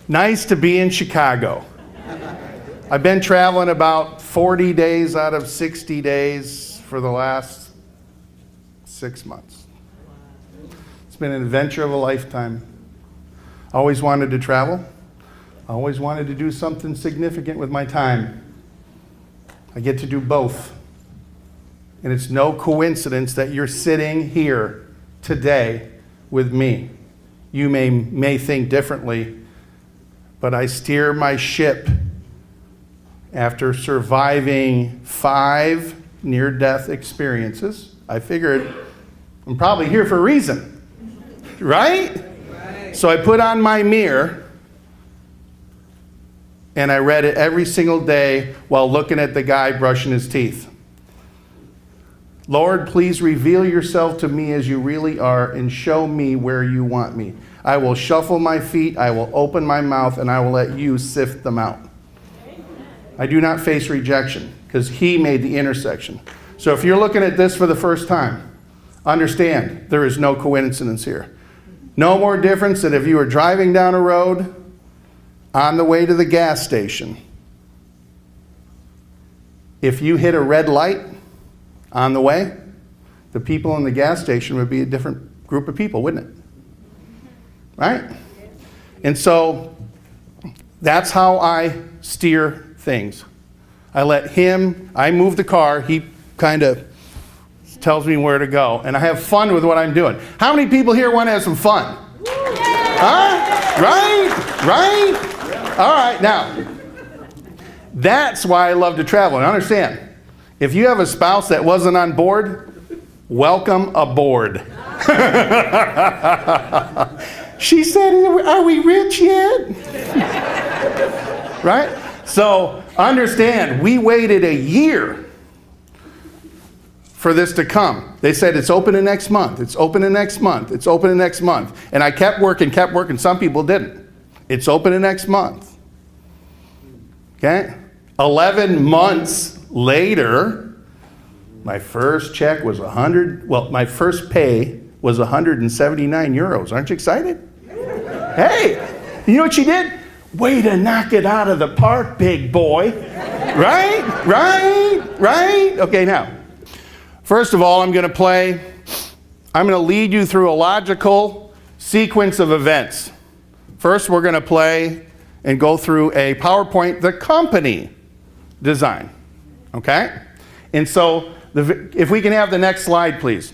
Nice to be in Chicago. I've been traveling about 40 days out of 60 days for the last 6 months. It's been an adventure of a lifetime. Always wanted to travel. Always wanted to do something significant with my time. I get to do both. And it's no coincidence that you're sitting here today with me. You may think differently, but I steer my ship after surviving 5 near-death experiences. I figured I'm probably here for a reason, right? So I put on my mirror and I read it every single day while looking at the guy brushing his teeth. Lord, please reveal yourself to me as you really are and show me where you want me. I will shuffle my feet, I will open my mouth, and I will let you sift them out. I do not face rejection because he made the intersection. So if you're looking at this for the first time, understand there is no coincidence here. No more difference than if you were driving down a road on the way to the gas station. If you hit a red light on the way, the people in the gas station would be a different group of people, wouldn't it? Right? And so that's how I steer things. I move the car, he kind of tells me where to go, and I have fun with what I'm doing. How many people here want to have some fun? Huh? Right? All right, now, that's why I love to travel. And understand, if you have a spouse that wasn't on board, welcome aboard. She said, are we rich yet? Right? So understand, we waited a year for this to come. They said it's open next month. It's open next month. It's open next month. And I kept working. Some people didn't. It's open next month. Okay? 11 months later, my first check was my first pay was 179 euros. Aren't you excited? Hey, you know what she did? Way to knock it out of the park, big boy. Right? Okay, now, first of all, I'm going to lead you through a logical sequence of events. First, we're going to play and go through a PowerPoint, the company design. Okay? And so, if we can have the next slide, please.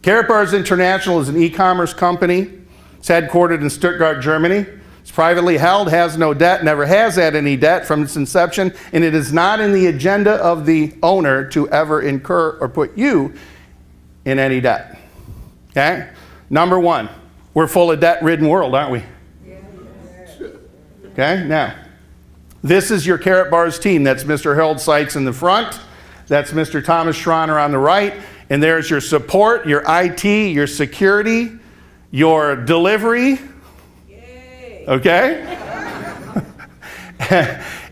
Carrot Bars International is an e-commerce company. It's headquartered in Stuttgart, Germany. It's privately held, has no debt, never has had any debt from its inception, and it is not in the agenda of the owner to ever incur or put you in any debt. Okay? Number 1, we're full of debt-ridden world, aren't we? Okay, now, this is your Carrot Bars team. That's Mr. Harold Sykes in the front. That's Mr. Thomas Schroner on the right. And there's your support, your IT, your security, your delivery. Yay. Okay?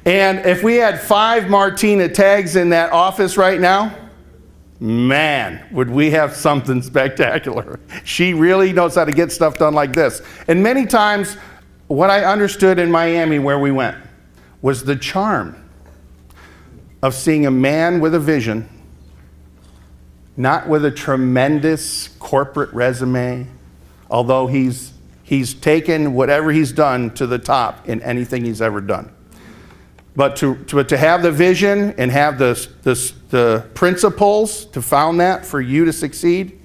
And if we had 5 Martina tags in that office right now, man, would we have something spectacular. She really knows how to get stuff done like this. And many times, what I understood in Miami where we went was the charm of seeing a man with a vision, not with a tremendous corporate resume, although he's taken whatever he's done to the top in anything he's ever done. But to have the vision and have the principles to found that for you to succeed,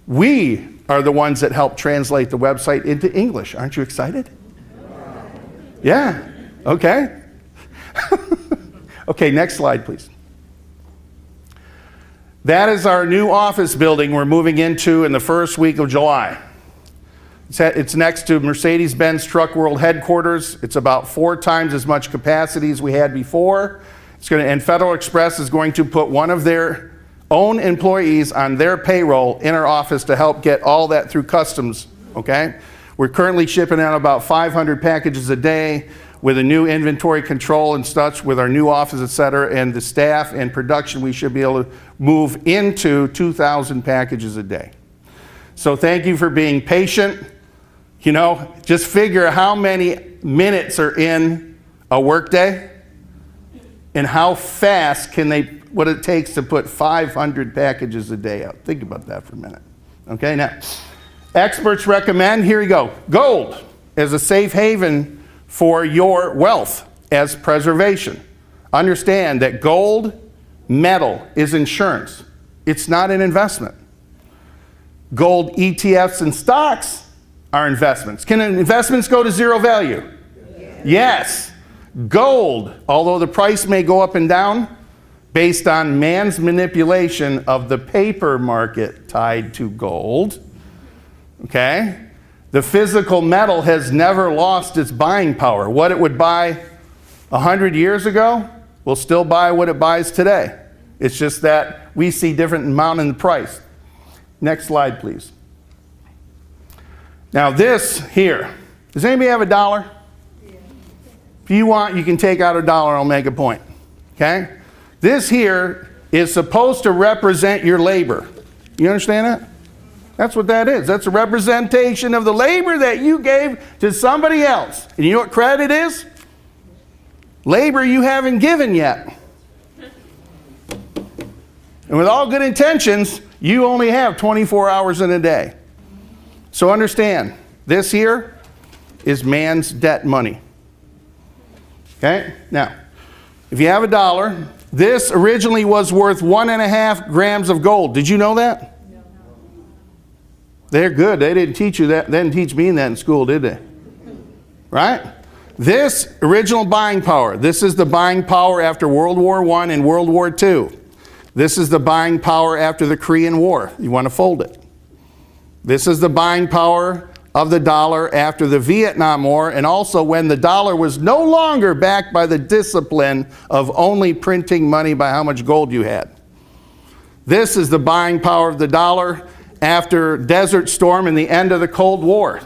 we are the ones that help translate the website into English. Aren't you excited? Yeah. Okay. Okay, next slide, please. That is our new office building we're moving into in the first week of July. It's next to Mercedes-Benz Truck World headquarters. It's about 4 times as much capacity as we had before. And Federal Express is going to put one of their own employees on their payroll in our office to help get all that through customs, okay? We're currently shipping out about 500 packages a day with a new inventory control and such with our new office, et cetera, and the staff and production, we should be able to move into 2,000 packages a day. So thank you for being patient. You know, just figure how many minutes are in a workday and how fast what it takes to put 500 packages a day out. Think about that for a minute. Okay, now, experts recommend, here we go, gold as a safe haven for your wealth as preservation. Understand that gold, metal, is insurance. It's not an investment. Gold ETFs and stocks are investments. Can investments go to zero value? Yes. Gold, although the price may go up and down based on man's manipulation of the paper market tied to gold, okay, the physical metal has never lost its buying power. What it would buy 100 years ago will still buy what it buys today. It's just that we see different amount in the price. Next slide, please. Now this here, does anybody have $1? If you want, you can take out $1, I'll make a point. Okay? This here is supposed to represent your labor. You understand that? That's what that is. That's a representation of the labor that you gave to somebody else. And you know what credit is? Labor you haven't given yet. And with all good intentions, you only have 24 hours in a day. So understand, this here is man's debt money. Okay? Now, if you have $1, this originally was worth 1.5 grams of gold. Did you know that? No. They're good. They didn't teach you that. They didn't teach me that in school, did they? Right? This original buying power, this is the buying power after World War I and World War II. This is the buying power after the Korean War. You want to fold it. This is the buying power of the dollar after the Vietnam War, and also when the dollar was no longer backed by the discipline of only printing money by how much gold you had. This is the buying power of the dollar after Desert Storm and the end of the Cold War.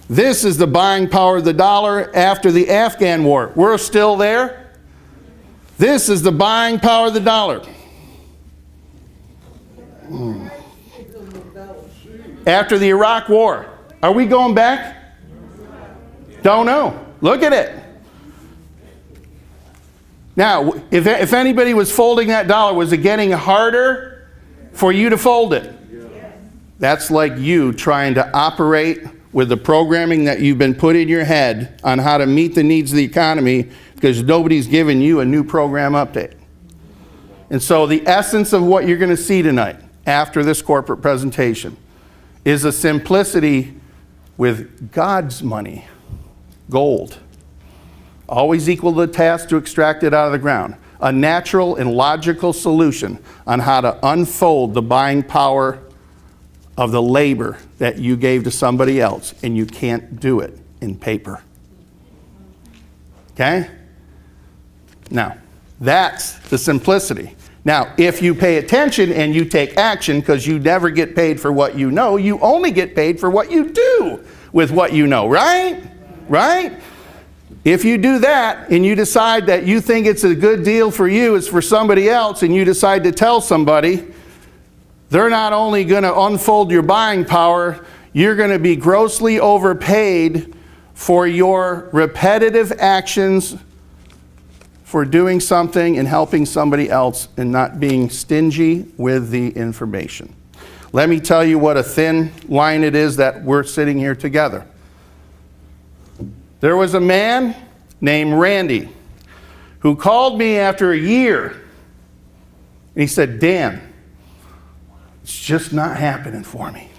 This is the buying power of the dollar after the Afghan War. We're still there. This is the buying power of the dollar. After the Iraq War. Are we going back? Don't know. Look at it. Now, if anybody was folding that dollar, was it getting harder for you to fold it? That's like you trying to operate with the programming that you've been put in your head on how to meet the needs of the economy because nobody's given you a new program update. And so the essence of what you're going to see tonight after this corporate presentation is a simplicity with God's money, gold, always equal to the task to extract it out of the ground. A natural and logical solution on how to unfold the buying power of the labor that you gave to somebody else, and you can't do it in paper. Okay? Now, that's the simplicity. Now, if you pay attention and you take action, because you never get paid for what you know, you only get paid for what you do with what you know, right? Right? If you do that and you decide that you think it's a good deal for you, it's for somebody else, and you decide to tell somebody, they're not only going to unfold your buying power, you're going to be grossly overpaid for your repetitive actions for doing something and helping somebody else and not being stingy with the information. Let me tell you what a thin line it is that we're sitting here together. There was a man named Randy who called me after a year. And he said, Dan, it's just not happening for me.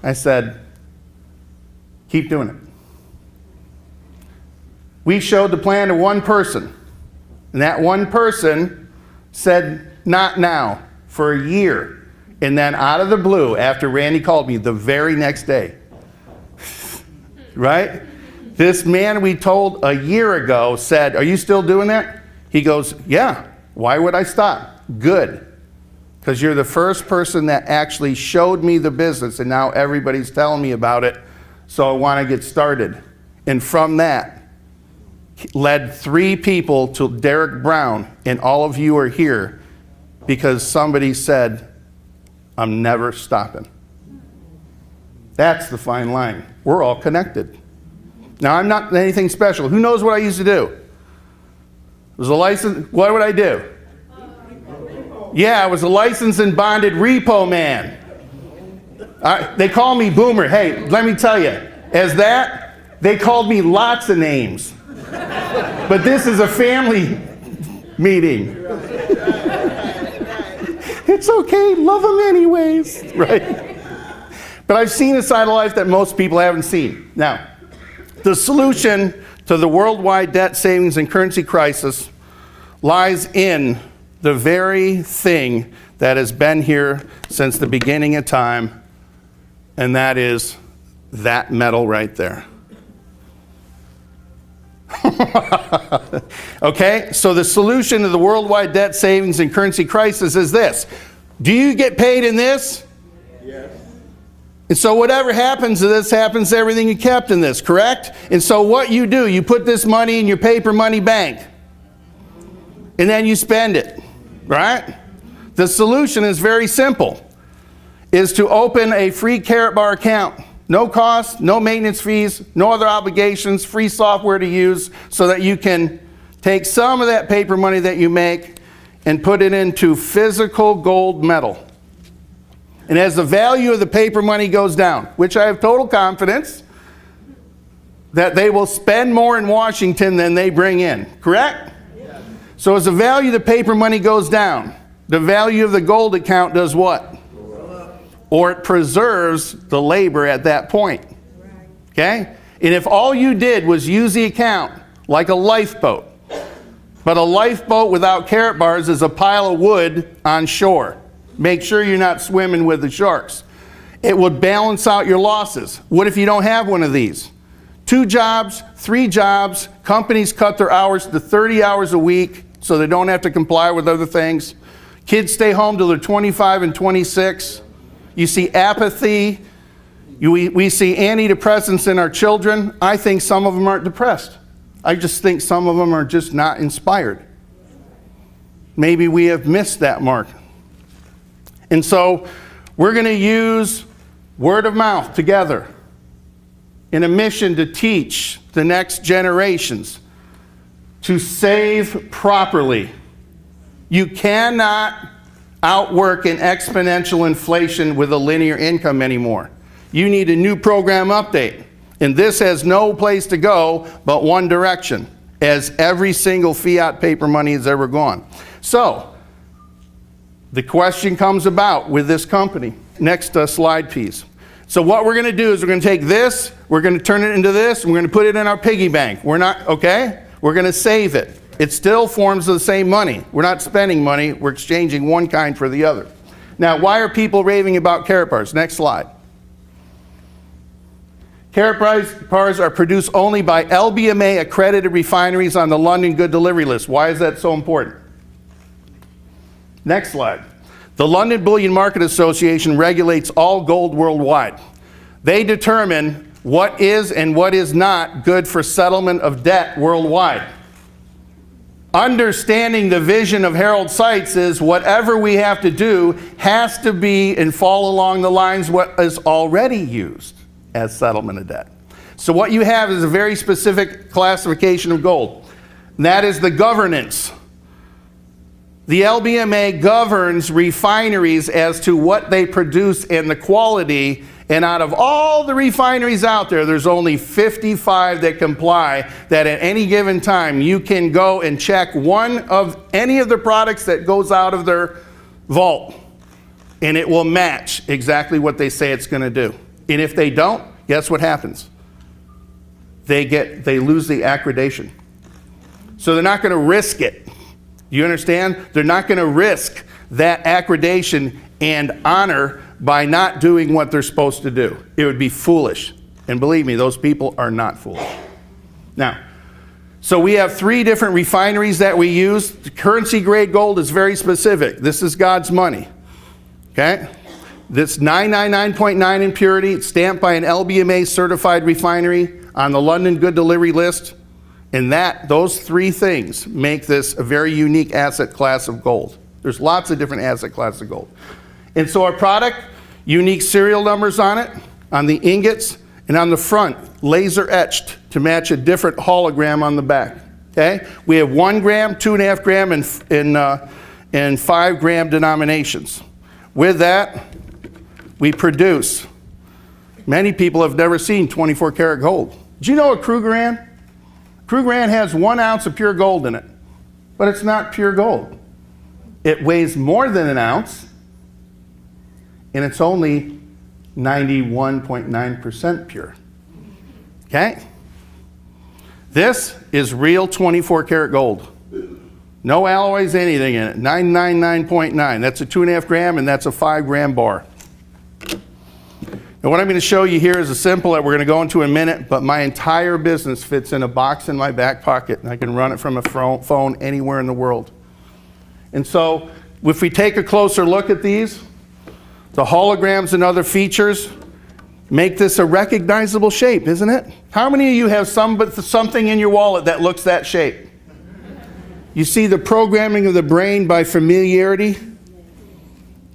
I said, keep doing it. We showed the plan to one person, and that one person said, not now, for a year. And then out of the blue, after Randy called me the very next day, right? This man we told a year ago said, are you still doing that? He goes, yeah, why would I stop? Good, because you're the first person that actually showed me the business, and now everybody's telling me about it, so I want to get started. And from that, led 3 people to Derek Brown, and all of you are here because somebody said, I'm never stopping. That's the fine line. We're all connected. Now, I'm not anything special. Who knows what I used to do? It was a license. What would I do? Yeah, I was a licensed and bonded repo man. They call me Boomer. Hey, let me tell you, as that, they called me lots of names. But this is a family meeting. It's okay, love them anyways, right? But I've seen a side of life that most people haven't seen. Now, the solution to the worldwide debt, savings, and currency crisis lies in the very thing that has been here since the beginning of time, and that is that metal right there. Okay, so the solution to the worldwide debt, savings, and currency crisis is this. Do you get paid in this? Yes. And so whatever happens to this happens to everything you kept in this, correct? And so what you do, you put this money in your paper money bank, and then you spend it, right? The solution is very simple, is to open a free Carrot Bar account. No cost, no maintenance fees, no other obligations, free software to use so that you can take some of that paper money that you make and put it into physical gold metal. And as the value of the paper money goes down, which I have total confidence that they will spend more in Washington than they bring in, correct? Yeah. So as the value of the paper money goes down, the value of the gold account does what? Or it preserves the labor at that point. Okay? And if all you did was use the account like a lifeboat, but a lifeboat without Carrot Bars is a pile of wood on shore. Make sure you're not swimming with the sharks. It would balance out your losses. What if you don't have one of these? 2 jobs, 3 jobs, companies cut their hours to 30 hours a week so they don't have to comply with other things. Kids stay home till they're 25 and 26. You see apathy. We see antidepressants in our children. I think some of them aren't depressed. I just think some of them are just not inspired. Maybe we have missed that mark. And so we're going to use word of mouth together in a mission to teach the next generations to save properly. You cannot outwork an exponential inflation with a linear income anymore. You need a new program update. And this has no place to go but one direction, as every single fiat paper money has ever gone. So, the question comes about with this company. Next slide, please. So what we're going to do is we're going to take this, we're going to turn it into this, and we're going to put it in our piggy bank. We're not, okay? We're going to save it. It still forms the same money. We're not spending money. We're exchanging one kind for the other. Now, why are people raving about Carrot Bars? Next slide. Carrot Bars are produced only by LBMA accredited refineries on the London Good Delivery List. Why is that so important? Next slide. The London Bullion Market Association regulates all gold worldwide. They determine what is and what is not good for settlement of debt worldwide. Understanding the vision of Harold Seitz is whatever we have to do has to be and fall along the lines what is already used as settlement of debt. So what you have is a very specific classification of gold. And that is the governance. The LBMA governs refineries as to what they produce and the quality, and out of all the refineries out there, there's only 55 that comply, that at any given time you can go and check one of any of the products that goes out of their vault, and it will match exactly what they say it's going to do. And if they don't, guess what happens? They lose the accreditation. So they're not going to risk it. You understand? They're not going to risk that accreditation and honor by not doing what they're supposed to do. It would be foolish. And believe me, those people are not foolish. Now, so we have 3 different refineries that we use. The currency grade gold is very specific. This is God's money. Okay? This 999.9 impurity, it's stamped by an LBMA certified refinery on the London Good Delivery List. And those 3 things make this a very unique asset class of gold. There's lots of different asset classes of gold. And so our product, unique serial numbers on it, on the ingots, and on the front, laser etched to match a different hologram on the back. Okay? We have 1 gram, 2.5 gram, and 5 gram denominations. With that, we produce. Many people have never seen 24 karat gold. Do you know a Krugerrand? Krugerrand has 1 ounce of pure gold in it, but it's not pure gold. It weighs more than an ounce, and it's only 91.9% pure. Okay? This is real 24 karat gold. No alloys, anything in it. 999.9. That's a 2.5 gram, and that's a 5 gram bar. Now what I'm going to show you here is a simple that we're going to go into in a minute, but my entire business fits in a box in my back pocket, and I can run it from a phone anywhere in the world. And so if we take a closer look at these, the holograms and other features make this a recognizable shape, isn't it? How many of you have something in your wallet that looks that shape? You see the programming of the brain by familiarity?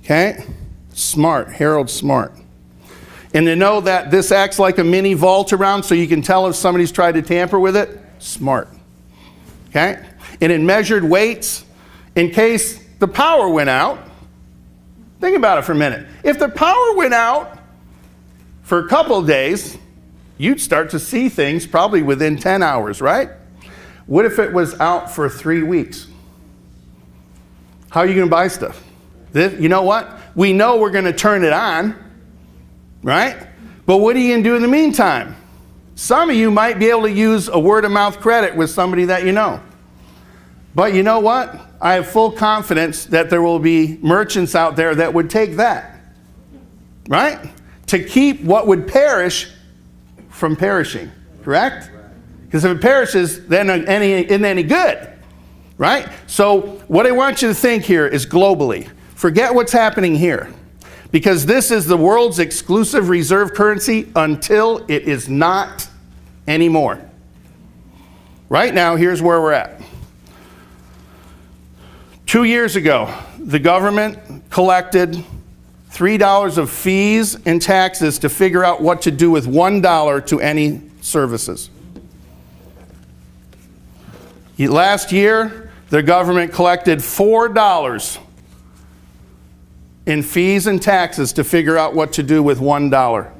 Okay? Smart, Harold Smart. And to know that this acts like a mini vault around so you can tell if somebody's tried to tamper with it? Smart. Okay? And in measured weights, in case the power went out, think about it for a minute. If the power went out for a couple of days, you'd start to see things probably within 10 hours, right? What if it was out for 3 weeks? How are you going to buy stuff? You know what? We know we're going to turn it on, right? But what are you going to do in the meantime? Some of you might be able to use a word-of-mouth credit with somebody that you know. But you know what? I have full confidence that there will be merchants out there that would take that, right? To keep what would perish from perishing, correct? Because if it perishes, then it isn't any good, right? So what I want you to think here is globally. Forget what's happening here. Because this is the world's exclusive reserve currency until it is not anymore. Right now, here's where we're at. 2 years ago, the government collected $3 of fees and taxes to figure out what to do with $1 to any services. Last year, the government collected $4 in fees and taxes to figure out what to do with $1.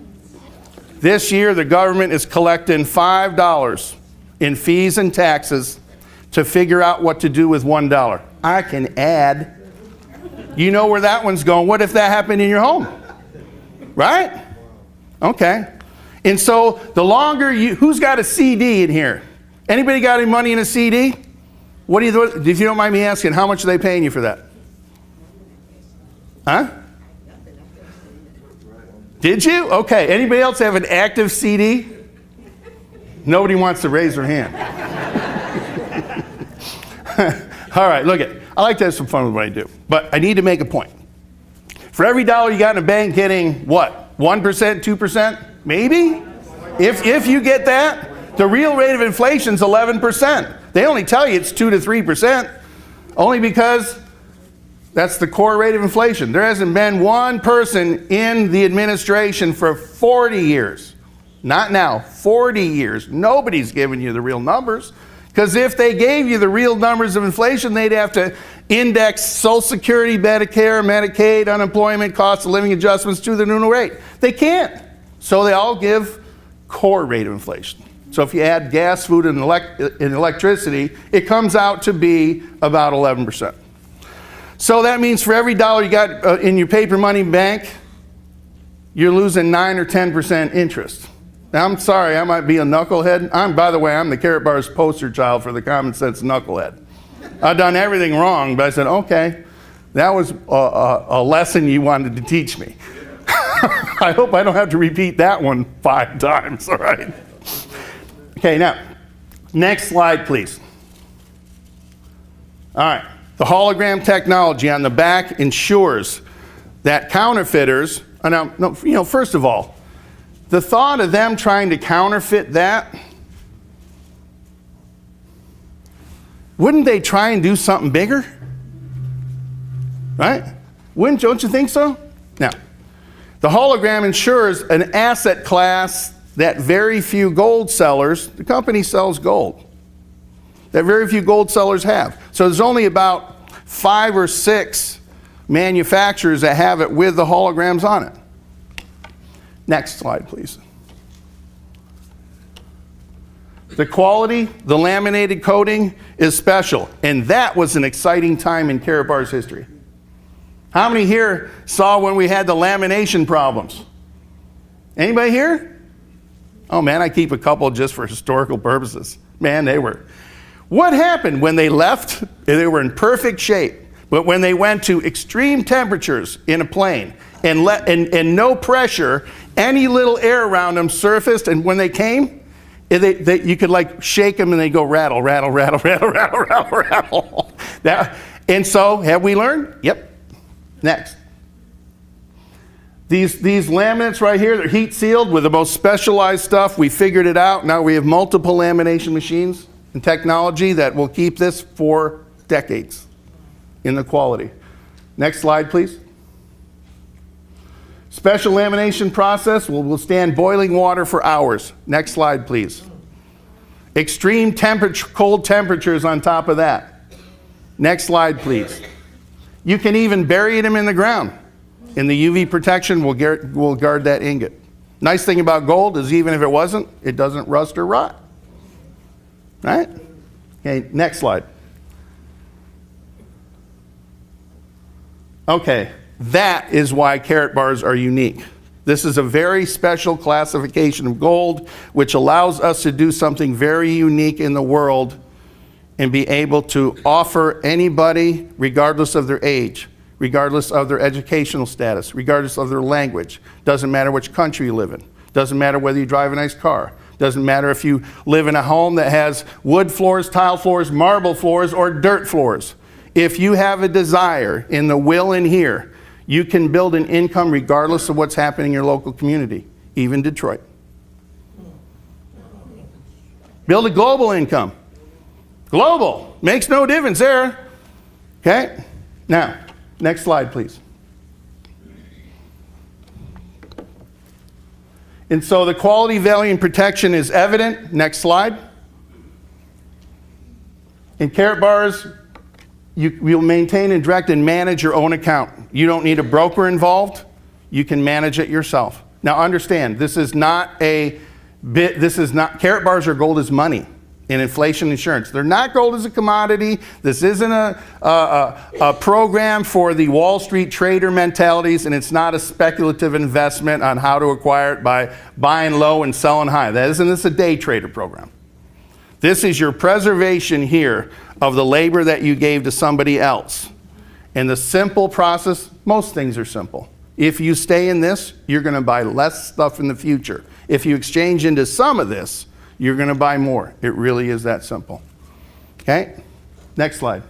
This year, the government is collecting $5 in fees and taxes to figure out what to do with $1. I can add. You know where that one's going. What if that happened in your home? Right? Okay. And so the longer who's got a CD in here? Anybody got any money in a CD? What do you, if you don't mind me asking, how much are they paying you for that? Huh? Did you? Okay. Anybody else have an active CD? Nobody wants to raise their hand. All right, look it. I like to have some fun with what I do, but I need to make a point. For every dollar you got in a bank getting what? 1%, 2%? Maybe? If you get that, the real rate of inflation is 11%. They only tell you it's 2 to 3%, only because that's the core rate of inflation. There hasn't been one person in the administration for 40 years. Not now, 40 years. Nobody's given you the real numbers. Because if they gave you the real numbers of inflation, they'd have to index Social Security, Medicare, Medicaid, unemployment, cost of living adjustments to the new rate. They can't. So they all give core rate of inflation. So if you add gas, food, and electricity, it comes out to be about 11%. So that means for every dollar you got in your paper money bank, you're losing 9 or 10% interest. Now, I'm sorry, I might be a knucklehead. By the way, I'm the Carrot Bar's poster child for the common sense knucklehead. I've done everything wrong, but I said, okay, that was a lesson you wanted to teach me. I hope I don't have to repeat that one 5 times, all right? Okay, now, next slide, please. All right, the hologram technology on the back ensures that counterfeiters, first of all, the thought of them trying to counterfeit that, wouldn't they try and do something bigger? Right? Don't you think so? Now, The hologram ensures an asset class that very few gold sellers, the company sells gold, that very few gold sellers have. So there's only about 5 or 6 manufacturers that have it with the holograms on it. Next slide, please. The quality, the laminated coating is special, and that was an exciting time in Karatbar's history. How many here saw when we had the lamination problems? Anybody here? Oh man, I keep a couple just for historical purposes. Man, they were. What happened when they left? They were in perfect shape. But when they went to extreme temperatures in a plane and no pressure, any little air around them surfaced, and when they came, you could like shake them and they go rattle, rattle, rattle, rattle, rattle, rattle, rattle. And so, have we learned? Yep. Next. These laminates right here, they're heat sealed with the most specialized stuff. We figured it out. Now we have multiple lamination machines and technology that will keep this for decades in the quality. Next slide, please. Special lamination process will withstand boiling water for hours. Next slide, please. Extreme cold temperatures on top of that. Next slide, please. You can even bury them in the ground, and the UV protection will guard that ingot. Nice thing about gold is even if it wasn't, it doesn't rust or rot. Right? Okay, next slide. Okay, that is why Karatbars are unique. This is a very special classification of gold, which allows us to do something very unique in the world and be able to offer anybody, regardless of their age, regardless of their educational status, regardless of their language. Doesn't matter which country you live in. Doesn't matter whether you drive a nice car. Doesn't matter if you live in a home that has wood floors, tile floors, marble floors, or dirt floors. If you have a desire in the will in here, you can build an income regardless of what's happening in your local community, even Detroit. Build a global income. Global. Makes no difference there. Okay? Now, next slide, please. And so the quality, value, and protection is evident. Next slide. In Karatbars, you'll maintain and direct and manage your own account. You don't need a broker involved. You can manage it yourself. Now understand, Karatbars are gold as money in inflation insurance. They're not gold as a commodity. This isn't a program for the Wall Street trader mentalities, and it's not a speculative investment on how to acquire it by buying low and selling high. This a day trader program. This is your preservation here of the labor that you gave to somebody else. And the simple process, most things are simple. If you stay in this, you're going to buy less stuff in the future. If you exchange into some of this, you're going to buy more. It really is that simple. Okay? Next slide.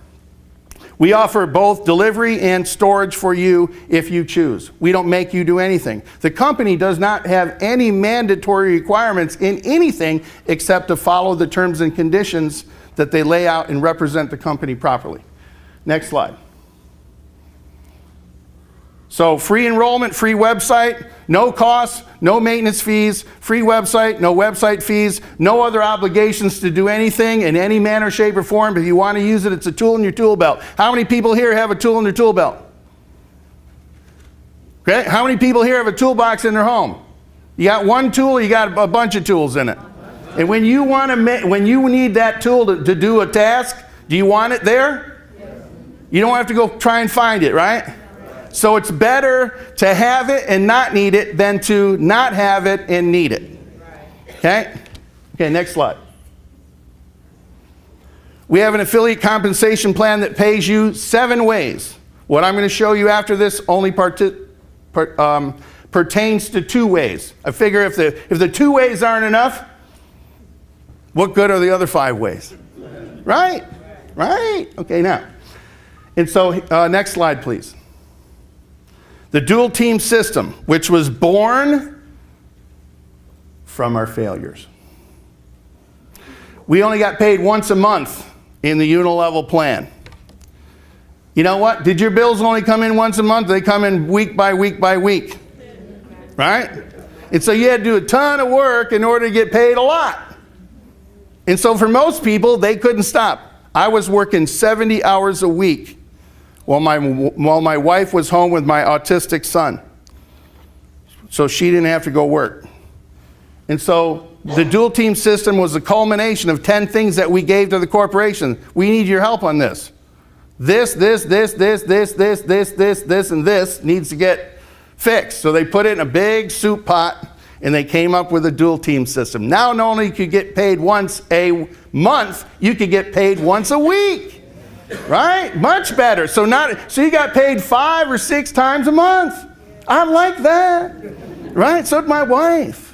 We offer both delivery and storage for you if you choose. We don't make you do anything. The company does not have any mandatory requirements in anything except to follow the terms and conditions that they lay out and represent the company properly. Next slide. So free enrollment, free website, no costs, no maintenance fees, free website, no website fees, no other obligations to do anything in any manner, shape, or form. If you want to use it, it's a tool in your tool belt. How many people here have a tool in their tool belt? Okay, how many people here have a toolbox in their home? You got one tool, you got a bunch of tools in it. And when you need that tool to do a task, do you want it there? You don't have to go try and find it, right? So it's better to have it and not need it than to not have it and need it. Okay? Okay, next slide. We have an affiliate compensation plan that pays you 7 ways. What I'm going to show you after this only pertains to 2 ways. I figure if the 2 ways aren't enough, what good are the other 5 ways? Right? Right? Okay, now. And so, next slide, please. The dual team system, which was born from our failures. We only got paid once a month in the unilevel plan. You know what? Did your bills only come in once a month? They come in week by week by week. right? And so you had to do a ton of work in order to get paid a lot. And so for most people, they couldn't stop. I was working 70 hours a week while my wife was home with my autistic son. So she didn't have to go work. And so the dual team system was the culmination of 10 things that we gave to the corporation. We need your help on this. This, and this needs to get fixed. So they put it in a big soup pot and they came up with a dual team system. Now not only could you get paid once a month, you could get paid once a week. Right? Much better. So you got paid 5 or 6 times a month. I like that. Right? So did my wife.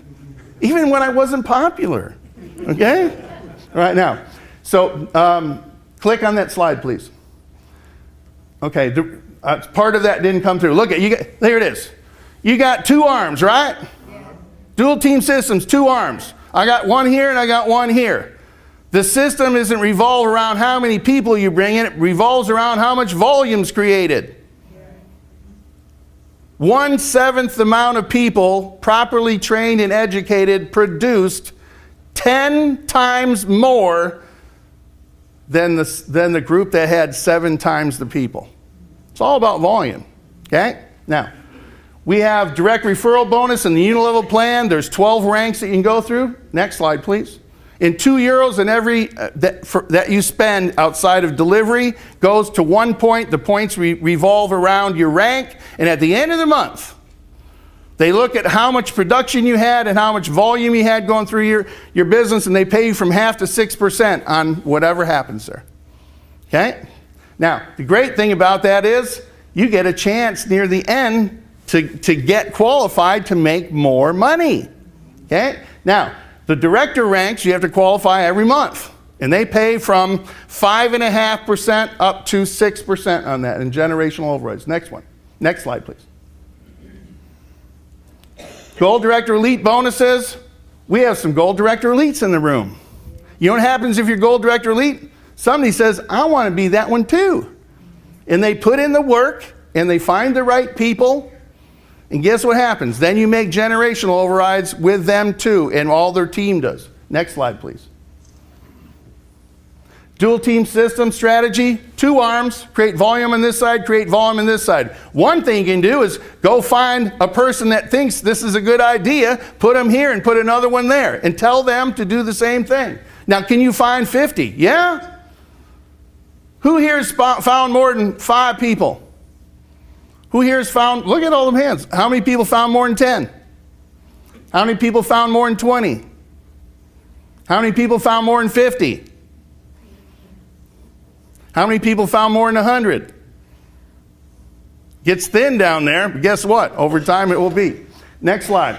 Even when I wasn't popular. Okay? All right, now. So click on that slide, please. Okay, part of that didn't come through. Look at there it is. You got 2 arms, right? Yeah. Dual team systems, 2 arms. I got one here and I got one here. The system isn't revolved around how many people you bring in, it revolves around how much volume's created. 1/7 the amount of people properly trained and educated produced 10 times more than the group that had 7 times the people. It's all about volume. Okay? Now, we have direct referral bonus in the unilevel plan. There's 12 ranks that you can go through. Next slide, please. In €2 in every that you spend outside of delivery goes to 1 point. The points revolve around your rank. And at the end of the month, they look at how much production you had and how much volume you had going through your business, and they pay you from 0.5% to 6% on whatever happens there. Okay? Now, the great thing about that is you get a chance near the end to get qualified to make more money. Okay? Now, the director ranks, you have to qualify every month. And they pay from 5.5% up to 6% on that in generational overrides. Next one. Next slide, please. Gold Director Elite bonuses. We have some Gold Director Elites in the room. You know what happens if you're Gold Director Elite? Somebody says, I want to be that one too. And they put in the work and they find the right people. And guess what happens? Then you make generational overrides with them too, and all their team does. Next slide, please. Dual team system strategy, 2 arms, create volume on this side, create volume on this side. One thing you can do is go find a person that thinks this is a good idea, put them here and put another one there, and tell them to do the same thing. Now, can you find 50? Yeah? Who here has found more than 5 people? Who here has found, look at all the hands. How many people found more than 10? How many people found more than 20? How many people found more than 50? How many people found more than 100? Gets thin down there, but guess what? Over time it will be. Next slide.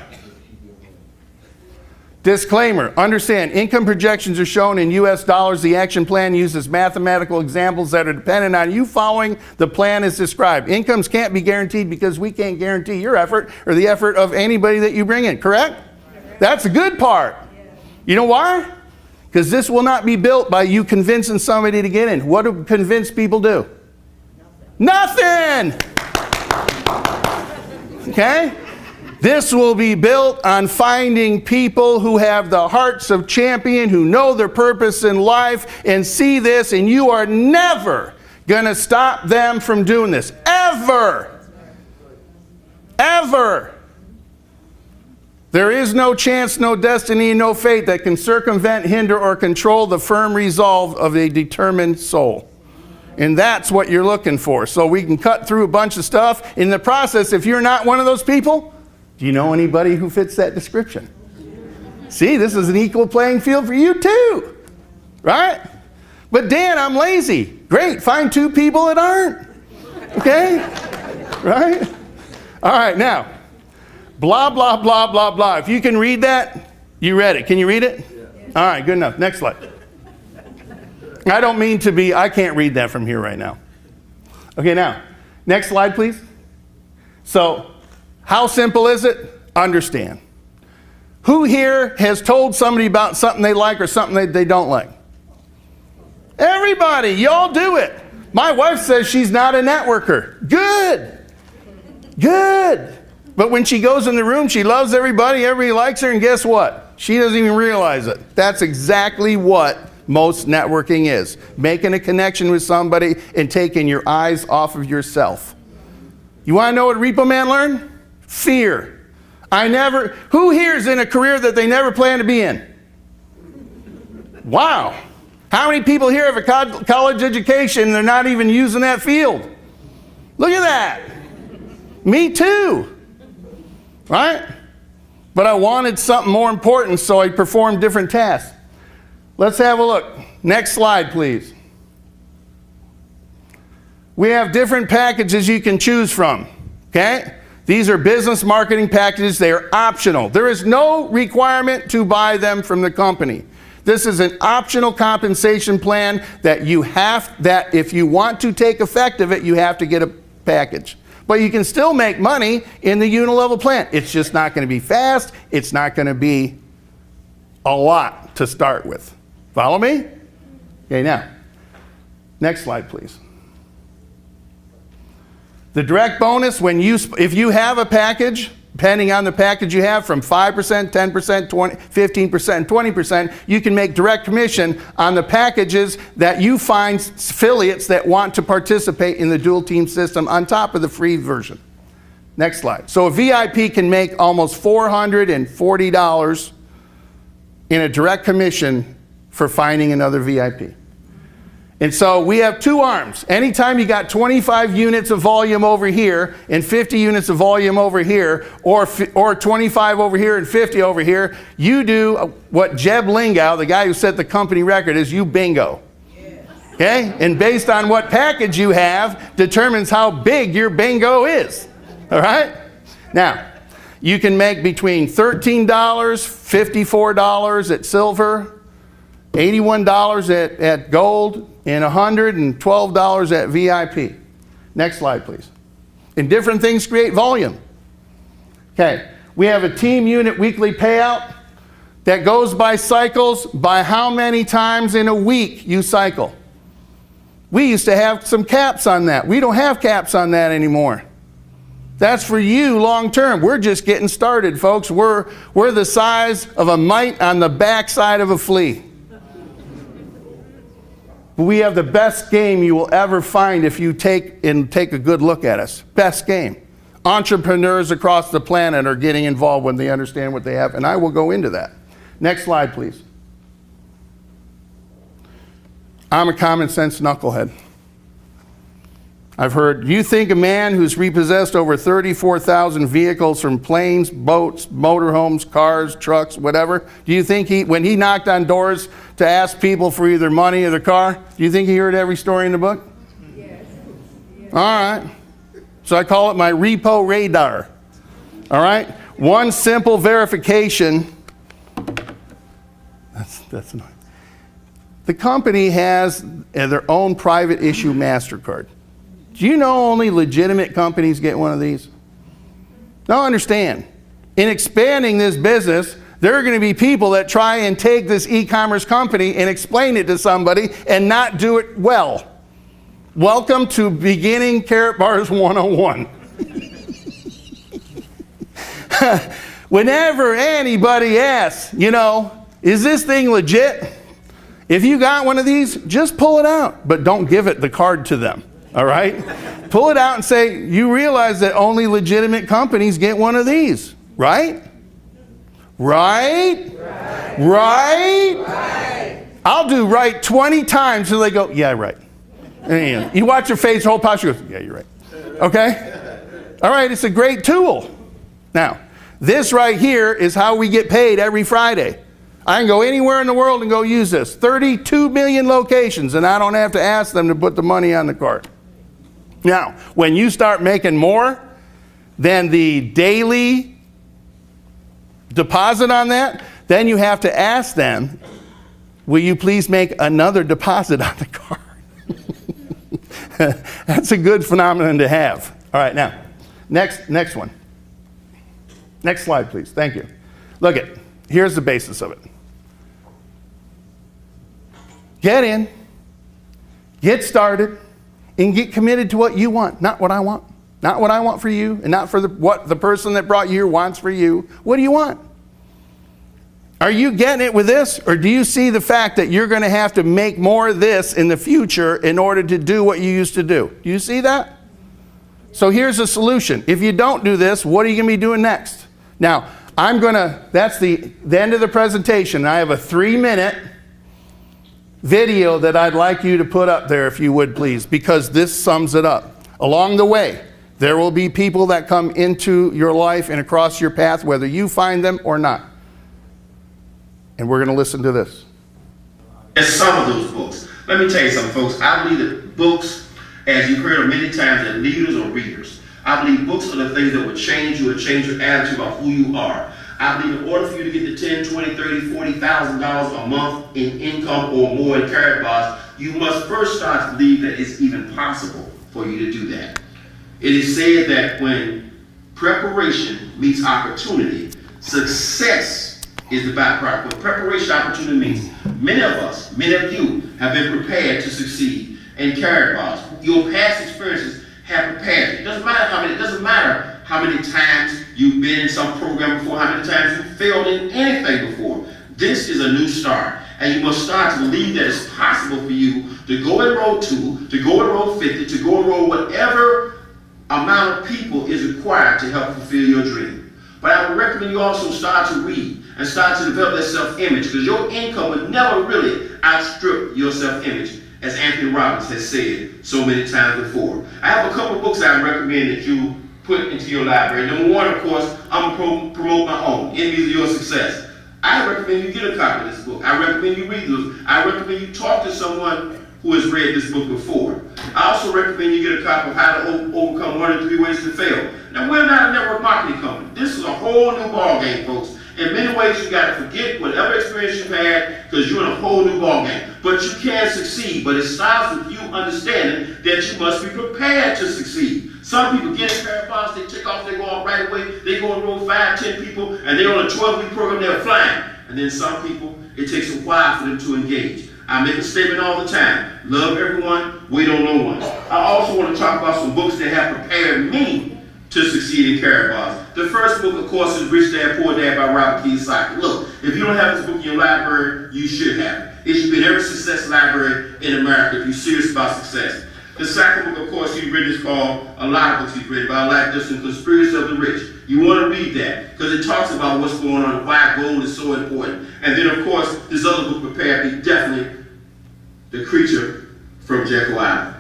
Disclaimer, understand, income projections are shown in US dollars. The action plan uses mathematical examples that are dependent on you following the plan as described. Incomes can't be guaranteed because we can't guarantee your effort or the effort of anybody that you bring in, correct? That's the good part. You know why? Because this will not be built by you convincing somebody to get in. What do convinced people do? Nothing! Okay? This will be built on finding people who have the hearts of champion, who know their purpose in life and see this, and you are never going to stop them from doing this. Ever. Ever. There is no chance, no destiny, no fate that can circumvent, hinder, or control the firm resolve of a determined soul. And that's what you're looking for. So we can cut through a bunch of stuff. In the process, if you're not one of those people, do you know anybody who fits that description? See, this is an equal playing field for you too. Right? But Dan, I'm lazy. Great, find 2 people that aren't. Okay? Right? All right, now. Blah, blah, blah, blah, blah. If you can read that, you read it. Can you read it? Yeah. All right, good enough. Next slide. I don't mean to be, I can't read that from here right now. Okay, now, next slide, please. So, how simple is it? Understand. Who here has told somebody about something they like or something they don't like? Everybody, y'all do it. My wife says she's not a networker. Good. Good. But when she goes in the room, she loves everybody, everybody likes her, and guess what? She doesn't even realize it. That's exactly what most networking is. Making a connection with somebody and taking your eyes off of yourself. You want to know what Repo Man learned? Fear. Who here is in a career that they never planned to be in? Wow. How many people here have a college education and they're not even using that field? Look at that. Me too. Right? But I wanted something more important, so I performed different tasks. Let's have a look. Next slide, please. We have different packages you can choose from. Okay? These are business marketing packages. They are optional. There is no requirement to buy them from the company. This is an optional compensation plan that if you want to take effect of it, you have to get a package. But you can still make money in the unilevel plan. It's just not going to be fast. It's not going to be a lot to start with. Follow me? Okay, now, next slide, please. The direct bonus, if you have a package, depending on the package you have, from 5%, 10%, 20, 15%, and 20%, you can make direct commission on the packages that you find affiliates that want to participate in the dual team system on top of the free version. Next slide. So a VIP can make almost $440 in a direct commission for finding another VIP. And so we have two arms. Anytime you got 25 units of volume over here and 50 units of volume over here, or 25 over here and 50 over here, you do what Jeb Lingau, the guy who set the company record, is you bingo. Okay? And based on what package you have determines how big your bingo is. All right? Now, you can make between $13, $54 at silver, $81 at gold, and $112 at VIP. Next slide, please. And different things create volume. Okay, we have a team unit weekly payout that goes by cycles by how many times in a week you cycle. We used to have some caps on that. We don't have caps on that anymore. That's for you long term. We're just getting started, folks. We're the size of a mite on the backside of a flea. We have the best game you will ever find if you take a good look at us. Best game. Entrepreneurs across the planet are getting involved when they understand what they have, and I will go into that. Next slide, please. I'm a common sense knucklehead. I've heard, you think a man who's repossessed over 34,000 vehicles from planes, boats, motorhomes, cars, trucks, whatever, do you think when he knocked on doors to ask people for either money or the car, do you think he heard every story in the book? Yes. All right. So I call it my repo radar. All right? One simple verification. That's nice. The company has their own private issue MasterCard. Do you know only legitimate companies get one of these? Now understand, in expanding this business, there are going to be people that try and take this e-commerce company and explain it to somebody and not do it well. Welcome to Beginning Carrot Bars 101. Whenever anybody asks, is this thing legit? If you got one of these, just pull it out, but don't give it the card to them. All right? Pull it out and say, you realize that only legitimate companies get one of these, right? Right? Right? Right? Right. I'll do right 20 times until they go, yeah, right. And you watch your face, whole posture goes, yeah, you're right. Okay? All right, it's a great tool. Now, this right here is how we get paid every Friday. I can go anywhere in the world and go use this. 32 million locations, and I don't have to ask them to put the money on the card. Now, when you start making more than the daily deposit on that, then you have to ask them, will you please make another deposit on the card? That's a good phenomenon to have. All right, now, next one. Next slide, please. Thank you. Look it. Here's the basis of it. Get in, get started, and get committed to what you want, not what I want. Not what I want for you, and not for what the person that brought you here wants for you. What do you want? Are you getting it with this? Or do you see the fact that you're going to have to make more of this in the future in order to do what you used to do? Do you see that? So here's a solution. If you don't do this, what are you going to be doing next? Now, that's the end of the presentation. I have a 3-minute video that I'd like you to put up there, if you would please, because this sums it up. Along the way, there will be people that come into your life and across your path, whether you find them or not. And we're going to listen to this. And some of those books. Let me tell you something, folks. I believe that books, as you've heard many times, that leaders or readers. I believe books are the things that will change you and change your attitude about who you are. I believe in order for you to get the $10, $20, $30, $40,000 a month in income or more in carrot bars, you must first start to believe that it's even possible for you to do that. It is said that when preparation meets opportunity, success is the byproduct. What preparation opportunity means, many of us, many of you have been prepared to succeed in carrot bars. Your past experiences have prepared you. It doesn't matter how many times you've been in some program before, how many times you failed in anything before. This is a new start. And you must start to believe that it's possible for you to go enroll 2, to go enroll 50, to go enroll whatever amount of people is required to help fulfill your dream. But I would recommend you also start to read and start to develop that self-image, because your income would never really outstrip your self-image, as Anthony Robbins has said so many times before. I have a couple of books I recommend that you put into your library. Number one, of course, I'm going to promote my own, Enemies of Your Success. I recommend you get a copy of this book. I recommend you read this. I recommend you talk to someone who has read this book before. I also recommend you get a copy of How to Overcome 1 in 3 Ways to Fail. Now, we're not a network marketing company. This is a whole new ball game, folks. In many ways, you got to forget whatever experience you've had, because you're in a whole new ball game. But you can succeed. But it starts with you understanding that you must be prepared to succeed. Some people get in carrot bars, they take off, they go off right away, they go and roll 5, 10 people, and they're on a 12-week program, they're flying. And then some people, it takes a while for them to engage. I make a statement all the time: love everyone, wait on no one. I also want to talk about some books that have prepared me to succeed in carrot bars. The first book, of course, is Rich Dad, Poor Dad by Robert Kiyosaki. Look, if you don't have this book in your library, you should have it. It should be in every success library in America if you're serious about success. The second book, of course, he's written is called, a lot of books he's written, but I like this one, Conspiracy of the Rich. You want to read that, because it talks about what's going on, why gold is so important. And then, of course, this other book prepared me, definitely, The Creature from Jekyll Island.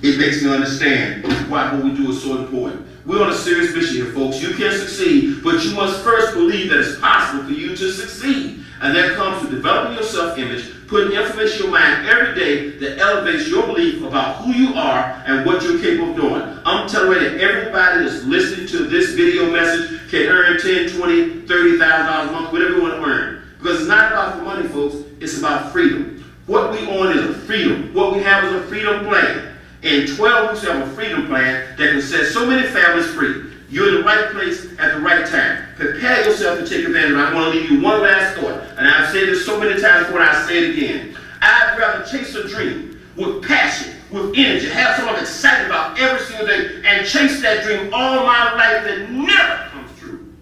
It makes me understand why what we do is so important. We're on a serious mission here, folks. You can succeed, but you must first believe that it's possible for you to succeed. And that comes with developing your self-image, putting information in your mind every day that elevates your belief about who you are and what you're capable of doing. I'm telling you that everybody that's listening to this video message can earn $10, $20, $30,000 a month, whatever you want to earn. Because it's not about the money, folks. It's about freedom. What we own is a freedom. What we have is a freedom plan. In 12 weeks, we have a freedom plan that can set so many families free. You're in the right place at the right time. Prepare yourself to take advantage of it. I want to leave you one last thought. And I've said this so many times before, and I'll say it again. I'd rather chase a dream with passion, with energy, have someone excited about every single day, and chase that dream all my life that never comes true,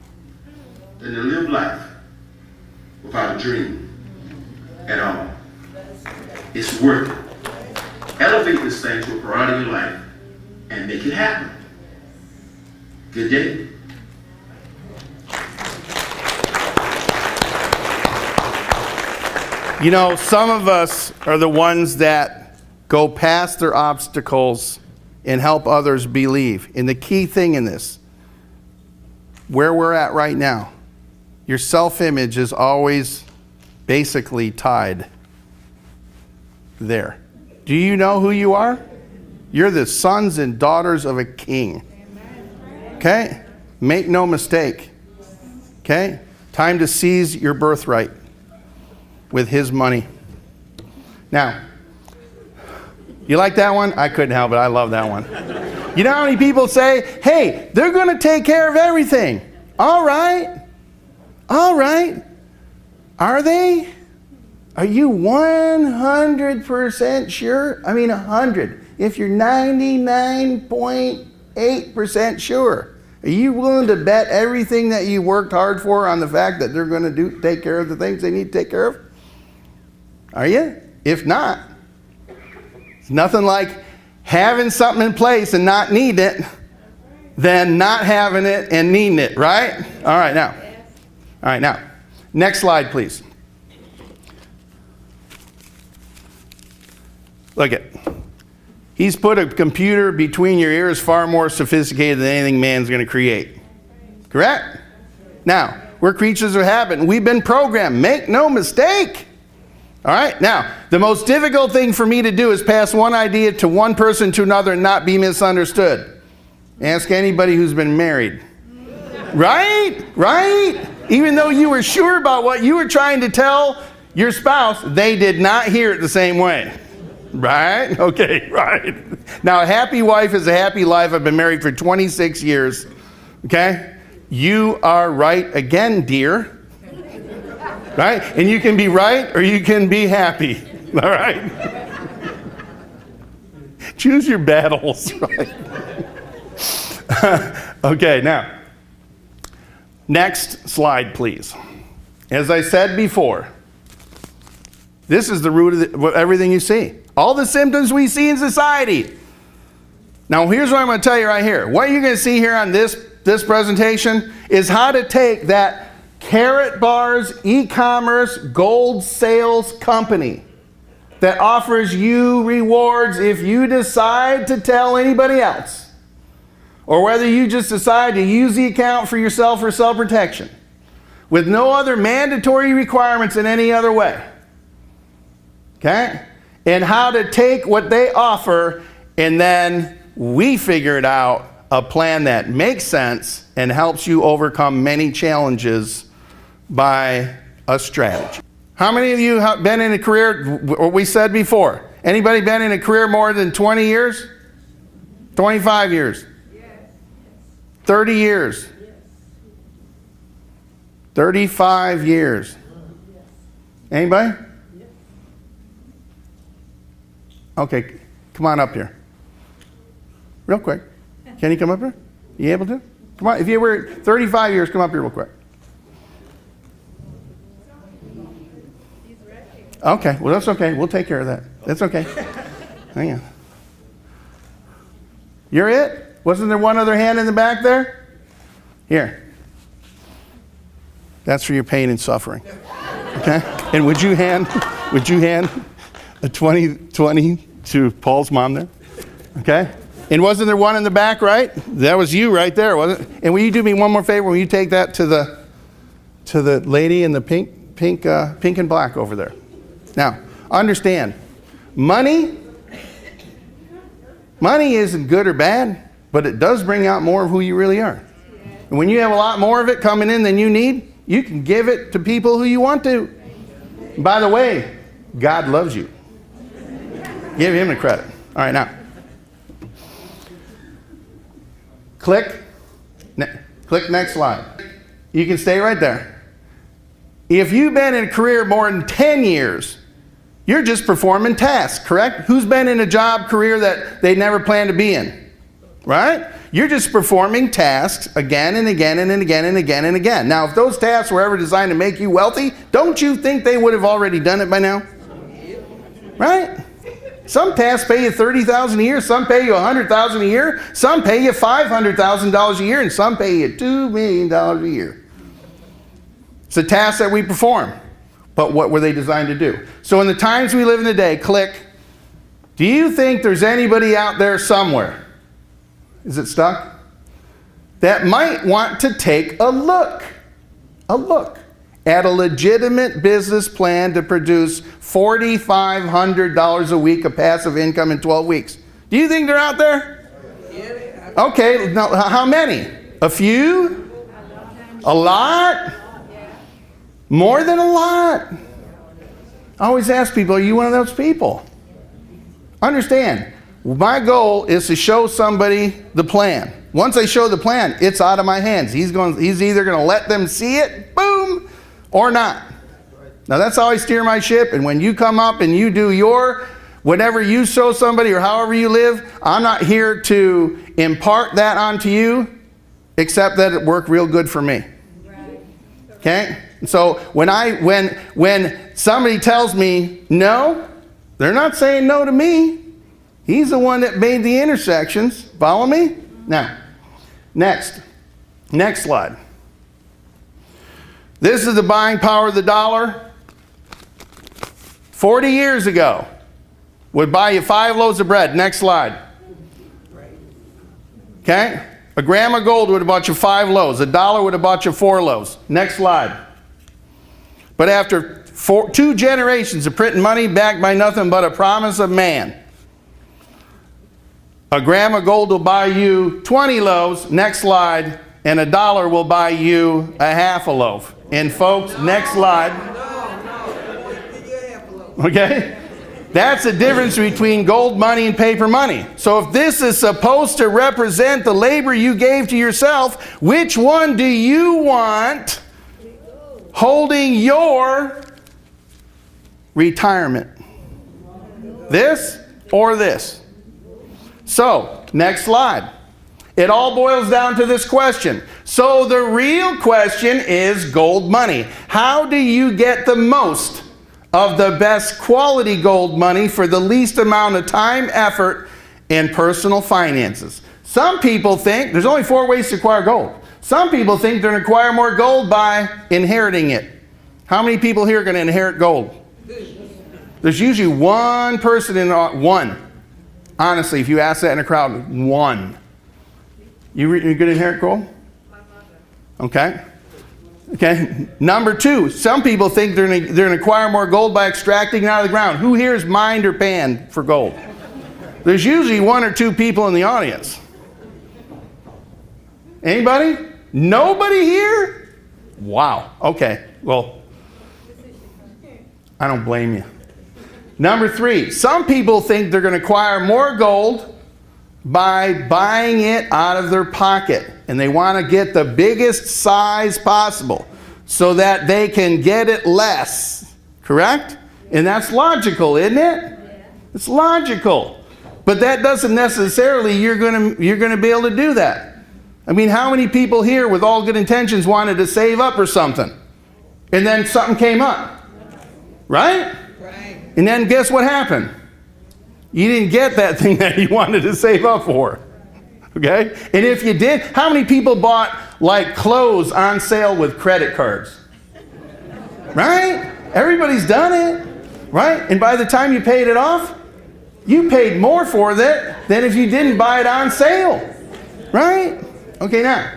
than to live life without a dream at all. It's worth it. Elevate this thing to a priority in your life and make it happen. Good day. You know, some of us are the ones that go past their obstacles and help others believe. And the key thing in this, where we're at right now, your self-image is always basically tied there. Do you know who you are? You're the sons and daughters of a king. Okay? Make no mistake. Okay? Time to seize your birthright with his money. Now, you like that one? I couldn't help it. I love that one. You know how many people say, hey, they're going to take care of everything. All right. All right. Are they? Are you 100% sure? I mean 100. If you're 99.9 8% sure. Are you willing to bet everything that you worked hard for on the fact that they're going to take care of the things they need to take care of? Are you? If not, it's nothing like having something in place and not needing it than not having it and needing it, right? All right, now. Next slide, please. Look it. He's put a computer between your ears far more sophisticated than anything man's going to create. Correct? Now, we're creatures of habit, and we've been programmed. Make no mistake. All right? Now, the most difficult thing for me to do is pass one idea to one person to another and not be misunderstood. Ask anybody who's been married. Right? Right? Even though you were sure about what you were trying to tell your spouse, they did not hear it the same way. Right? Okay, right. Now, a happy wife is a happy life. I've been married for 26 years. Okay? You are right again, dear. Right? And you can be right or you can be happy. All right? Choose your battles, right? Okay, now. Next slide, please. As I said before, this is the root of everything you see. All the symptoms we see in society. Now, here's what I'm going to tell you right here. What you're going to see here on this presentation is how to take that Carrot Bars e-commerce gold sales company that offers you rewards if you decide to tell anybody else, or whether you just decide to use the account for yourself for self-protection, with no other mandatory requirements in any other way. Okay? And how to take what they offer, and then we figured out a plan that makes sense and helps you overcome many challenges by a strategy. How many of you have been in a career, what we said before, anybody been in a career more than 20 years? 25 years? 30 years? 35 years? Anybody? Okay, come on up here. Real quick. Can you come up here? You able to? Come on. If you were 35 years, come up here real quick. Okay, well, that's okay. We'll take care of that. That's okay. Hang on. You're it? Wasn't there one other hand in the back there? Here. That's for your pain and suffering. Okay? And would you hand a 20 to Paul's mom there? Okay? And wasn't there one in the back, right? That was you right there, wasn't it? And will you do me one more favor? Will you take that to the lady in the pink and black over there? Now, understand, money isn't good or bad, but it does bring out more of who you really are. And when you have a lot more of it coming in than you need, you can give it to people who you want to. By the way, God loves you. Give him the credit. All right, now. Click next slide. You can stay right there. If you've been in a career more than 10 years, you're just performing tasks, correct? Who's been in a job career that they never planned to be in? Right? You're just performing tasks again and again and again and again and again. Now, if those tasks were ever designed to make you wealthy, don't you think they would have already done it by now? Right? Some tasks pay you $30,000 a year, some pay you $100,000 a year, some pay you $500,000 a year, and some pay you $2 million a year. It's a task that we perform. But what were they designed to do? So in the times we live in today, do you think there's anybody out there somewhere? Is it stuck? That might want to take a look at a legitimate business plan to produce $4,500 a week of passive income in 12 weeks. Do you think they're out there? Okay, now how many? A few? A lot? More than a lot. I always ask people, are you one of those people? Understand, my goal is to show somebody the plan. Once I show the plan, it's out of my hands. He's either going to let them see it, boom, or not. Now that's how I steer my ship. And when you come up and you do your Whenever you show somebody or however you live, I'm not here to impart that onto you, except that it worked real good for me. Okay? So when somebody tells me no, they're not saying no to me. He's the one that made the intersections. Follow me? Now, next slide. This is the buying power of the dollar. 40 years ago, would buy you 5 loaves of bread. Next slide. Okay? A gram of gold would have bought you 5 loaves. A dollar would have bought you 4 loaves. Next slide. But after 2 generations of printing money backed by nothing but a promise of man, a gram of gold will buy you 20 loaves. Next slide. And a dollar will buy you a half a loaf. And folks, next slide. Okay? That's the difference between gold money and paper money. So if this is supposed to represent the labor you gave to yourself, which one do you want holding your retirement? This or this? So, next slide. It all boils down to this question. So the real question is gold money. How do you get the most of the best quality gold money for the least amount of time, effort, and personal finances? Some people think there's only 4 ways to acquire gold. Some people think they're going to acquire more gold by inheriting it. How many people here are going to inherit gold? There's usually one person one. Honestly, if you ask that in a crowd, one. You going to inherit gold? Okay. Okay. Number 2, some people think they're going to acquire more gold by extracting it out of the ground. Who here is mined or panned for gold? There's usually 1 or 2 people in the audience. Anybody? Nobody here? Wow. Okay. Well, I don't blame you. Number 3, some people think they're going to acquire more gold by buying it out of their pocket. And they want to get the biggest size possible so that they can get it less. Correct? And that's logical, isn't it? It's logical. But that doesn't necessarily you're going to be able to do that. I mean, how many people here with all good intentions wanted to save up or something? And then something came up. Right? And then guess what happened? You didn't get that thing that you wanted to save up for. Okay? And if you did, how many people bought like clothes on sale with credit cards? Right? Everybody's done it. Right? And by the time you paid it off, you paid more for it than if you didn't buy it on sale. Right? Okay, now.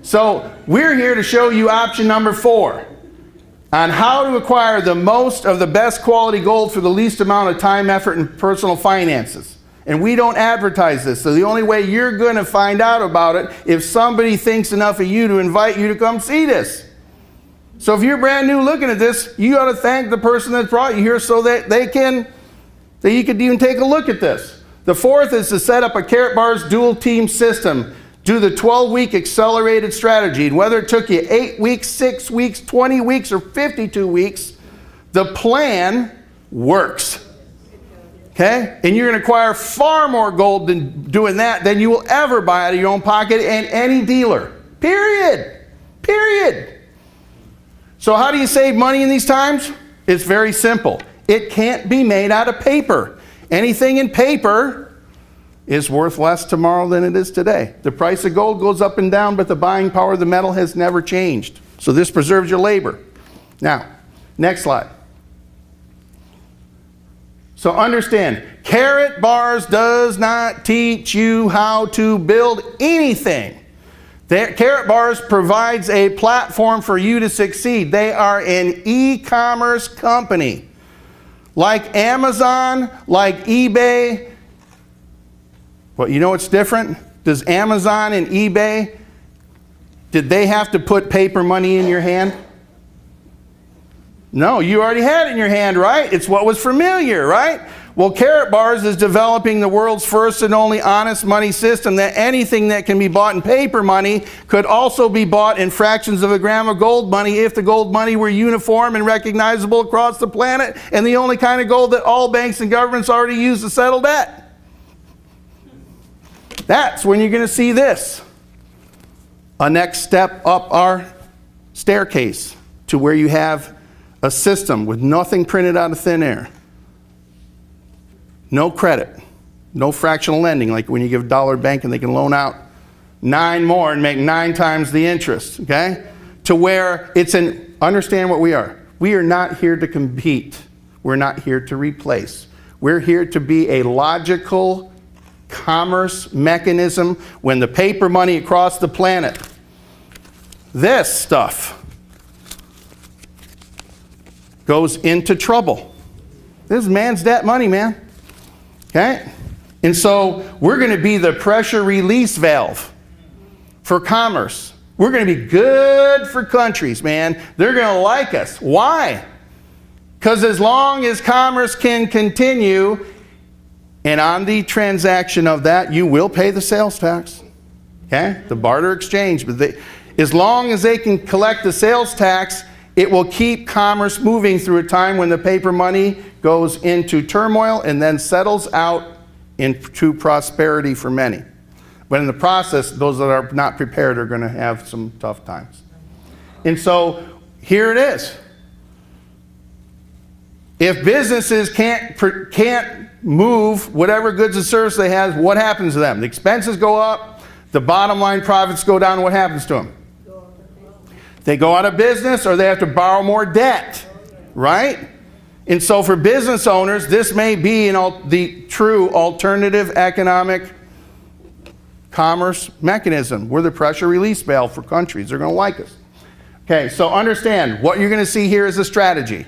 So we're here to show you option number 4. On how to acquire the most of the best quality gold for the least amount of time, effort, and personal finances. And we don't advertise this, so the only way you're going to find out about it if somebody thinks enough of you to invite you to come see this. So if you're brand new looking at this, you ought to thank the person that brought you here so that you could even take a look at this. The 4th is to set up a Carrot Bars dual team system. Do the 12-week accelerated strategy. And whether it took you 8 weeks, 6 weeks, 20 weeks, or 52 weeks, the plan works. Okay? And you're going to acquire far more gold than doing that than you will ever buy out of your own pocket and any dealer. Period. Period. So how do you save money in these times? It's very simple. It can't be made out of paper. Anything in paper is worth less tomorrow than it is today. The price of gold goes up and down, but the buying power of the metal has never changed. So this preserves your labor. Now, next slide. So understand, Carrot Bars does not teach you how to build anything. Carrot Bars provides a platform for you to succeed. They are an e-commerce company. Like Amazon, like eBay. Well, you know what's different? Does Amazon and eBay, did they have to put paper money in your hand? No, you already had it in your hand, right? It's what was familiar, right? Well, Carrot Bars is developing the world's first and only honest money system, that anything that can be bought in paper money could also be bought in fractions of a gram of gold money if the gold money were uniform and recognizable across the planet, and the only kind of gold that all banks and governments already use to settle debt. That's when you're going to see this. A next step up our staircase to where you have a system with nothing printed out of thin air. No credit, no fractional lending, like when you give a dollar bank and they can loan out 9 more and make 9 times the interest, okay? To where it's understand what we are. We are not here to compete. We're not here to replace. We're here to be a logical commerce mechanism when the paper money across the planet, this stuff, goes into trouble. This is man's debt money, man. Okay? And so we're going to be the pressure release valve for commerce. We're going to be good for countries, man. They're going to like us. Why? Because as long as commerce can continue, and on the transaction of that, you will pay the sales tax. Okay? The barter exchange. But as long as they can collect the sales tax, it will keep commerce moving through a time when the paper money goes into turmoil and then settles out into prosperity for many. But in the process, those that are not prepared are going to have some tough times. And so here it is. If businesses can't move whatever goods and services they have, what happens to them? The expenses go up, the bottom line profits go down, what happens to them? They go out of business or they have to borrow more debt, right? And so for business owners, this may be the true alternative economic commerce mechanism. We're the pressure release valve for countries. They're going to like us. Okay, so understand, what you're going to see here is a strategy.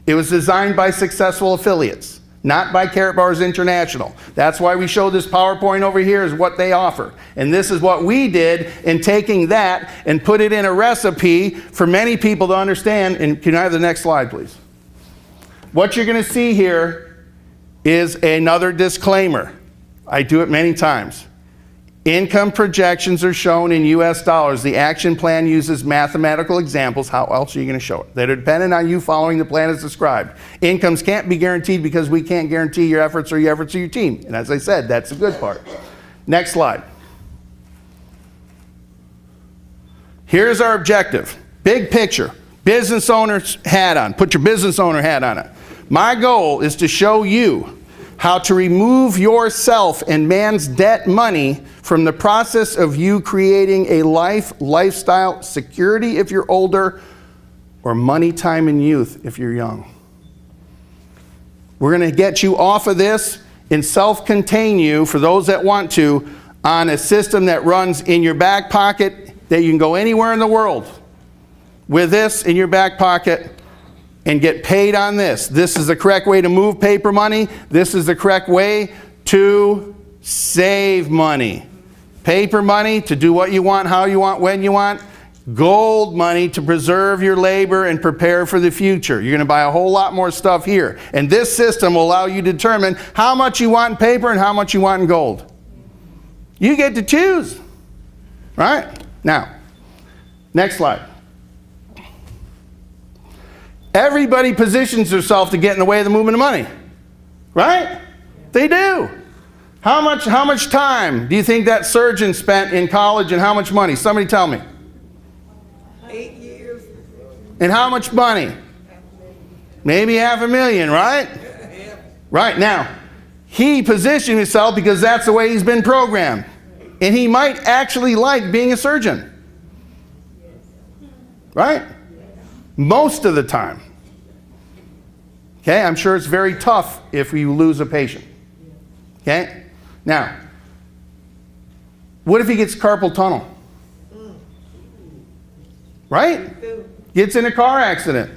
It was designed by successful affiliates, not by Carrot Bars International. That's why we show this PowerPoint over here is what they offer. And this is what we did in taking that and put it in a recipe for many people to understand. And can I have the next slide, please? What you're going to see here is another disclaimer. I do it many times. Income projections are shown in US dollars. The action plan uses mathematical examples. How else are you going to show it? That are dependent on you following the plan as described. Incomes can't be guaranteed because we can't guarantee your efforts or your efforts of your team. And as I said, that's the good part. Next slide. Here's our objective. Big picture. Business owner's hat on. Put your business owner hat on it. My goal is to show you how to remove yourself and man's debt money from the process of you creating a lifestyle security if you're older, or money, time, and youth if you're young. We're going to get you off of this and self-contain you, for those that want to, on a system that runs in your back pocket, that you can go anywhere in the world with this in your back pocket and get paid on this. This is the correct way to move paper money. This is the correct way to save money. Paper money to do what you want, how you want, when you want. Gold money to preserve your labor and prepare for the future. You're going to buy a whole lot more stuff here. And this system will allow you to determine how much you want in paper and how much you want in gold. You get to choose. Right? Now, next slide. Everybody positions themselves to get in the way of the movement of money. Right? They do. How much time do you think that surgeon spent in college, and how much money? Somebody tell me. 8 years. And how much money? Maybe $500,000, right? Right. Now, he positioned himself because that's the way he's been programmed. And he might actually like being a surgeon. Right? Most of the time. Okay, I'm sure it's very tough if you lose a patient. Okay? Now, what if he gets carpal tunnel? Right? Gets in a car accident.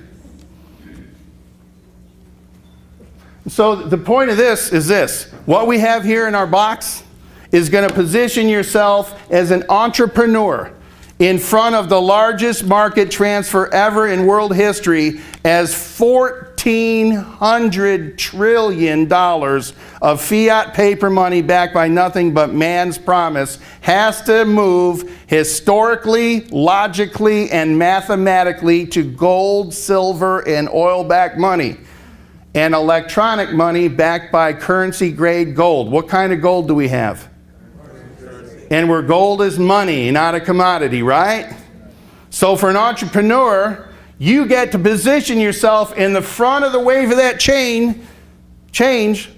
So the point of this is this. What we have here in our box is going to position yourself as an entrepreneur in front of the largest market transfer ever in world history, as 14 $1,400 trillion of fiat paper money backed by nothing but man's promise has to move historically, logically, and mathematically to gold, silver, and oil-backed money. And electronic money backed by currency-grade gold. What kind of gold do we have? And where gold is money, not a commodity, right? So for an entrepreneur, you get to position yourself in the front of the wave of that change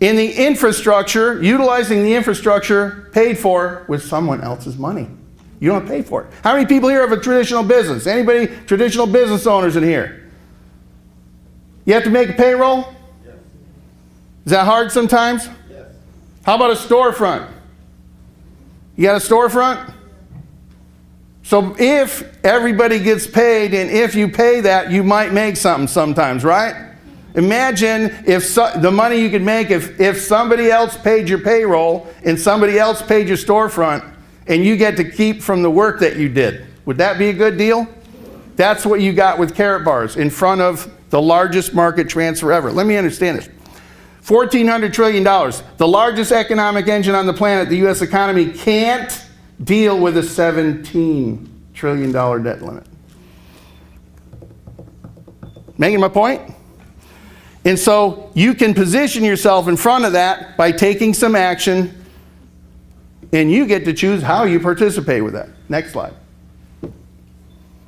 in the infrastructure, utilizing the infrastructure paid for with someone else's money. You don't pay for it. How many people here have a traditional business? Anybody traditional business owners in here? You have to make a payroll? Yes. Is that hard sometimes? Yes. How about a storefront? You got a storefront? So if everybody gets paid and if you pay that, you might make something sometimes, right? Imagine if the money you could make if somebody else paid your payroll and somebody else paid your storefront and you get to keep from the work that you did. Would that be a good deal? That's what you got with Carrot Bars in front of the largest market transfer ever. Let me understand this. $1,400 trillion, the largest economic engine on the planet, the U.S. economy can't deal with a $17 trillion debt limit. Making my point? And so you can position yourself in front of that by taking some action, and you get to choose how you participate with that. Next slide.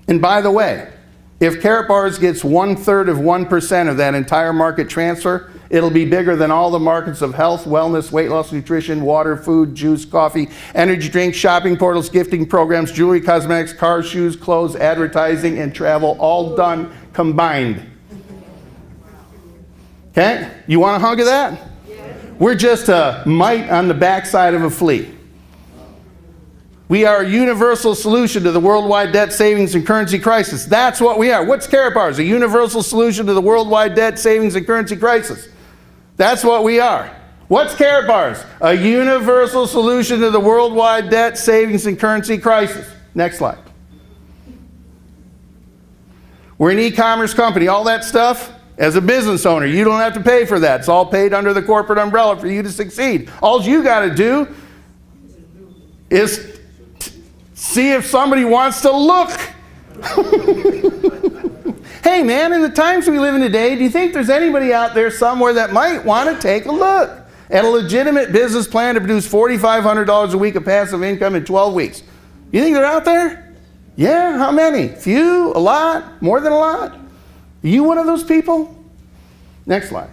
And by the way, if Carrot Bars gets 1/3 of 1% of that entire market transfer, it'll be bigger than all the markets of health, wellness, weight loss, nutrition, water, food, juice, coffee, energy drinks, shopping portals, gifting programs, jewelry, cosmetics, cars, shoes, clothes, advertising, and travel, all done combined. Okay? You want a hunk of that? We're just a mite on the backside of a flea. We are a universal solution to the worldwide debt, savings, and currency crisis. That's what we are. What's Carrot Bars? A universal solution to the worldwide debt, savings, and currency crisis. That's what we are. What's Carrot Bars? A universal solution to the worldwide debt, savings, and currency crisis. Next slide. We're an e-commerce company. All that stuff, as a business owner, you don't have to pay for that. It's all paid under the corporate umbrella for you to succeed. All you got to do is see if somebody wants to look. Hey man, in the times we live in today, do you think there's anybody out there somewhere that might want to take a look at a legitimate business plan to produce $4,500 a week of passive income in 12 weeks? You think they're out there? Yeah, how many? Few? A lot? More than a lot? Are you one of those people? Next slide.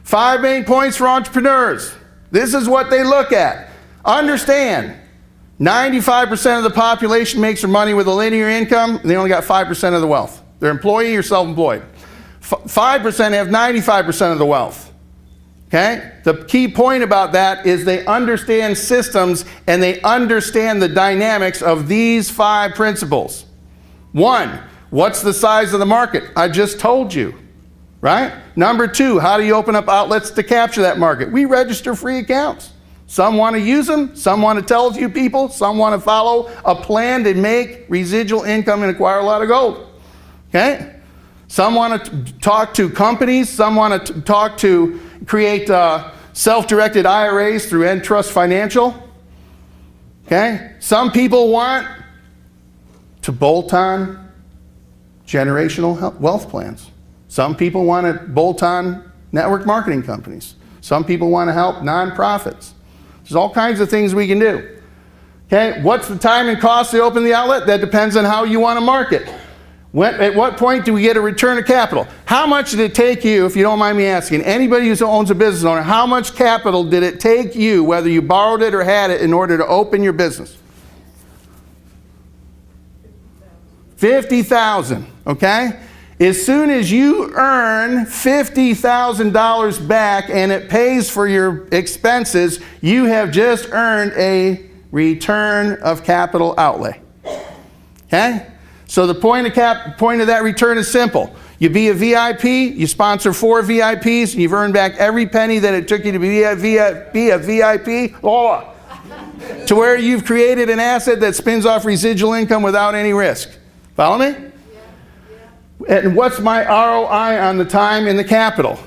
5 main points for entrepreneurs. This is what they look at. Understand, 95% of the population makes their money with a linear income, and they only got 5% of the wealth. They're employee or self-employed. 5% have 95% of the wealth. Okay? The key point about that is they understand systems and they understand the dynamics of these 5 principles. 1, what's the size of the market? I just told you. Right? Number 2, how do you open up outlets to capture that market? We register free accounts. Some want to use them, some want to tell a few people, some want to follow a plan to make residual income and acquire a lot of gold. Okay? Some want to talk to companies, some want to talk to create self-directed IRAs through Entrust Financial. Okay? Some people want to bolt on generational wealth plans. Some people want to bolt on network marketing companies. Some people want to help nonprofits. There's all kinds of things we can do. Okay, what's the time and cost to open the outlet? That depends on how you want to market. At what point do we get a return of capital? How much did it take you, if you don't mind me asking, anybody who owns a business owner, how much capital did it take you, whether you borrowed it or had it, in order to open your business? $50,000, okay? As soon as you earn $50,000 back and it pays for your expenses, you have just earned a return of capital outlay. Okay? So the point of that return is simple. You be a VIP, you sponsor 4 VIPs, and you've earned back every penny that it took you to be a VIP, to where you've created an asset that spins off residual income without any risk. Follow me? And what's my ROI on the time in the capital?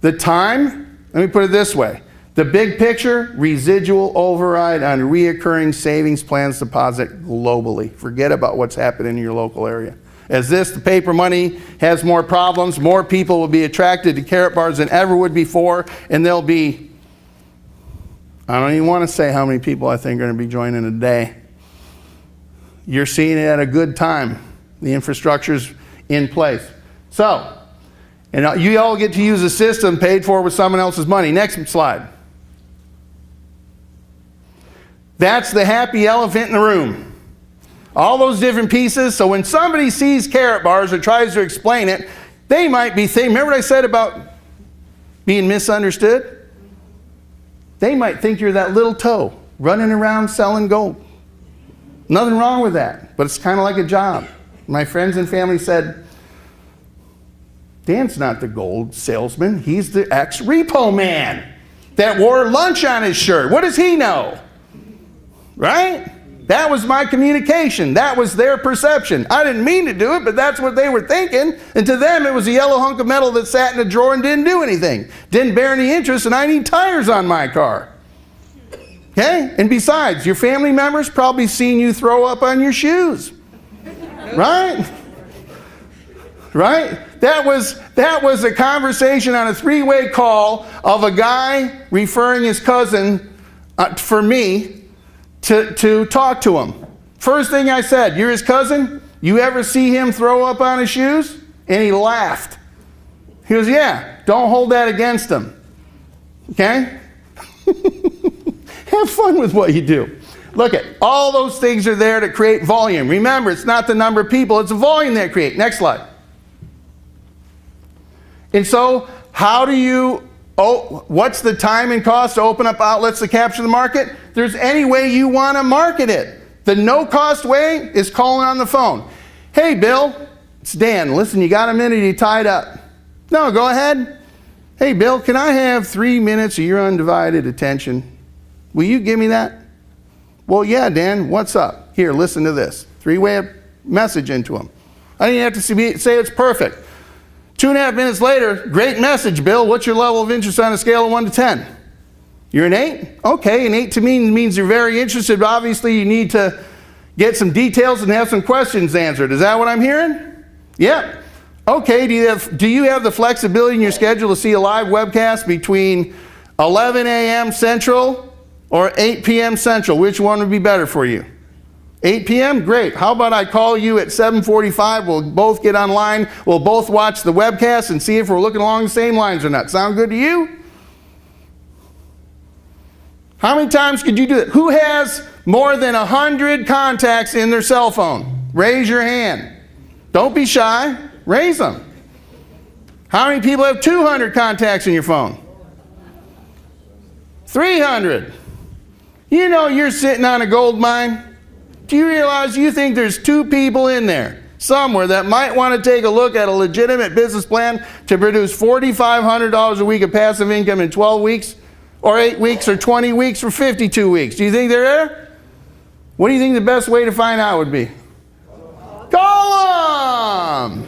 The time, let me put it this way. The big picture, residual override on reoccurring savings plans deposit globally. Forget about what's happening in your local area. As the paper money has more problems, more people will be attracted to carrot bars than ever would before, and there'll be, I don't even want to say how many people I think are going to be joining today. You're seeing it at a good time. The infrastructure's in place. So, and you all get to use a system paid for with someone else's money. Next slide. That's the happy elephant in the room. All those different pieces. So when somebody sees carrot bars or tries to explain it, they might be thinking, remember what I said about being misunderstood? They might think you're that little toe running around selling gold. Nothing wrong with that, but it's kind of like a job. My friends and family said, Dan's not the gold salesman. He's the ex-repo man that wore lunch on his shirt. What does he know? Right? That was my communication. That was their perception. I didn't mean to do it, but that's what they were thinking. And to them, it was a yellow hunk of metal that sat in a drawer and didn't do anything. Didn't bear any interest, and I need tires on my car. Okay? And besides, your family members probably seen you throw up on your shoes. Right? Right? That was a conversation on a three-way call of a guy referring his cousin for me to talk to him. First thing I said, you're his cousin? You ever see him throw up on his shoes? And he laughed. He goes, yeah, don't hold that against him. Okay? Have fun with what you do. Look at all those things are there to create volume. Remember, it's not the number of people, it's the volume they create. Next slide. And so, how do you, what's the time and cost to open up outlets to capture the market? There's any way you want to market it. The no-cost way is calling on the phone. Hey, Bill, it's Dan. Listen, you got a minute? You tied up? No, go ahead. Hey, Bill, can I have 3 minutes of your undivided attention? Will you give me that? Well, yeah, Dan, what's up? Here, listen to this. Three-way message into him. I didn't have to say it's perfect. 2.5 minutes later, great message, Bill. What's your level of interest on a scale of 1 to 10? You're an 8? Okay, an 8 to me means you're very interested. But obviously, you need to get some details and have some questions answered. Is that what I'm hearing? Yep. Okay, do you have the flexibility in your schedule to see a live webcast between 11 a.m. Central or 8 p.m. Central? Which one would be better for you? 8 p.m.? Great. How about I call you at 7:45? We'll both get online. We'll both watch the webcast and see if we're looking along the same lines or not. Sound good to you? How many times could you do it? Who has more than 100 contacts in their cell phone? Raise your hand. Don't be shy. Raise them. How many people have 200 contacts in your phone? 300. You know you're sitting on a gold mine. Do you realize you think there's 2 people in there somewhere that might want to take a look at a legitimate business plan to produce $4,500 a week of passive income in 12 weeks or 8 weeks or 20 weeks or 52 weeks? Do you think they're there? What do you think the best way to find out would be? Call them!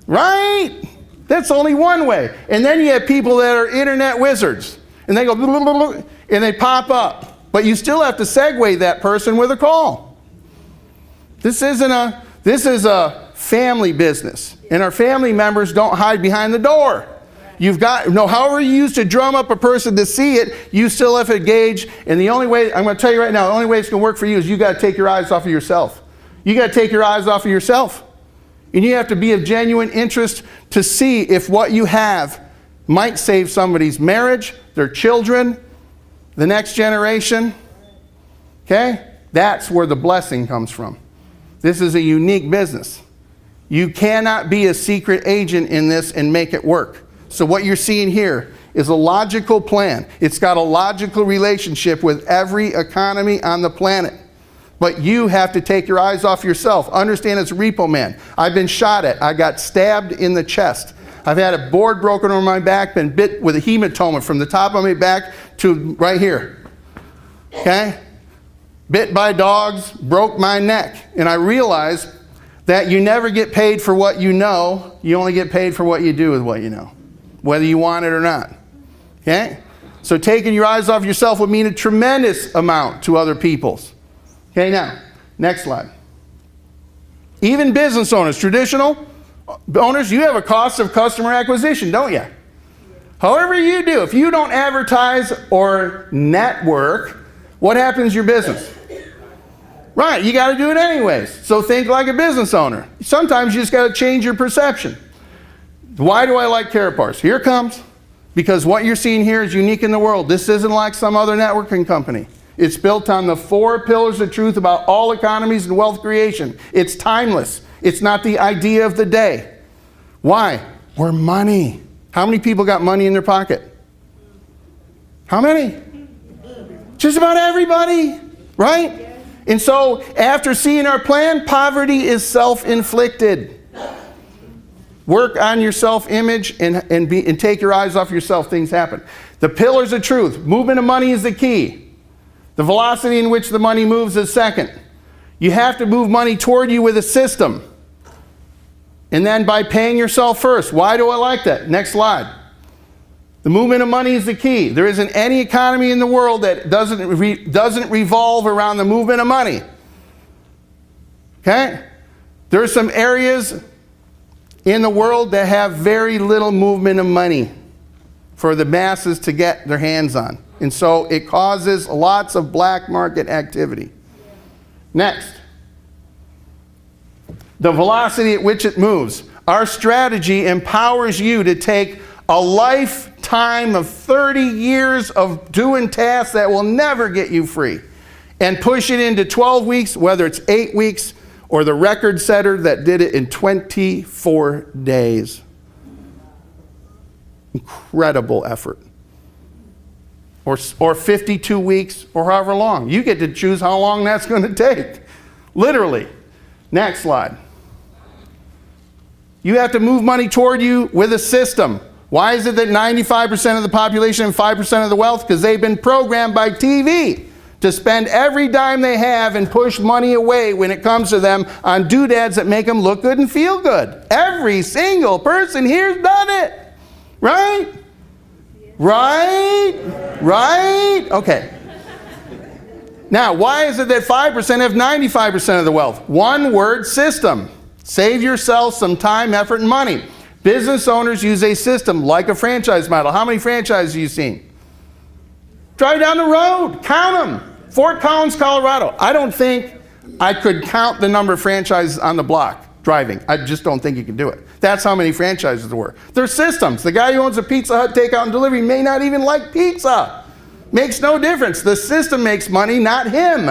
Right? That's only one way. And then you have people that are internet wizards. And they go, blah, blah, blah, and they pop up. But you still have to segue that person with a call. This is a family business. And our family members don't hide behind the door. You've got, however you used to drum up a person to see it, you still have to engage. And the only way, I'm going to tell you right now, the only way it's going to work for you is you got to take your eyes off of yourself. You got to take your eyes off of yourself. And you have to be of genuine interest to see if what you have might save somebody's marriage, their children, the next generation. Okay? That's where the blessing comes from. This is a unique business. You cannot be a secret agent in this and make it work. So what you're seeing here is a logical plan. It's got a logical relationship with every economy on the planet. But you have to take your eyes off yourself. Understand it's repo man. I've been shot at. I got stabbed in the chest. I've had a board broken over my back, been bit with a hematoma from the top of my back to right here. Okay? Bit by dogs, broke my neck. And I realized that you never get paid for what you know. You only get paid for what you do with what you know, whether you want it or not. Okay? So taking your eyes off yourself would mean a tremendous amount to other people's. Okay, now, next slide. Even business owners, traditional owners, you have a cost of customer acquisition, don't you? However you do, if you don't advertise or network, what happens to your business? Right, you got to do it anyways. So think like a business owner. Sometimes you just got to change your perception. Why do I like Caraparts? Here it comes. Because what you're seeing here is unique in the world. This isn't like some other networking company. It's built on the 4 pillars of truth about all economies and wealth creation. It's timeless. It's not the idea of the day. Why? We're money. How many people got money in their pocket? How many? Just about everybody, right? And so after seeing our plan, poverty is self-inflicted. Work on your self-image and take your eyes off yourself. Things happen. The pillars of truth. Movement of money is the key. The velocity in which the money moves is second. You have to move money toward you with a system. And then by paying yourself first. Why do I like that? Next slide. The movement of money is the key. There isn't any economy in the world that doesn't revolve around the movement of money. Okay? There are some areas in the world that have very little movement of money for the masses to get their hands on. And so it causes lots of black market activity. Next. The velocity at which it moves. Our strategy empowers you to take a lifetime of 30 years of doing tasks that will never get you free and push it into 12 weeks, whether it's 8 weeks or the record setter that did it in 24 days. Incredible effort. Or 52 weeks or however long. You get to choose how long that's going to take. Literally. Next slide. You have to move money toward you with a system. Why is it that 95% of the population and 5% of the wealth? Because they've been programmed by TV to spend every dime they have and push money away when it comes to them on doodads that make them look good and feel good. Every single person here's done it. Right? Right? Right? Okay. Now, why is it that 5% have 95% of the wealth? One word, system. Save yourself some time, effort, and money. Business owners use a system like a franchise model. How many franchises have you seen? Drive down the road. Count them. Fort Collins, Colorado. I don't think I could count the number of franchises on the block driving. I just don't think you can do it. That's how many franchises there were. They're systems. The guy who owns a Pizza Hut takeout and delivery may not even like pizza. Makes no difference. The system makes money, not him.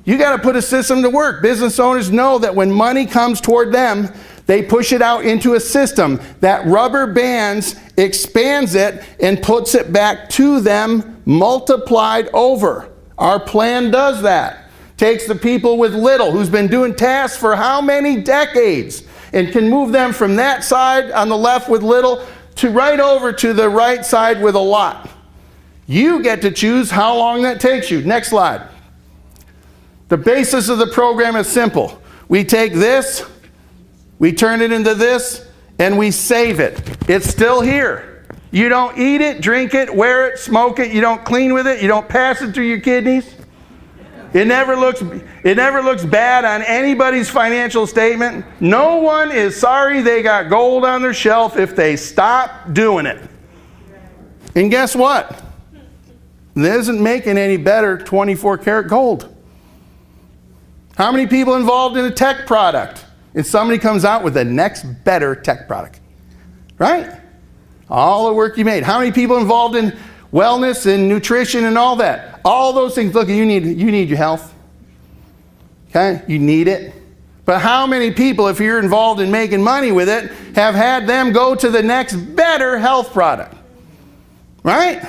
You got to put a system to work. Business owners know that when money comes toward them, they push it out into a system that rubber bands, expands it, and puts it back to them multiplied over. Our plan does that. Takes the people with little, who's been doing tasks for how many decades, and can move them from that side on the left with little to right over to the right side with a lot. You get to choose how long that takes you. Next slide. The basis of the program is simple. We take this, we turn it into this, and we save it. It's still here. You don't eat it, drink it, wear it, smoke it. You don't clean with it. You don't pass it through your kidneys. It never looks bad on anybody's financial statement. No one is sorry they got gold on their shelf if they stop doing it. And guess what? It isn't making any better 24 karat gold. How many people involved in a tech product? And somebody comes out with the next better tech product. Right? All the work you made. How many people involved in wellness and nutrition and all that? All those things. Look, you need your health. Okay? You need it. But how many people, if you're involved in making money with it, have had them go to the next better health product? Right?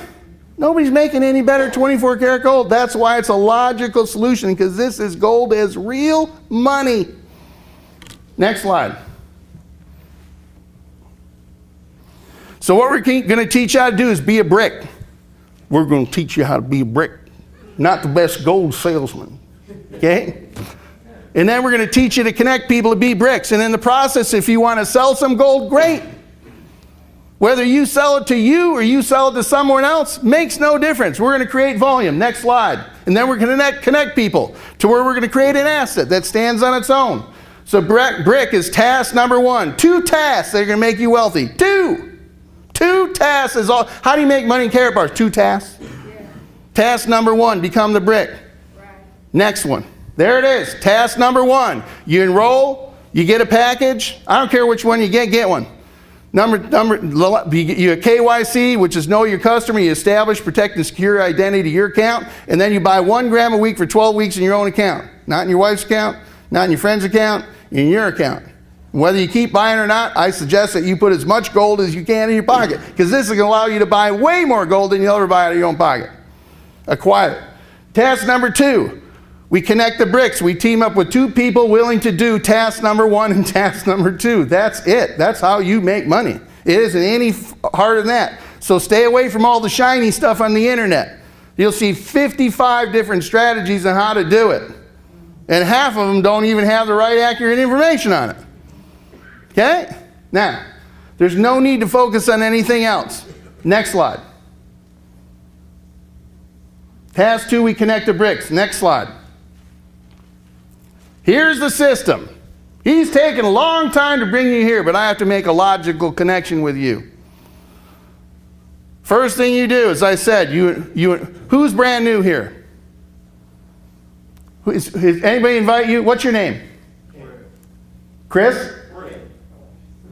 Nobody's making any better 24 karat gold. That's why it's a logical solution, because this is gold as real money. Next slide. So what we're going to teach you how to do is be a brick. We're going to teach you how to be a brick. Not the best gold salesman. Okay? And then we're going to teach you to connect people to be bricks. And in the process, if you want to sell some gold, great. Whether you sell it to you or you sell it to someone else, makes no difference. We're going to create volume. Next slide. And then we're going to connect people to where we're going to create an asset that stands on its own. So brick is task number 1. 2 tasks that are going to make you wealthy. 2 tasks is all. How do you make money in carrot bars? 2 tasks. Yeah. Task number 1, become the brick. Right. Next one. There it is. Task number 1. You enroll, you get a package. I don't care which one you get one. You KYC, which is know your customer. You establish, protect, and secure your identity to your account. And then you buy 1 gram a week for 12 weeks in your own account. Not in your wife's account, not in your friend's account, in your account. Whether you keep buying or not, I suggest that you put as much gold as you can in your pocket, because this is going to allow you to buy way more gold than you'll ever buy out of your own pocket. Acquire it. Task number 2, we connect the bricks. We team up with 2 people willing to do task number 1 and task number 2. That's it. That's how you make money. It isn't any harder than that. So stay away from all the shiny stuff on the internet. You'll see 55 different strategies on how to do it. And half of them don't even have the right accurate information on it. Okay? Now, there's no need to focus on anything else. Next slide. Task 2, we connect the bricks. Next slide. Here's the system. He's taken a long time to bring you here, but I have to make a logical connection with you. First thing you do, as I said, who's brand new here? Anybody invite you? What's your name? Chris?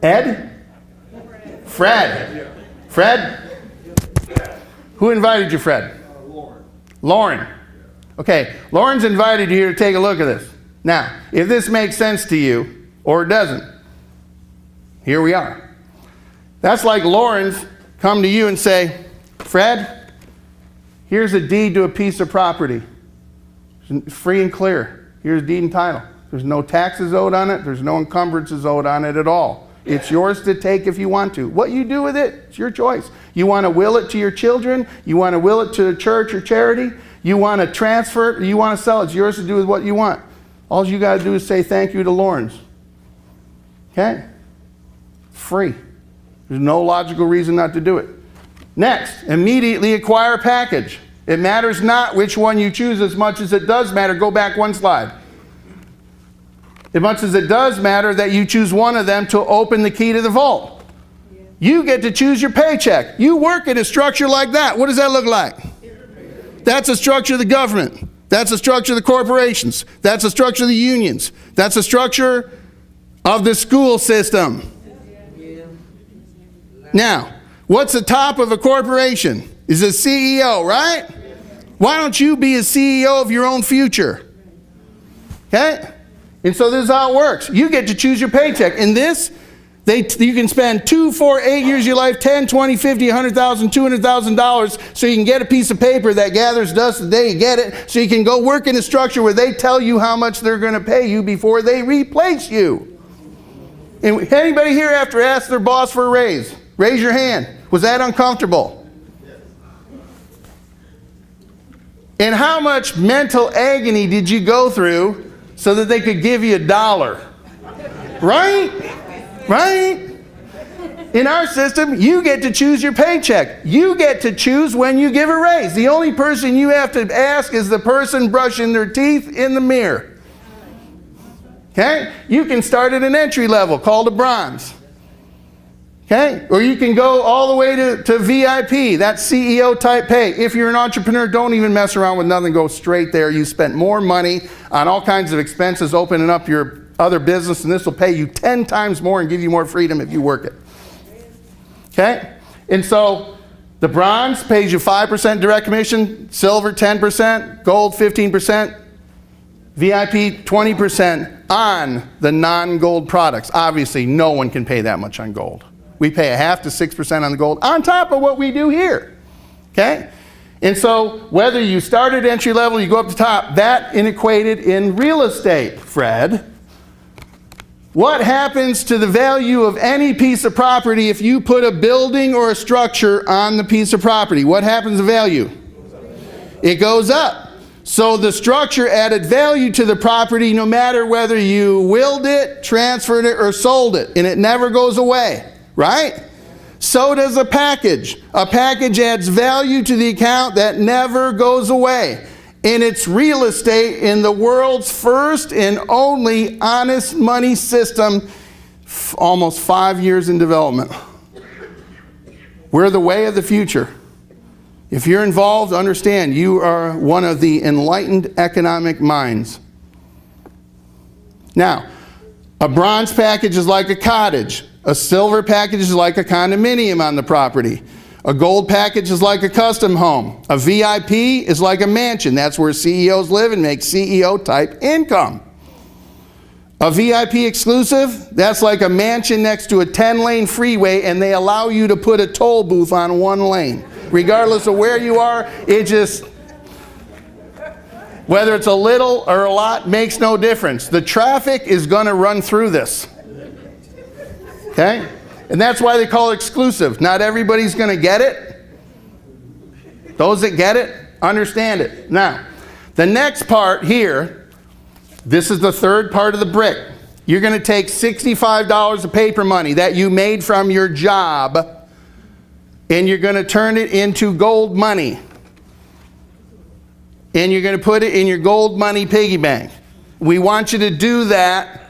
Ed? Fred? Fred? Who invited you, Fred? Lauren. Okay, Lauren's invited you here to take a look at this. Now, if this makes sense to you, or it doesn't, here we are. That's like Lauren's come to you and say, Fred, here's a deed to a piece of property. It's free and clear. Here's deed and title. There's no taxes owed on it. There's no encumbrances owed on it at all. It's yours to take if you want to. What you do with it, it's your choice. You want to will it to your children? You want to will it to a church or charity? You want to transfer it? Or you want to sell it? It's yours to do with what you want. All you got to do is say thank you to Lawrence. Okay? Free. There's no logical reason not to do it. Next, immediately acquire a package. It matters not which one you choose as much as it does matter. Go back 1 slide. As much as it does matter that you choose one of them to open the key to the vault. Yeah. You get to choose your paycheck. You work in a structure like that. What does that look like? That's a structure of the government. That's a structure of the corporations. That's a structure of the unions. That's a structure of the school system. Yeah. Now, what's the top of a corporation? Is a CEO, right? Why don't you be a CEO of your own future? Okay? And so this is how it works. You get to choose your paycheck. In this, you can spend 2, 4, 8 years of your life, 10, 20, 50, $100,000, $200,000, so you can get a piece of paper that gathers dust the day you get it, so you can go work in a structure where they tell you how much they're going to pay you before they replace you. And anybody here have to ask their boss for a raise? Raise your hand. Was that uncomfortable? And how much mental agony did you go through so that they could give you $1? Right? Right? In our system, you get to choose your paycheck. You get to choose when you give a raise. The only person you have to ask is the person brushing their teeth in the mirror. Okay? You can start at an entry level called a bronze. Okay? Or you can go all the way to VIP. That's CEO type pay. If you're an entrepreneur, don't even mess around with nothing. Go straight there. You spent more money on all kinds of expenses opening up your other business, and this will pay you 10 times more and give you more freedom if you work it. Okay? And so the bronze pays you 5% direct commission, silver 10%, gold 15%, VIP 20% on the non-gold products. Obviously, no one can pay that much on gold. We pay 0.5 to 6% on the gold on top of what we do here. Okay? And so whether you start at entry level, you go up to top, that equated in real estate, Fred. What happens to the value of any piece of property if you put a building or a structure on the piece of property? What happens to value? It goes up. So the structure added value to the property no matter whether you willed it, transferred it, or sold it. And it never goes away, right? So does a package. A package adds value to the account that never goes away. And it's real estate in the world's first and only honest money system, almost 5 years in development. We're the way of the future. If you're involved, understand you are one of the enlightened economic minds. Now, a bronze package is like a cottage. A silver package is like a condominium on the property. A gold package is like a custom home. A VIP is like a mansion. That's where CEOs live and make CEO-type income. A VIP exclusive, that's like a mansion next to a 10-lane freeway, and they allow you to put a toll booth on one lane. Regardless of where you are, it just, whether it's a little or a lot, makes no difference. The traffic is going to run through this. Okay? And that's why they call it exclusive. Not everybody's going to get it. Those that get it, understand it. Now, the next part here, this is the third part of the brick. You're going to take $65 of paper money that you made from your job, and you're going to turn it into gold money. And you're going to put it in your gold money piggy bank. We want you to do that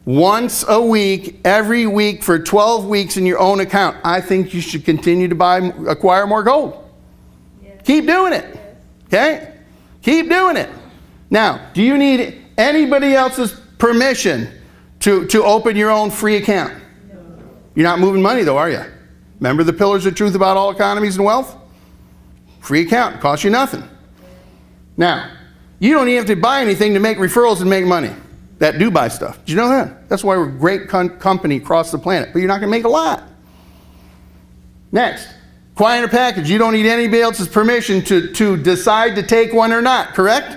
once a week, every week for 12 weeks in your own account. I think you should continue to acquire more gold. Yes. Keep doing it. Okay? Keep doing it. Now, do you need anybody else's permission to open your own free account? No. You're not moving money though, are you? Remember the pillars of truth about all economies and wealth? Free account, costs you nothing. Now, you don't even have to buy anything to make referrals and make money. That do buy stuff. Did you know that? That's why we're a great company across the planet. But you're not going to make a lot. Next, acquiring a package. You don't need anybody else's permission to decide to take one or not, correct?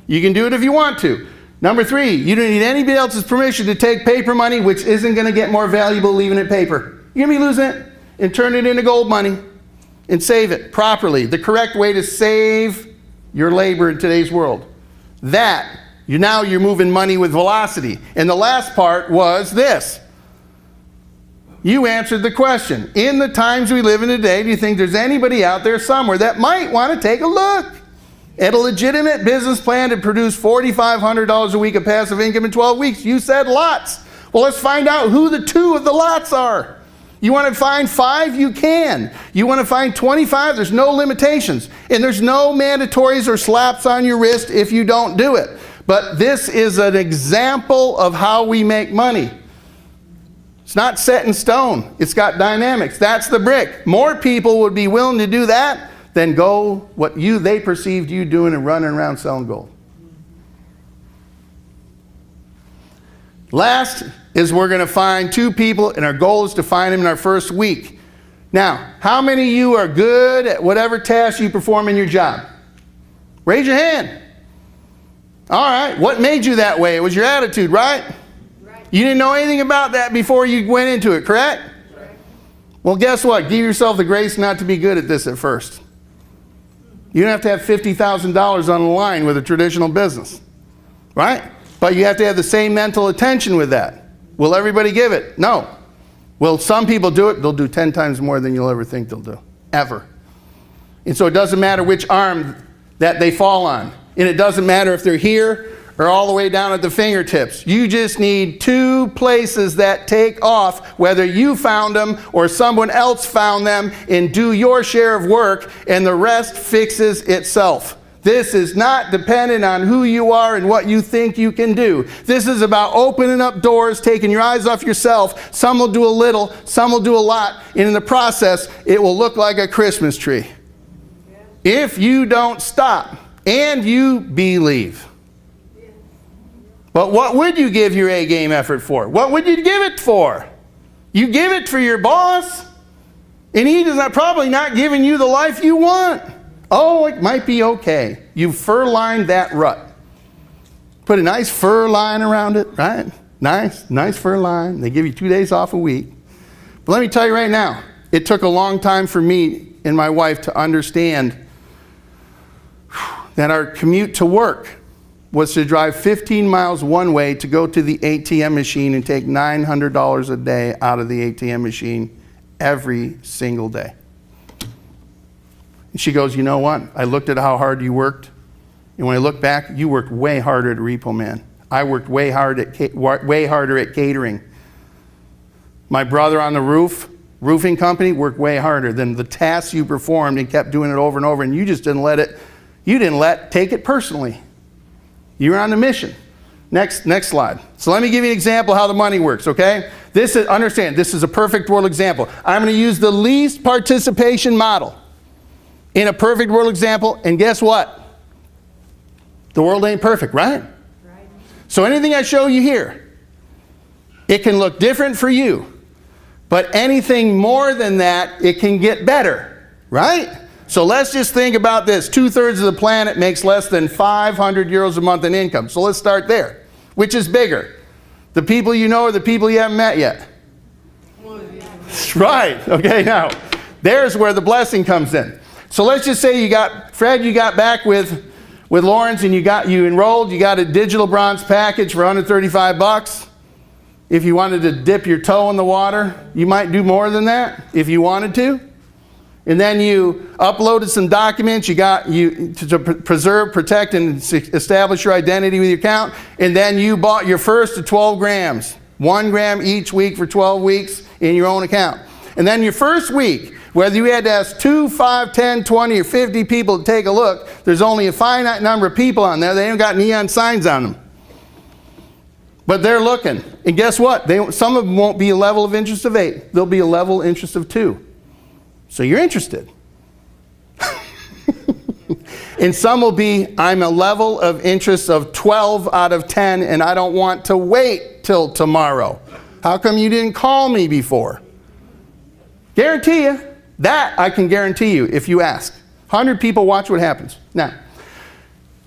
You can do it if you want to. Number 3, you don't need anybody else's permission to take paper money, which isn't going to get more valuable leaving it paper. You're going to be losing it and turn it into gold money and save it properly. The correct way to save your labor in today's world. You're moving money with velocity. And the last part was this. You answered the question. In the times we live in today, do you think there's anybody out there somewhere that might want to take a look at a legitimate business plan to produce $4,500 a week of passive income in 12 weeks? You said lots. Well, let's find out who the 2 of the lots are. You want to find 5? You can. You want to find 25? There's no limitations. And there's no mandatories or slaps on your wrist if you don't do it. But this is an example of how we make money. It's not set in stone. It's got dynamics. That's the brick. More people would be willing to do that than go what they perceived you doing and running around selling gold. Last is we're going to find 2 people, and our goal is to find them in our first week. Now, how many of you are good at whatever task you perform in your job? Raise your hand. All right, what made you that way? It was your attitude, right? Right. You didn't know anything about that before you went into it, correct? Right. Well, guess what? Give yourself the grace not to be good at this at first. You don't have to have $50,000 on the line with a traditional business, right? But you have to have the same mental attention with that. Will everybody give it? No. Will some people do it? They'll do 10 times more than you'll ever think they'll do, ever. And so it doesn't matter which arm that they fall on. And it doesn't matter if they're here or all the way down at the fingertips. You just need 2 places that take off, whether you found them or someone else found them, and do your share of work, and the rest fixes itself. This is not dependent on who you are and what you think you can do. This is about opening up doors, taking your eyes off yourself. Some will do a little, some will do a lot, and in the process, it will look like a Christmas tree. If you don't stop. And you believe. But what would you give your A-game effort for? What would you give it for? You give it for your boss, and he is probably not giving you the life you want. Oh, it might be okay. You fur-lined that rut. Put a nice fur line around it, right? Nice fur line. They give you 2 days off a week. But let me tell you right now, it took a long time for me and my wife to understand that our commute to work was to drive 15 miles one way to go to the ATM machine and take $900 a day out of the ATM machine every single day. And she goes, you know what? I looked at how hard you worked, and when I look back, you worked way harder at Repo Man. I worked way harder at catering. My brother on the roofing company, worked way harder than the tasks you performed and kept doing it over and over, and you just didn't take it personally. You were on the mission. Next slide. So let me give you an example of how the money works, okay? Understand, this is a perfect world example. I'm going to use the least participation model in a perfect world example, and guess what? The world ain't perfect, right? So anything I show you here, it can look different for you, but anything more than that, it can get better, right? So let's just think about this. 2/3 of the planet makes less than 500 euros a month in income. So let's start there. Which is bigger? The people you know or the people you haven't met yet? Right. Okay, now, there's where the blessing comes in. So let's just say you got back with Lawrence and you enrolled, you got a digital bronze package for $135. If you wanted to dip your toe in the water, you might do more than that if you wanted to. And then you uploaded some documents to preserve, protect, and establish your identity with your account. And then you bought your first of 12 grams, 1 gram each week for 12 weeks in your own account. And then your first week, whether you had to ask 2, 5, 10, 20, or 50 people to take a look, there's only a finite number of people on there. They ain't got neon signs on them. But they're looking. And guess what? Some of them won't be a level of interest of 8. They'll be a level of interest of 2. So you're interested. And some will be, I'm a level of interest of 12 out of 10, and I don't want to wait till tomorrow. How come you didn't call me before? Guarantee you. That I can guarantee you if you ask. 100 people, watch what happens. Now,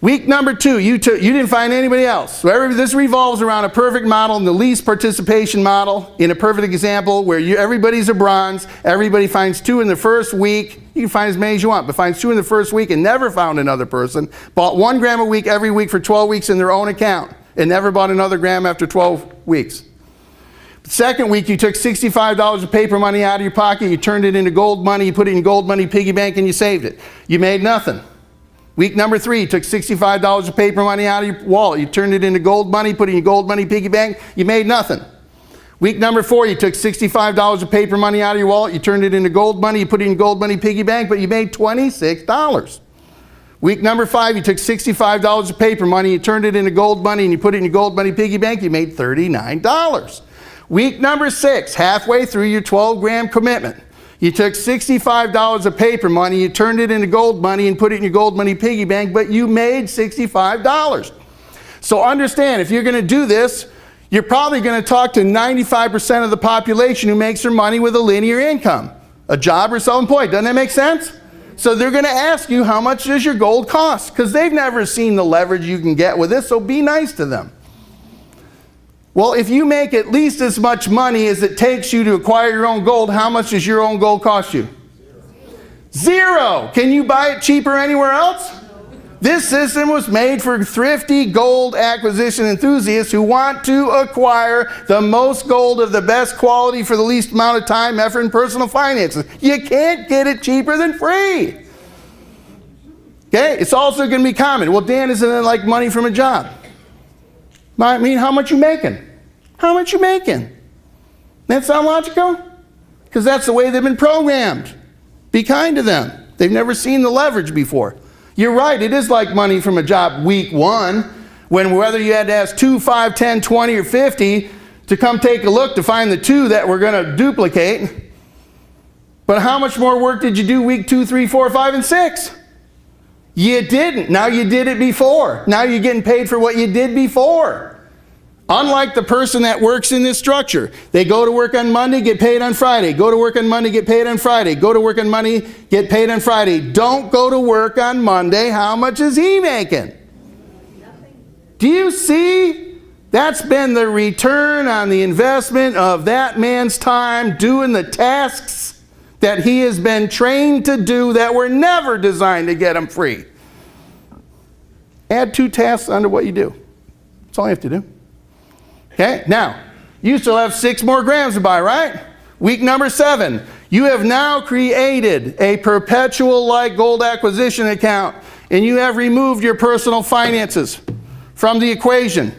week number 2, you didn't find anybody else. So this revolves around a perfect model and the least participation model in a perfect example where everybody's a bronze, everybody finds 2 in the first week. You can find as many as you want, but finds 2 in the first week and never found another person. Bought 1 gram a week every week for 12 weeks in their own account and never bought another gram after 12 weeks. The second week, you took $65 of paper money out of your pocket, you turned it into gold money, you put it in gold money piggy bank, and you saved it. You made nothing. Week number 3, you took $65 of paper money out of your wallet, you turned it into gold money, put it in gold money piggy bank, you made nothing. Week number 4, you took $65 of paper money out of your wallet, you turned it into gold money, you put it in gold money piggy bank, but you made $26. Week number 5, you took $65 of paper money, you turned it into gold money, and you put it in gold money piggy bank, you made $39. Week number 6, halfway through your 12-gram commitment, you took $65 of paper money, you turned it into gold money and put it in your gold money piggy bank, but you made $65. So understand, if you're going to do this, you're probably going to talk to 95% of the population who makes their money with a linear income, a job or self-employed. Doesn't that make sense? So they're going to ask you, how much does your gold cost? Because they've never seen the leverage you can get with this, so be nice to them. Well, if you make at least as much money as it takes you to acquire your own gold, how much does your own gold cost you? Zero. Can you buy it cheaper anywhere else? This system was made for thrifty gold acquisition enthusiasts who want to acquire the most gold of the best quality for the least amount of time, effort, and personal finances. You can't get it cheaper than free. Okay? It's also going to be common. Well, Dan, isn't it like money from a job? I mean, how much you making? How much you making? That sound logical? Because that's the way they've been programmed. Be kind to them. They've never seen the leverage before. You're right, it is like money from a job week 1, when whether you had to ask 2, 5, 10, 20, or 50 to come take a look to find the 2 that we're going to duplicate. But how much more work did you do week 2, 3, 4, 5, and 6? You didn't. Now you did it before. Now you're getting paid for what you did before. Unlike the person that works in this structure, they go to work on Monday, get paid on Friday. Go to work on Monday, get paid on Friday. Go to work on Monday, get paid on Friday. Don't go to work on Monday. How much is he making? Nothing. Do you see? That's been the return on the investment of that man's time doing the tasks that he has been trained to do that were never designed to get him free. Add 2 tasks under what you do. That's all you have to do. Okay, now, you still have 6 more grams to buy, right? Week number 7, you have now created a perpetual like gold acquisition account, and you have removed your personal finances from the equation.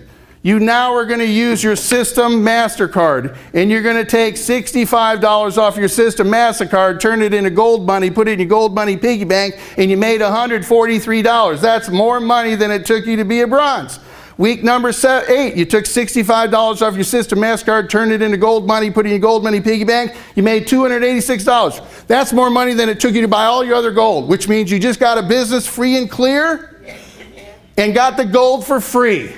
You now are going to use your System MasterCard, and you're going to take $65 off your System MasterCard, turn it into gold money, put it in your gold money piggy bank, and you made $143. That's more money than it took you to be a bronze. Week number 8, you took $65 off your System MasterCard, turned it into gold money, put it in your gold money piggy bank, you made $286. That's more money than it took you to buy all your other gold, which means you just got a business free and clear and got the gold for free.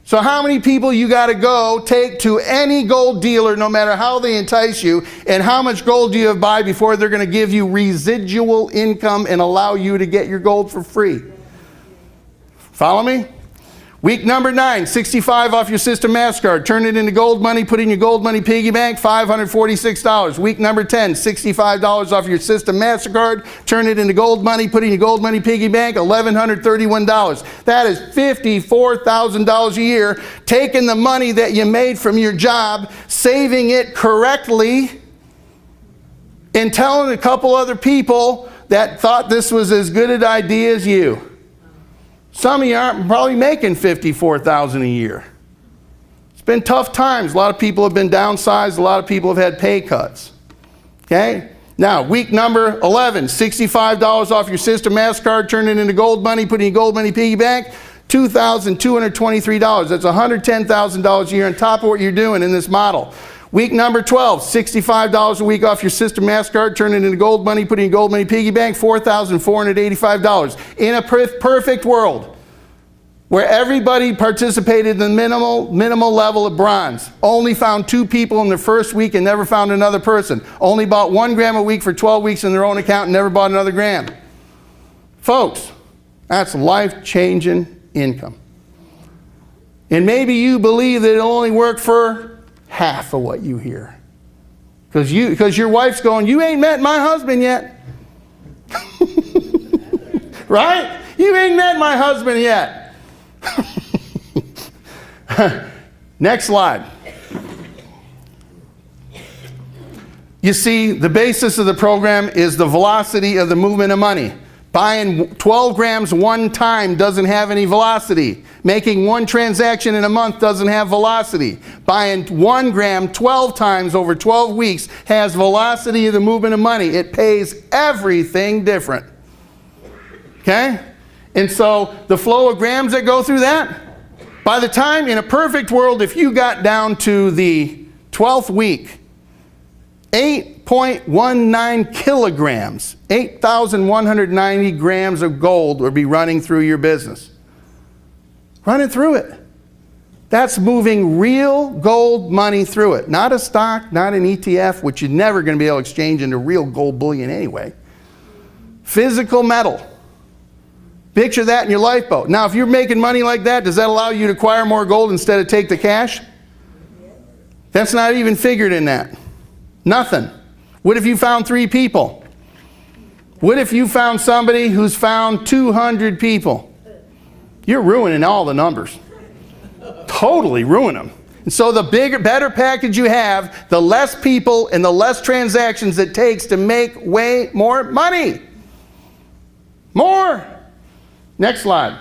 So how many people you got to go take to any gold dealer, no matter how they entice you, and how much gold do you have to buy before they're going to give you residual income and allow you to get your gold for free? Follow me? Week number 9, 65 off your System MasterCard. Turn it into gold money, put it in your gold money piggy bank, $546. Week number 10, $65 off your System MasterCard. Turn it into gold money, put it in your gold money piggy bank, $1,131. That is $54,000 a year, taking the money that you made from your job, saving it correctly, and telling a couple other people that thought this was as good an idea as you. Some of you aren't probably making $54,000 a year. It's been tough times. A lot of people have been downsized. A lot of people have had pay cuts. Okay? Now, week number 11, $65 off your System MasterCard, turn it into gold money, put it in your gold money piggy bank, $2,223. That's $110,000 a year on top of what you're doing in this model. Week number 12, $65 a week off your System MasterCard, turn it into gold money, put it in gold money piggy bank, $4,485. In a perfect world, where everybody participated in the minimal level of bronze, only found 2 people in the first week and never found another person, only bought 1 gram a week for 12 weeks in their own account and never bought another gram. Folks, that's life-changing income. And maybe you believe that it'll only work for half of what you hear. Because your wife's going, you ain't met my husband yet. Right? You ain't met my husband yet. Next slide. You see, the basis of the program is the velocity of the movement of money. Buying 12 grams one time doesn't have any velocity. Making 1 transaction in a month doesn't have velocity. Buying 1 gram 12 times over 12 weeks has velocity of the movement of money. It pays everything different. Okay? And so the flow of grams that go through that, by the time in a perfect world, if you got down to the 12th week, 8.19 kilograms, 8,190 grams of gold would be running through your business. Running through it. That's moving real gold money through it. Not a stock, not an ETF, which you're never going to be able to exchange into real gold bullion anyway. Physical metal. Picture that in your lifeboat. Now, if you're making money like that, does that allow you to acquire more gold instead of take the cash? That's not even figured in that. Nothing. What if you found 3 people? What if you found somebody who's found 200 people? You're ruining all the numbers. Totally ruin them. And so the bigger, better package you have, the less people and the less transactions it takes to make way more money. More. Next slide.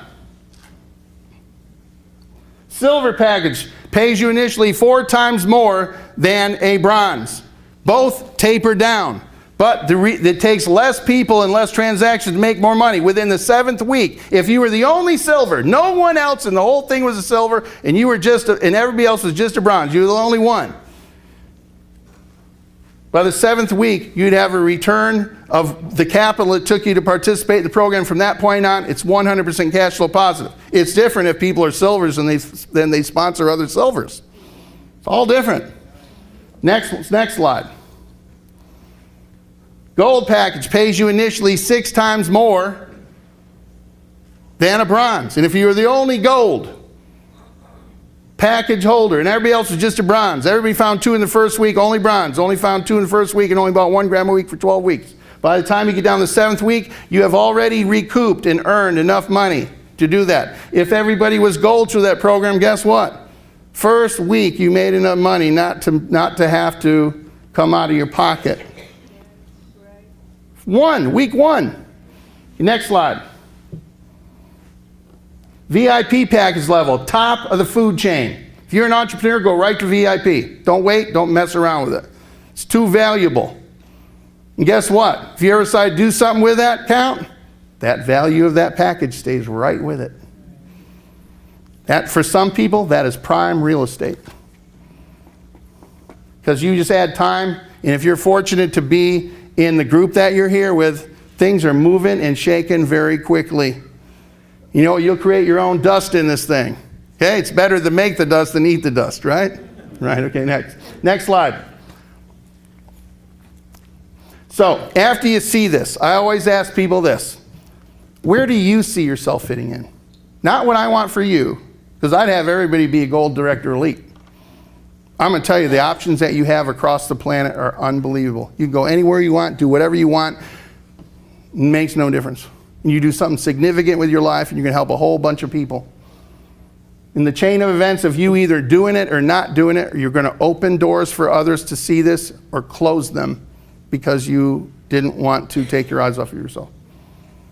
Silver package pays you initially 4 times more than a bronze. Both taper down, but it takes less people and less transactions to make more money. Within the 7th week, if you were the only silver, no one else in the whole thing was a silver, and you were and everybody else was just a bronze, you were the only one. By the 7th week, you'd have a return of the capital it took you to participate in the program. From that point on, it's 100% cash flow positive. It's different if people are silvers and they sponsor other silvers. It's all different. Next slide. Gold package pays you initially 6 times more than a bronze. And if you were the only gold package holder and everybody else was just a bronze, everybody found 2 in the first week, only bronze, only found 2 in the first week and only bought 1 gram a week for 12 weeks. By the time you get down to the 7th week, you have already recouped and earned enough money to do that. If everybody was gold through that program, guess what? First week you made enough money not to have to come out of your pocket. Week one. Next slide. VIP package level, top of the food chain. If you're an entrepreneur, go right to VIP. Don't wait, don't mess around with it. It's too valuable. And guess what? If you ever decide to do something with that account, that value of that package stays right with it. That, for some people, that is prime real estate. Because you just add time, and if you're fortunate to be in the group that you're here with, things are moving and shaking very quickly. You know, you'll create your own dust in this thing. Okay, it's better to make the dust than eat the dust, right? Right, okay, next. Next slide. So, after you see this, I always ask people this. Where do you see yourself fitting in? Not what I want for you, because I'd have everybody be a gold director elite. I'm going to tell you, the options that you have across the planet are unbelievable. You can go anywhere you want, do whatever you want. It makes no difference. You do something significant with your life, and you're going to help a whole bunch of people. In the chain of events of you either doing it or not doing it, you're going to open doors for others to see this or close them because you didn't want to take your eyes off of yourself.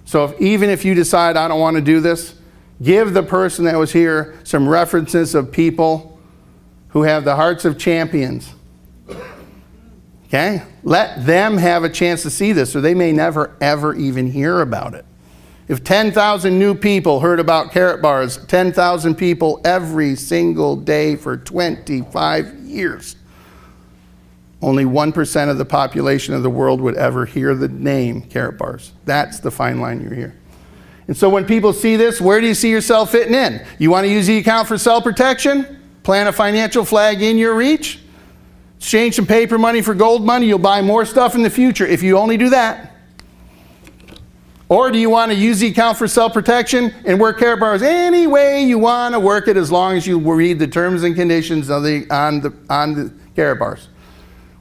So even if you decide, I don't want to do this, give the person that was here some references of people who have the hearts of champions. Okay? Let them have a chance to see this, or they may never, ever even hear about it. If 10,000 new people heard about Carrot Bars, 10,000 people every single day for 25 years, only 1% of the population of the world would ever hear the name Carrot Bars. That's the fine line you're here. And so when people see this, where do you see yourself fitting in? You want to use the account for self-protection? Plant a financial flag in your reach? Exchange some paper money for gold money? You'll buy more stuff in the future if you only do that. Or do you want to use the account for self-protection and work Carrot Bars any way you want to work it, as long as you read the terms and conditions of on the Carrot Bars?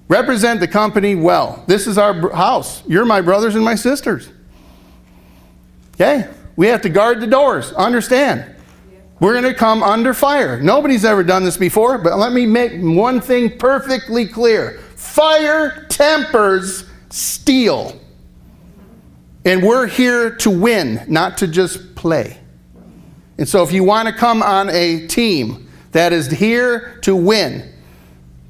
Represent the company well. This is our house. You're my brothers and my sisters. Okay? We have to guard the doors. Understand. We're going to come under fire. Nobody's ever done this before, but let me make one thing perfectly clear. Fire tempers steel. And we're here to win, not to just play. And so if you want to come on a team that is here to win,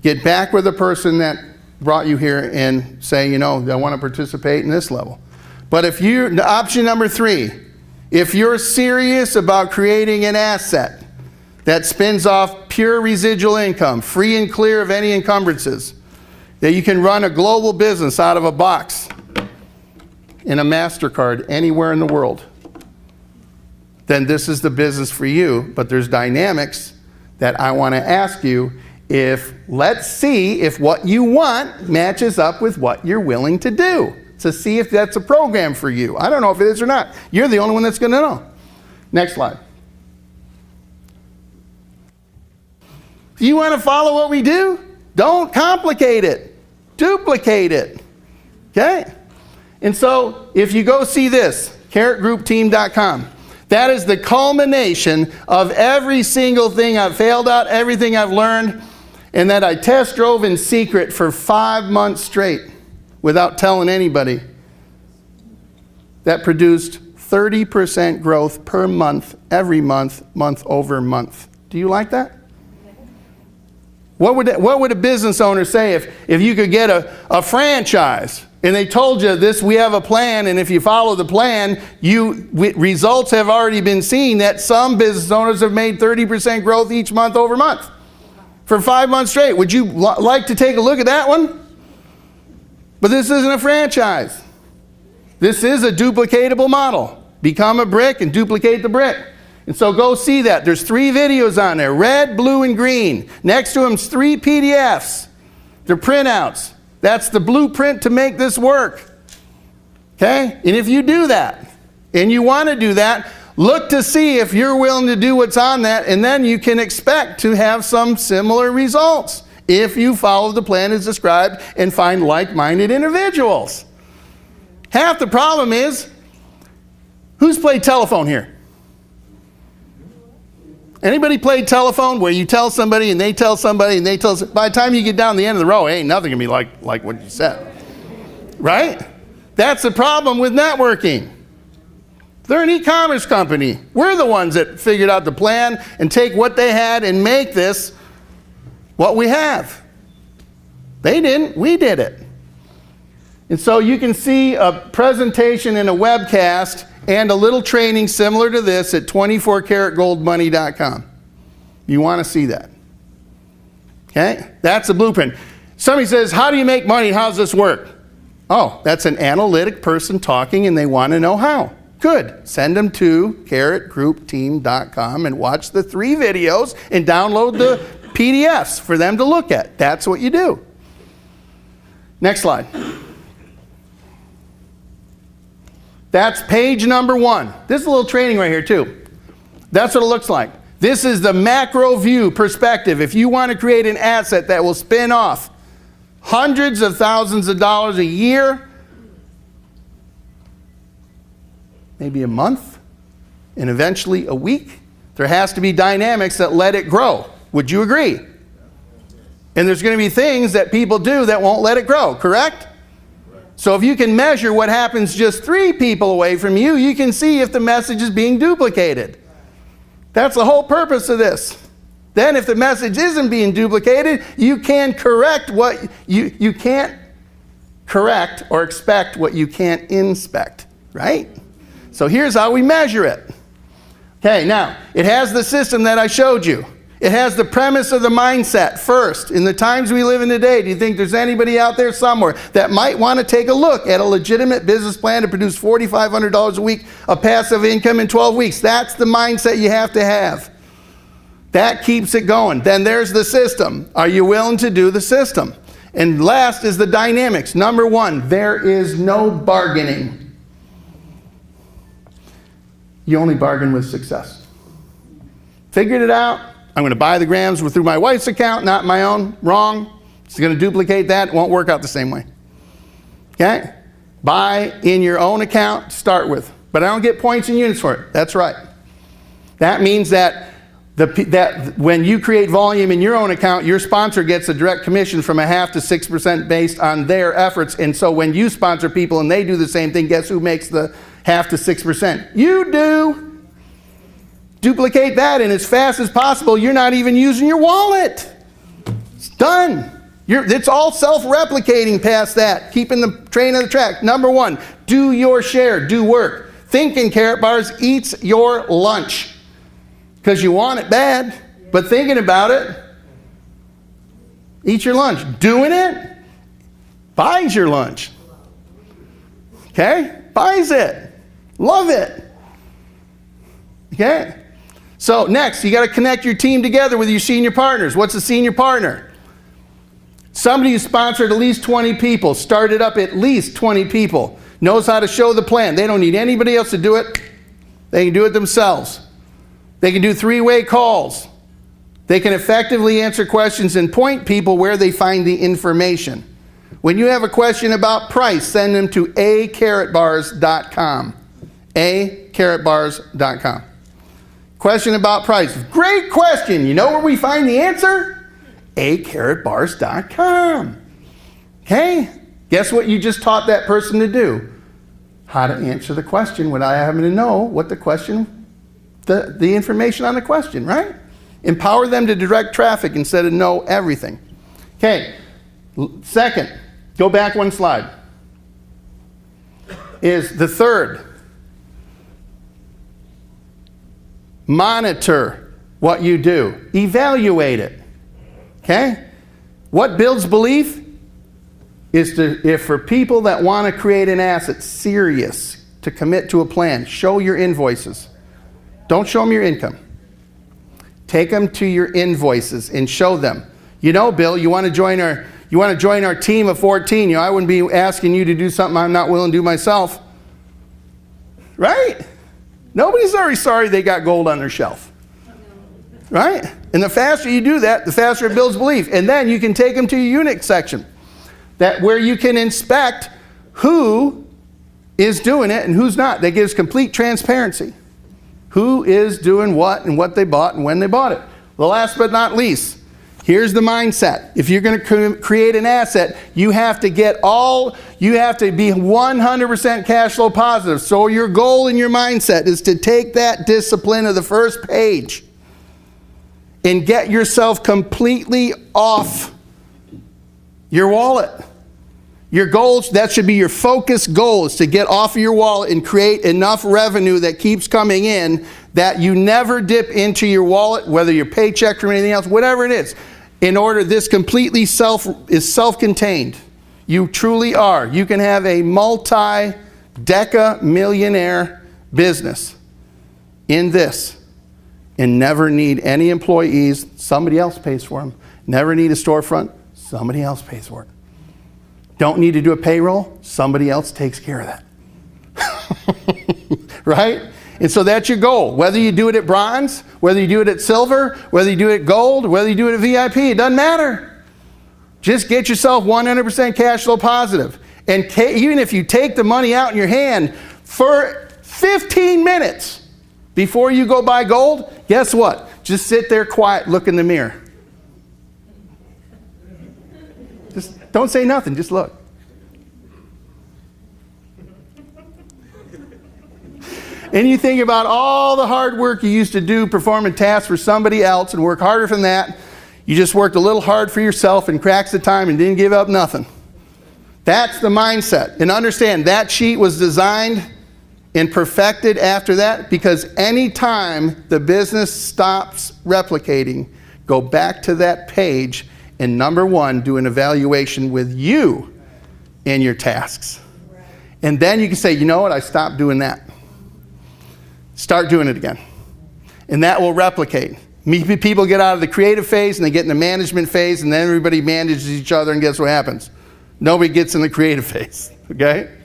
get back with the person that brought you here and say, you know, I want to participate in this level. But if you, option number 3, if you're serious about creating an asset that spins off pure residual income, free and clear of any encumbrances, that you can run a global business out of a box in a MasterCard anywhere in the world, then this is the business for you. But there's dynamics that I want to ask you if, let's see if what you want matches up with what you're willing to do, to see if that's a program for you. I don't know if it is or not. You're the only one that's going to know. Next slide. If you want to follow what we do, don't complicate it. Duplicate it. Okay? And so, if you go see this, carrotgroupteam.com, that is the culmination of every single thing I've failed at, everything I've learned, and that I test drove in secret for 5 months straight without telling anybody. That produced 30% growth per month, every month, month over month. Do you like that? What would a business owner say if you could get a franchise and they told you this, we have a plan, and if you follow the plan, results have already been seen that some business owners have made 30% growth each month over month for 5 months straight. Would you like to take a look at that one? But this isn't a franchise. This is a duplicatable model. Become a brick and duplicate the brick. And so go see that. There's 3 videos on there, red, blue, and green. Next to them is 3 PDFs. They're printouts. That's the blueprint to make this work. Okay? And if you do that, and you want to do that, look to see if you're willing to do what's on that, and then you can expect to have some similar results if you follow the plan as described and find like-minded individuals. Half the problem is, who's played telephone here? Anybody played telephone where you tell somebody and they tell somebody and they tell somebody, by the time you get down the end of the row, ain't nothing gonna be like what you said. Right? That's the problem with networking. They're an e-commerce company. We're the ones that figured out the plan and take what they had and make this what we have. They didn't, we did it. And so you can see a presentation and a webcast and a little training similar to this at 24karatgoldmoney.com. You want to see that. Okay? That's the blueprint. Somebody says, how do you make money? How does this work? Oh, that's an analytic person talking and they want to know how. Good. Send them to carrotgroupteam.com and watch the 3 videos and download the PDFs for them to look at. That's what you do. Next slide. That's page number 1. This is a little training right here too. That's what it looks like. This is the macro view perspective. If you want to create an asset that will spin off hundreds of thousands of dollars a year, maybe a month, and eventually a week, there has to be dynamics that let it grow. Would you agree? And there's going to be things that people do that won't let it grow, correct? So if you can measure what happens just 3 people away from you, you can see if the message is being duplicated. That's the whole purpose of this. Then if the message isn't being duplicated, you can correct what you can't correct or expect what you can't inspect, right? So here's how we measure it. Okay, now, it has the system that I showed you. It has the premise of the mindset first. In the times we live in today, do you think there's anybody out there somewhere that might want to take a look at a legitimate business plan to produce $4,500 a week of passive income in 12 weeks? That's the mindset you have to have. That keeps it going. Then there's the system. Are you willing to do the system? And last is the dynamics. Number 1, there is no bargaining. You only bargain with success. Figured it out. I'm going to buy the grams through my wife's account, not my own. Wrong. It's going to duplicate that. It won't work out the same way. Okay? Buy in your own account to start with. But I don't get points and units for it. That's right. That means that when you create volume in your own account, your sponsor gets a direct commission from 0.5% to 6% based on their efforts. And so when you sponsor people and they do the same thing, guess who makes the 0.5% to 6%? You do. Duplicate that, and as fast as possible, you're not even using your wallet. It's done. It's all self-replicating past that, keeping the train on the track. Number 1, do your share, do work. Thinking Carrot Bars eats your lunch because you want it bad, but thinking about it, eat your lunch. Doing it buys your lunch. Okay? Buys it. Love it. Okay? So next, you got to connect your team together with your senior partners. What's a senior partner? Somebody who sponsored at least 20 people, started up at least 20 people, knows how to show the plan. They don't need anybody else to do it. They can do it themselves. They can do 3-way calls. They can effectively answer questions and point people where they find the information. When you have a question about price, send them to acarrotbars.com. acarrotbars.com. Question about price. Great question. You know where we find the answer? acarrotbars.com. Okay? Guess what you just taught that person to do? How to answer the question without having to know what the question, the information on the question, right? Empower them to direct traffic instead of know everything. Okay. Second, go back 1 slide. Is the third. Monitor what you do. Evaluate it. Okay? What builds belief is if for people that want to create an asset, serious, to commit to a plan, show your invoices. Don't show them your income. Take them to your invoices and show them. You know, Bill, you want to join our team of 14. You know, I wouldn't be asking you to do something I'm not willing to do myself. Right? Nobody's very sorry they got gold on their shelf. Right? And the faster you do that, the faster it builds belief. And then you can take them to your unit section, where you can inspect who is doing it and who's not. That gives complete transparency. Who is doing what and what they bought and when they bought it. The last but not least, here's the mindset. If you're going to create an asset, you have to be 100% cash flow positive. So your goal in your mindset is to take that discipline of the first page and get yourself completely off your wallet. Your goals, that should be your focus goal, is to get off of your wallet and create enough revenue that keeps coming in that you never dip into your wallet, whether your paycheck or anything else, whatever it is. In order, this completely is self-contained. You truly are. You can have a multi-deca millionaire business in this and never need any employees. Somebody else pays for them. Never need a storefront. Somebody else pays for it. Don't need to do a payroll. Somebody else takes care of that. Right? And so that's your goal. Whether you do it at bronze, whether you do it at silver, whether you do it at gold, whether you do it at VIP, it doesn't matter. Just get yourself 100% cash flow positive. And even if you take the money out in your hand for 15 minutes before you go buy gold, guess what? Just sit there quiet, look in the mirror. Just don't say nothing, just look. And you think about all the hard work you used to do performing tasks for somebody else and work harder than that. You just worked a little hard for yourself and cracks the time and didn't give up nothing. That's the mindset. And understand, that sheet was designed and perfected after that, because any time the business stops replicating, go back to that page and number one, do an evaluation with you and your tasks. And then you can say, you know what, I stopped doing that. Start doing it again. And that will replicate. People get out of the creative phase and they get in the management phase, and then everybody manages each other, and guess what happens? Nobody gets in the creative phase, okay?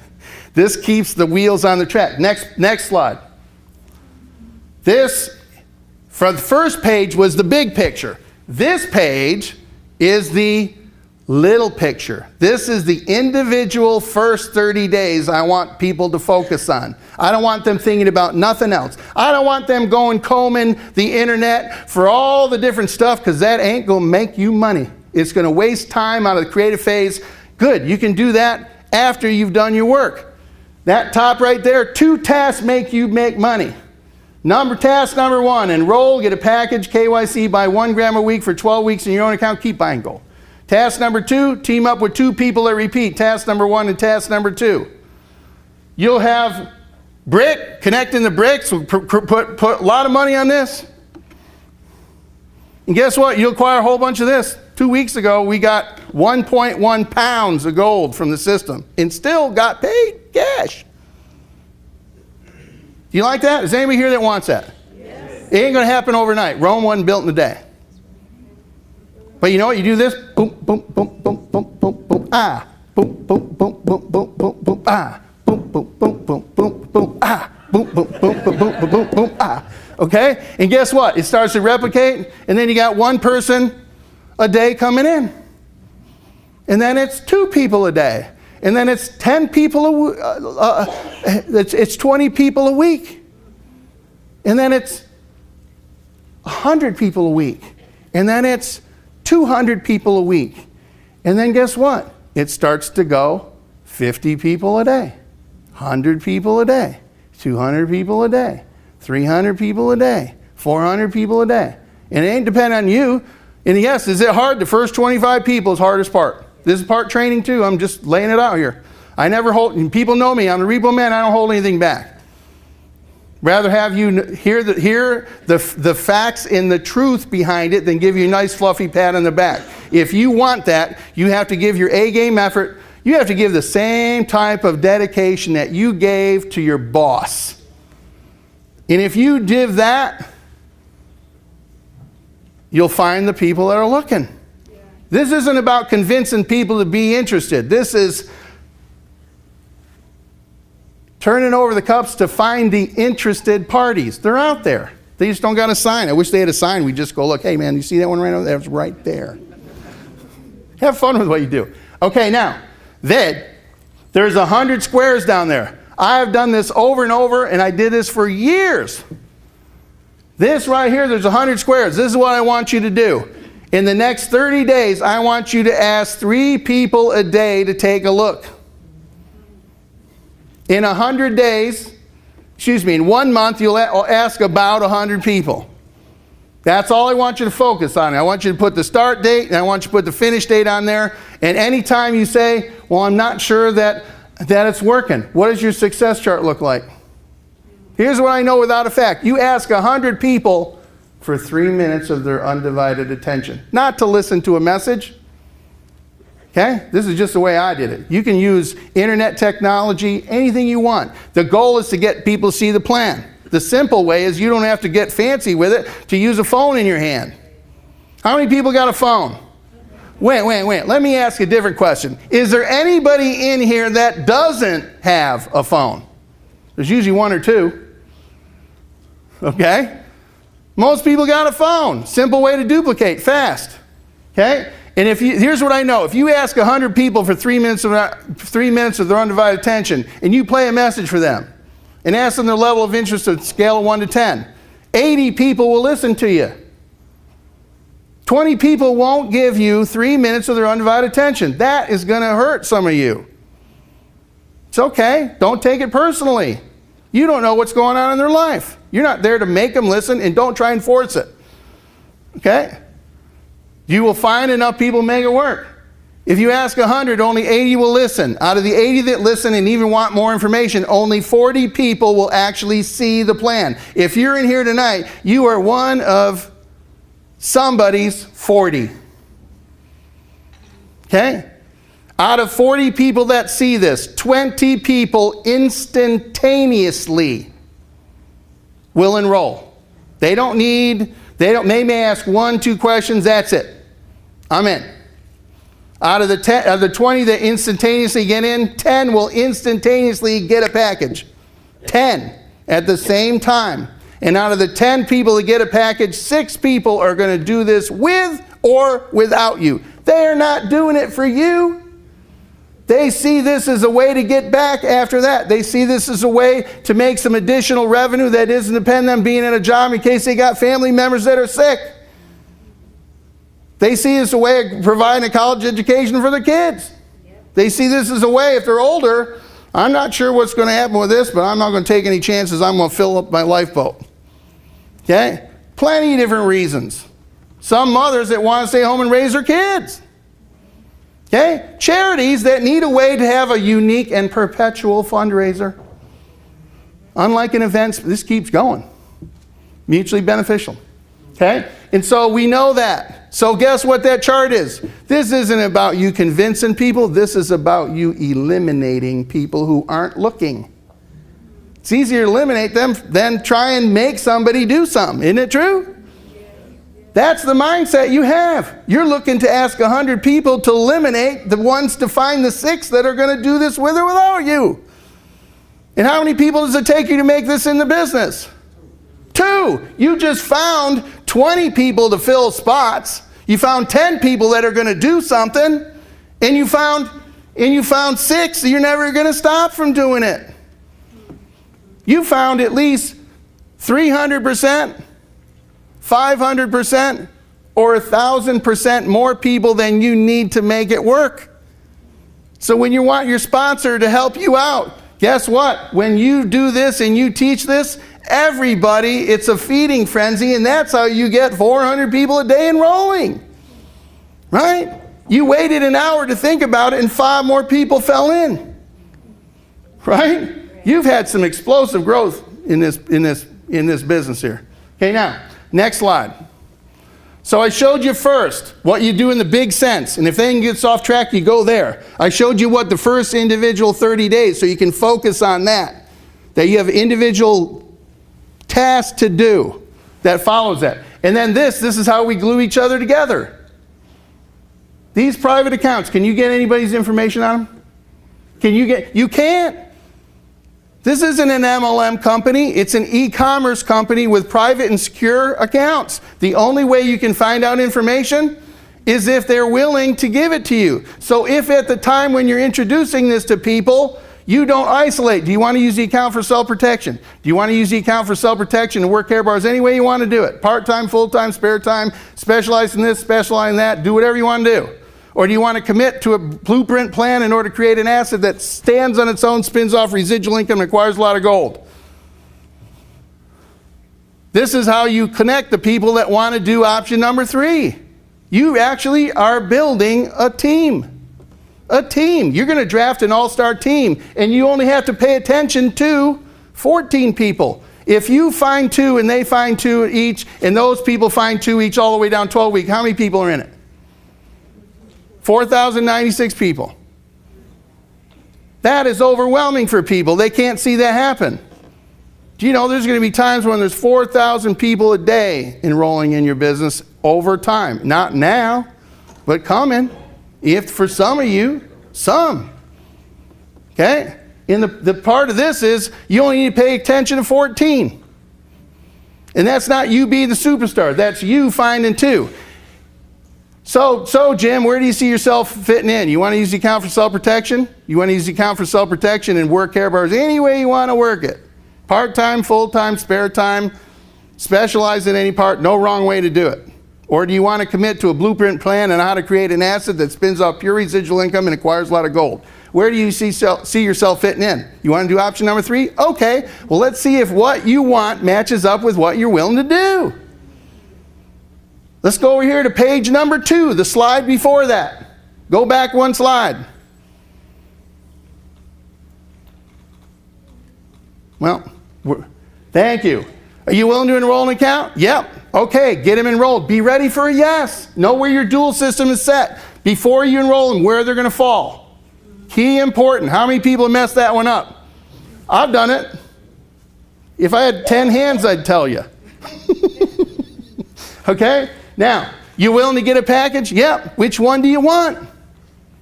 This keeps the wheels on the track. Next slide. This, for the first page, was the big picture. This page is the little picture. This is the individual first 30 days I want people to focus on. I don't want them thinking about nothing else. I don't want them going combing the internet for all the different stuff, because that ain't going to make you money. It's going to waste time out of the creative phase. Good, you can do that after you've done your work. That top right there, 2 tasks make you make money. Task number 1, enroll, get a package, KYC, buy 1 gram a week for 12 weeks in your own account, keep buying gold. Task number 2, team up with 2 people that repeat. Task number 1 and task number 2. You'll have brick, connecting the bricks, put a lot of money on this. And guess what? You'll acquire a whole bunch of this. 2 weeks ago, we got 1.1 pounds of gold from the system and still got paid cash. Do you like that? Is anybody here that wants that? Yes. It ain't going to happen overnight. Rome wasn't built in a day. But you know what? You do this. Boom, boom, boom, boom, boom, boom, boom, ah. Boom, boom, boom, boom, boom, boom, boom, ah. Boom, boom, boom, boom, boom, boom, ah. Boom, boom, boom, boom, boom, boom, boom, boom, ah. Okay? And guess what? It starts to replicate, and then you got 1 person a day coming in. And then it's 2 people a day. And then it's 10 people it's 20 people a week. And then it's 100 people a week. And then it's 200 people a week. And then guess what? It starts to go 50 people a day, 100 people a day, 200 people a day, 300 people a day, 400 people a day. And it ain't dependent on you. And yes, is it hard? The first 25 people is the hardest part. This is part training too. I'm just laying it out here. I never hold, people know me, I'm a repo man, I don't hold anything back. Rather have you hear the facts and the truth behind it than give you a nice fluffy pat on the back. If you want that, you have to give your A-game effort. You have to give the same type of dedication that you gave to your boss. And if you give that, you'll find the people that are looking. This isn't about convincing people to be interested. This is turning over the cups to find the interested parties. They're out there. They just don't got a sign. I wish they had a sign. We just go, look, hey man, you see that one right over there? That's right there. Have fun with what you do. Okay, now, there's 100 squares down there. I have done this over and over, and I did this for years. This right here, there's 100 squares. This is what I want you to do. In the next 30 days, I want you to ask 3 people a day to take a look. In 100 days, in 1 month, you'll ask about 100 people. That's all I want you to focus on. I want you to put the start date, and I want you to put the finish date on there. And anytime you say, well, I'm not sure that it's working, what does your success chart look like? Here's what I know without a fact. You ask 100 people for 3 minutes of their undivided attention. Not to listen to a message. Okay? This is just the way I did it. You can use internet technology, anything you want. The goal is to get people to see the plan. The simple way is you don't have to get fancy with it to use a phone in your hand. How many people got a phone? Wait. Let me ask a different question. Is there anybody in here that doesn't have a phone? There's usually 1 or 2. Okay? Most people got a phone. Simple way to duplicate, fast. Okay? And here's what I know. If you ask 100 people for 3 minutes of their undivided attention, and you play a message for them, and ask them their level of interest on a scale of 1 to 10, 80 people will listen to you. 20 people won't give you 3 minutes of their undivided attention. That is going to hurt some of you. It's okay. Don't take it personally. You don't know what's going on in their life. You're not there to make them listen, and don't try and force it. Okay? You will find enough people make it work. If you ask 100, only 80 will listen. Out of the 80 that listen and even want more information, only 40 people will actually see the plan. If you're in here tonight, you are one of somebody's 40. Okay? Out of 40 people that see this, 20 people instantaneously will enroll. They may ask 1, 2 questions, that's it. I'm in. Out of the 20 that instantaneously get in, 10 will instantaneously get a package. 10 at the same time. And out of the 10 people that get a package, 6 people are going to do this with or without you. They are not doing it for you. They see this as a way to get back after that. They see this as a way to make some additional revenue that isn't dependent on being at a job in case they got family members that are sick. They see this as a way of providing a college education for their kids. They see this as a way, if they're older, I'm not sure what's going to happen with this, but I'm not going to take any chances. I'm going to fill up my lifeboat. Okay? Plenty of different reasons. Some mothers that want to stay home and raise their kids. Okay? Charities that need a way to have a unique and perpetual fundraiser. Unlike an event, this keeps going. Mutually beneficial. Okay? And so we know that. So guess what that chart is? This isn't about you convincing people. This is about you eliminating people who aren't looking. It's easier to eliminate them than try and make somebody do something. Isn't it true? That's the mindset you have. You're looking to ask 100 people to eliminate the ones to find the 6 that are going to do this with or without you. And how many people does it take you to make this in the business? 2. You just found 20 people to fill spots. You found 10 people that are going to do something, and you found 6, so you're never going to stop from doing it. You found at least 300%, 500%, or 1,000% more people than you need to make it work. So when you want your sponsor to help you out, guess what? When you do this and you teach this, everybody, it's a feeding frenzy, and that's how you get 400 people a day enrolling. Right? You waited an hour to think about it, and 5 more people fell in. Right? You've had some explosive growth in this business here. Okay, now, next slide. So I showed you first what you do in the big sense, and if anything gets off track, you go there. I showed you what the first individual 30 days, so you can focus on that. That you have individual tasks to do that follows that. And then this is how we glue each other together. These private accounts, can you get anybody's information on them? You can't. This isn't an MLM company. It's an e-commerce company with private and secure accounts. The only way you can find out information is if they're willing to give it to you. So if at the time when you're introducing this to people, You don't isolate. Do you want to use the account for self-protection? Do you want to use the account for self-protection and work care bars any way you want to do it? Part-time, full-time, spare time, specialize in this, specialize in that, do whatever you want to do. Or do you want to commit to a blueprint plan in order to create an asset that stands on its own, spins off residual income, and acquires a lot of gold? This is how you connect the people that want to do option number 3. You actually are building a team. A team. You're going to draft an all-star team, and you only have to pay attention to 14 people. If you find 2 and they find 2 each, and those people find 2 each all the way down 12 weeks, how many people are in it? 4,096 people. That is overwhelming for people. They can't see that happen. Do you know there's going to be times when there's 4,000 people a day enrolling in your business over time? Not now, but coming. If for some of you, some. Okay? And the part of this is you only need to pay attention to 14. And that's not you being the superstar. That's you finding 2. So Jim, where do you see yourself fitting in? You want to use the account for self-protection? You want to use the account for self-protection and work care bars any way you want to work it. Part-time, full-time, spare time, specialize in any part, no wrong way to do it. Or do you want to commit to a blueprint plan on how to create an asset that spins off pure residual income and acquires a lot of gold? Where do you see yourself fitting in? You want to do option number 3? Okay, well let's see if what you want matches up with what you're willing to do. Let's go over here to page number 2, the slide before that. Go back one slide. Well, thank you. Are you willing to enroll an account? Yep. Okay, get them enrolled. Be ready for a yes. Know where your dual system is set before you enroll them, where they're going to fall. Key important. How many people have messed that one up? I've done it. If I had 10 hands, I'd tell you. Okay? Now, you willing to get a package? Yep. Which one do you want?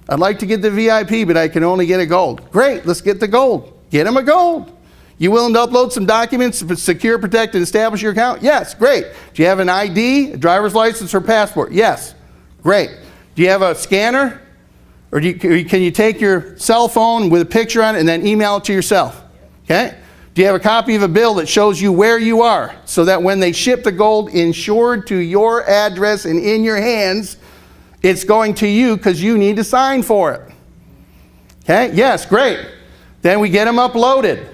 I'd like to get the VIP, but I can only get a gold. Great, let's get the gold. Get them a gold. You willing to upload some documents to secure, protect, and establish your account? Yes, great. Do you have an ID, a driver's license, or passport? Yes, great. Do you have a scanner? Or can you take your cell phone with a picture on it and then email it to yourself? Okay? Do you have a copy of a bill that shows you where you are so that when they ship the gold insured to your address and in your hands, it's going to you because you need to sign for it? Okay? Yes, great. Then we get them uploaded.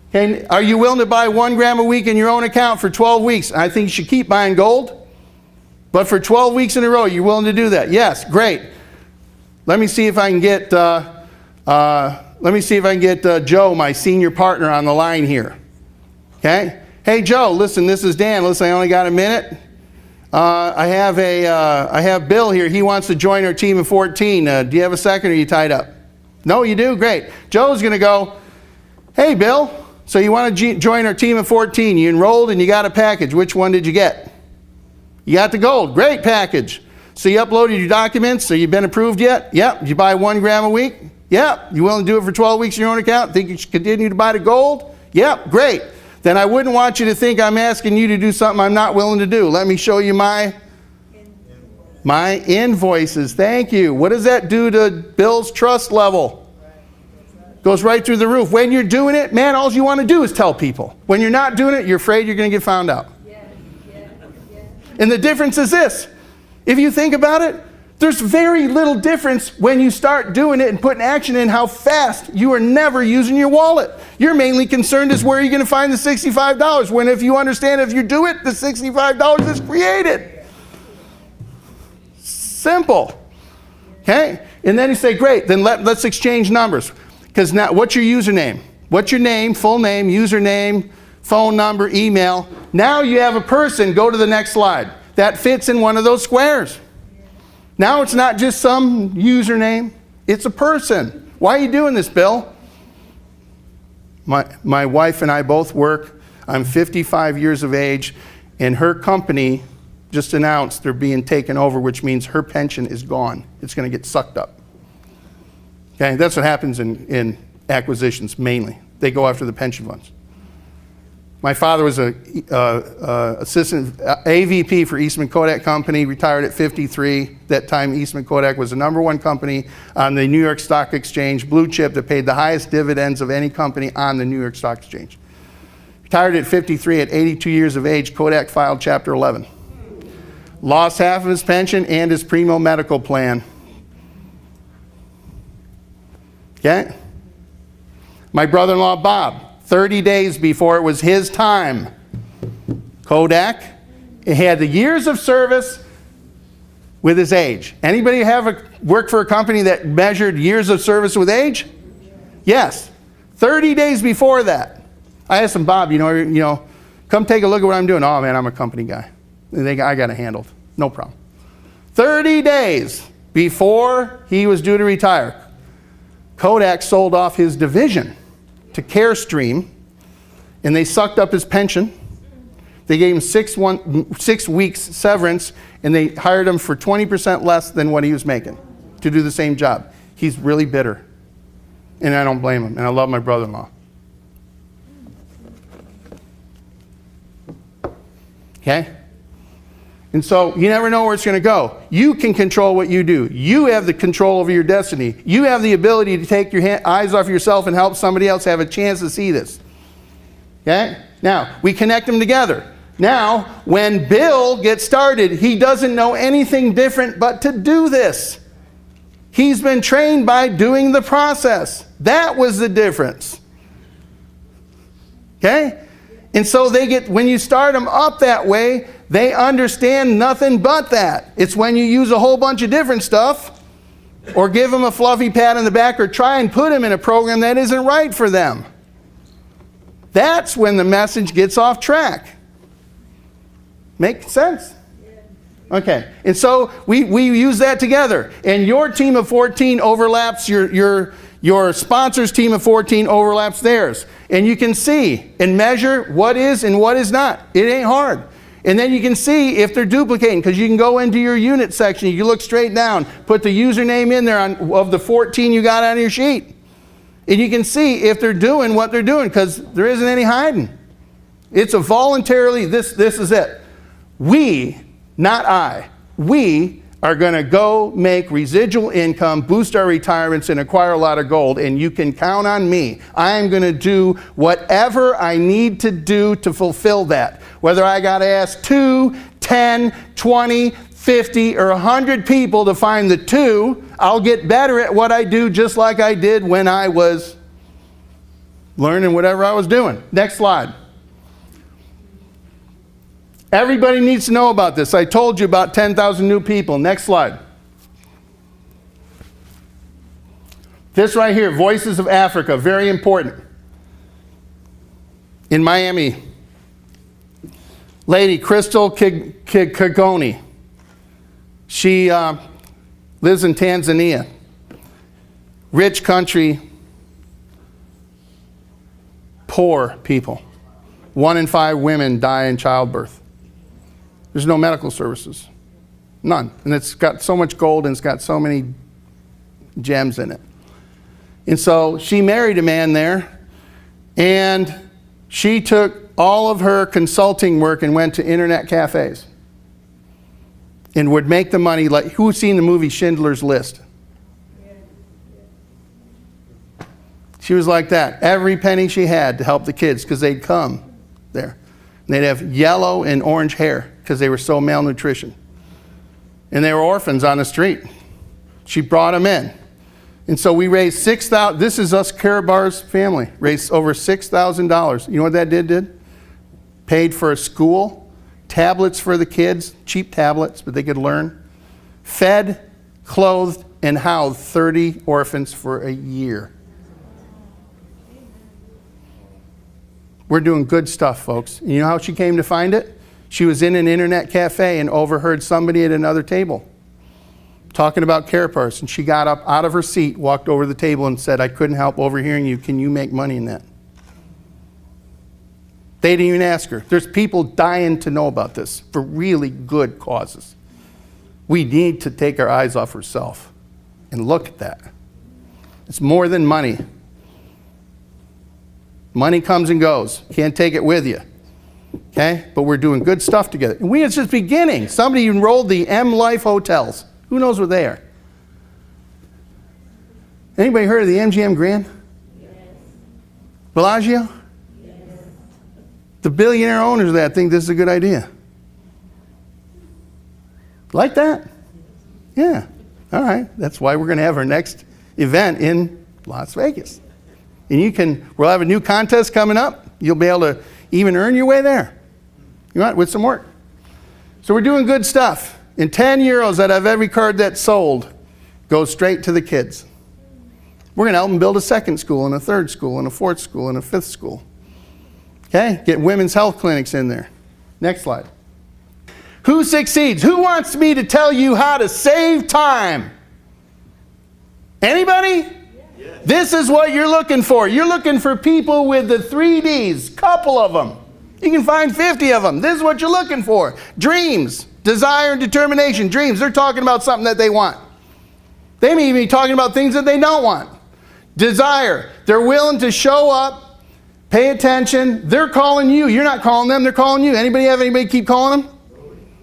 Okay, are you willing to buy 1 gram a week in your own account for 12 weeks? I think you should keep buying gold. But for 12 weeks in a row, you're willing to do that? Yes, great. Let me see if I can get Joe, my senior partner, on the line here. Okay? Hey Joe, listen, this is Dan. Listen, I only got a minute. I have Bill here. He wants to join our team of 14. Do you have a second, or are you tied up? No, you do? Great. Joe's going to go, hey Bill, so you want to join our team of 14. You enrolled and you got a package. Which one did you get? You got the gold. Great package. So you uploaded your documents. So you've been approved yet? Yep. Did you buy 1 gram a week? Yep. You willing to do it for 12 weeks in your own account? Think you should continue to buy the gold? Yep. Great. Then I wouldn't want you to think I'm asking you to do something I'm not willing to do. Let me show you my invoices. Thank you. What does that do to Bill's trust level? Goes right through the roof. When you're doing it, man, all you want to do is tell people. When you're not doing it, you're afraid you're going to get found out. And the difference is this. If you think about it, there's very little difference when you start doing it and putting action in how fast you are never using your wallet. You're mainly concerned is where you're going to find the $65, when if you understand if you do it, the $65 is created. Simple. Okay? And then you say, great, then let's exchange numbers. Because now, what's your username? What's your name, full name, username, phone number, email? Now you have a person, go to the next slide, that fits in one of those squares. Now it's not just some username, it's a person. Why are you doing this, Bill? My wife and I both work. I'm 55 years of age, and her company just announced they're being taken over, which means her pension is gone. It's going to get sucked up. Okay, that's what happens in acquisitions mainly. They go after the pension funds. My father was a assistant AVP for Eastman Kodak Company, retired at 53. That time, Eastman Kodak was the #1 company on the New York Stock Exchange, blue chip that paid the highest dividends of any company on the New York Stock Exchange. Retired at 53, at 82 years of age, Kodak filed Chapter 11. Lost half of his pension and his Primo medical plan. Okay? My brother-in-law, Bob, 30 days before it was his time, Kodak, he had the years of service with his age. Anybody worked for a company that measured years of service with age? Yes. 30 days before that. I asked him, Bob, come take a look at what I'm doing. Oh man, I'm a company guy. I got it handled. No problem. 30 days before he was due to retire, Kodak sold off his division to Carestream, and they sucked up his pension. They gave him 6 weeks severance, and they hired him for 20% less than what he was making to do the same job. He's really bitter, and I don't blame him, and I love my brother-in-law. Okay? And so you never know where it's going to go. You can control what you do. You have the control over your destiny. You have the ability to take your eyes off yourself and help somebody else have a chance to see this. Okay? Now, we connect them together. Now, when Bill gets started, he doesn't know anything different but to do this. He's been trained by doing the process. That was the difference. Okay? And so when you start them up that way, they understand nothing but that. It's when you use a whole bunch of different stuff, or give them a fluffy pat on the back, or try and put them in a program that isn't right for them. That's when the message gets off track. Make sense? Okay. And so we use that together. And your team of 14 overlaps your sponsor's team of 14 overlaps theirs. And you can see and measure what is and what is not. It ain't hard. And then you can see if they're duplicating, because you can go into your unit section, you look straight down, put the username in there of the 14 you got on your sheet. And you can see if they're doing what they're doing, because there isn't any hiding. It's a voluntarily, this is it. We, not I, we are going to go make residual income, boost our retirements, and acquire a lot of gold, and you can count on me. I am going to do whatever I need to do to fulfill that. Whether I got to ask 2, 10, 20, 50, or 100 people to find the 2, I'll get better at what I do, just like I did when I was learning whatever I was doing. Next slide. Everybody needs to know about this. I told you about 10,000 new people. Next slide. This right here, Voices of Africa, very important. In Miami, lady Crystal Kigoni. She lives in Tanzania. Rich country, poor people. 1 in 5 women die in childbirth. There's no medical services. None. And it's got so much gold and it's got so many gems in it. And so she married a man there, and she took all of her consulting work and went to internet cafes and would make the money like, who's seen the movie Schindler's List? She was like that. Every penny she had to help the kids, because they'd come there. And they'd have yellow and orange hair because they were so malnutrition. And they were orphans on the street. She brought them in. And so we raised $6,000. This is us Karabar's family. Raised over $6,000. You know what that did? Paid for a school, tablets for the kids, cheap tablets, but they could learn. Fed, clothed, and housed 30 orphans for a year. We're doing good stuff, folks. And you know how she came to find it? She was in an internet cafe and overheard somebody at another table talking about Carapars, and she got up out of her seat, walked over to the table and said, I couldn't help overhearing you. Can you make money in that? They didn't even ask her. There's people dying to know about this for really good causes. We need to take our eyes off ourselves and look at that. It's more than money. Money comes and goes. Can't take it with you. Okay? But we're doing good stuff together. And it's just beginning. Somebody enrolled the M Life hotels. Who knows what they are? Anybody heard of the MGM Grand? Yes. Bellagio? Yes. The billionaire owners of that think this is a good idea. Like that? Yeah. All right. That's why we're going to have our next event in Las Vegas. And we'll have a new contest coming up. You'll be able to even earn your way there. You want with some work. So we're doing good stuff. And 10 euros out of every card that's sold goes straight to the kids. We're going to help them build a second school and a third school and a fourth school and a fifth school. Okay? Get women's health clinics in there. Next slide. Who succeeds? Who wants me to tell you how to save time? Anybody? Yes. This is what you're looking for. You're looking for people with the 3 Ds, couple of them. You can find 50 of them. This is what you're looking for. Dreams, desire, and determination. Dreams, they're talking about something that they want. They may even be talking about things that they don't want. Desire, they're willing to show up, pay attention. They're calling you. You're not calling them, they're calling you. Anybody have anybody keep calling them?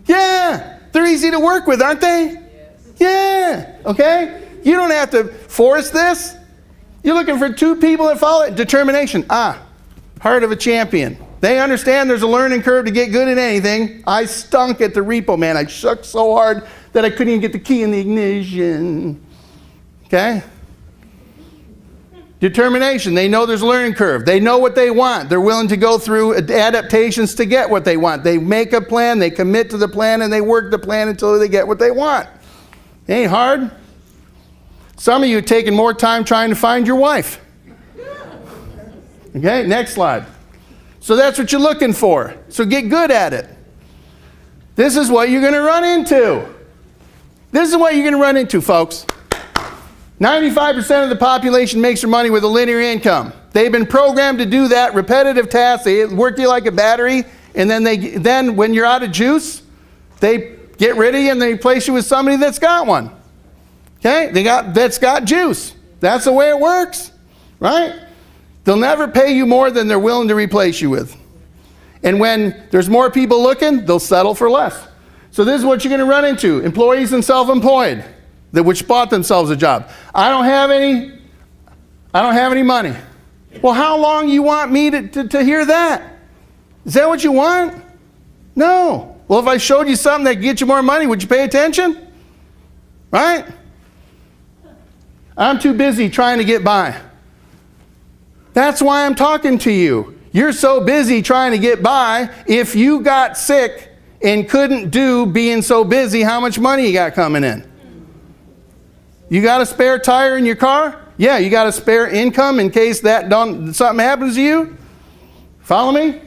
Yeah, they're easy to work with, aren't they? Yes. Yeah, okay? You don't have to force this. You're looking for 2 people that follow it. Determination. Heart of a champion. They understand there's a learning curve to get good at anything. I stunk at the repo, man. I shook so hard that I couldn't even get the key in the ignition. Okay? Determination. They know there's a learning curve. They know what they want. They're willing to go through adaptations to get what they want. They make a plan, they commit to the plan, and they work the plan until they get what they want. It ain't hard. Some of you are taking more time trying to find your wife. Okay, next slide. So that's what you're looking for. So get good at it. This is what you're going to run into. This is what you're going to run into, folks. 95% of the population makes their money with a linear income. They've been programmed to do that, repetitive tasks. They work you like a battery, and then when you're out of juice, they get rid of you and they replace you with somebody that's got one. Okay? That's got juice. That's the way it works, right? They'll never pay you more than they're willing to replace you with. And when there's more people looking, they'll settle for less. So this is what you're going to run into. Employees and self-employed, which bought themselves a job. I don't have any money. Well, how long you want me to hear that? Is that what you want? No. Well, if I showed you something that gets you more money, would you pay attention? Right? I'm too busy trying to get by. That's why I'm talking to you. You're so busy trying to get by. If you got sick and couldn't do being so busy, how much money you got coming in? You got a spare tire in your car? Yeah, you got a spare income in case something happens to you? Follow me?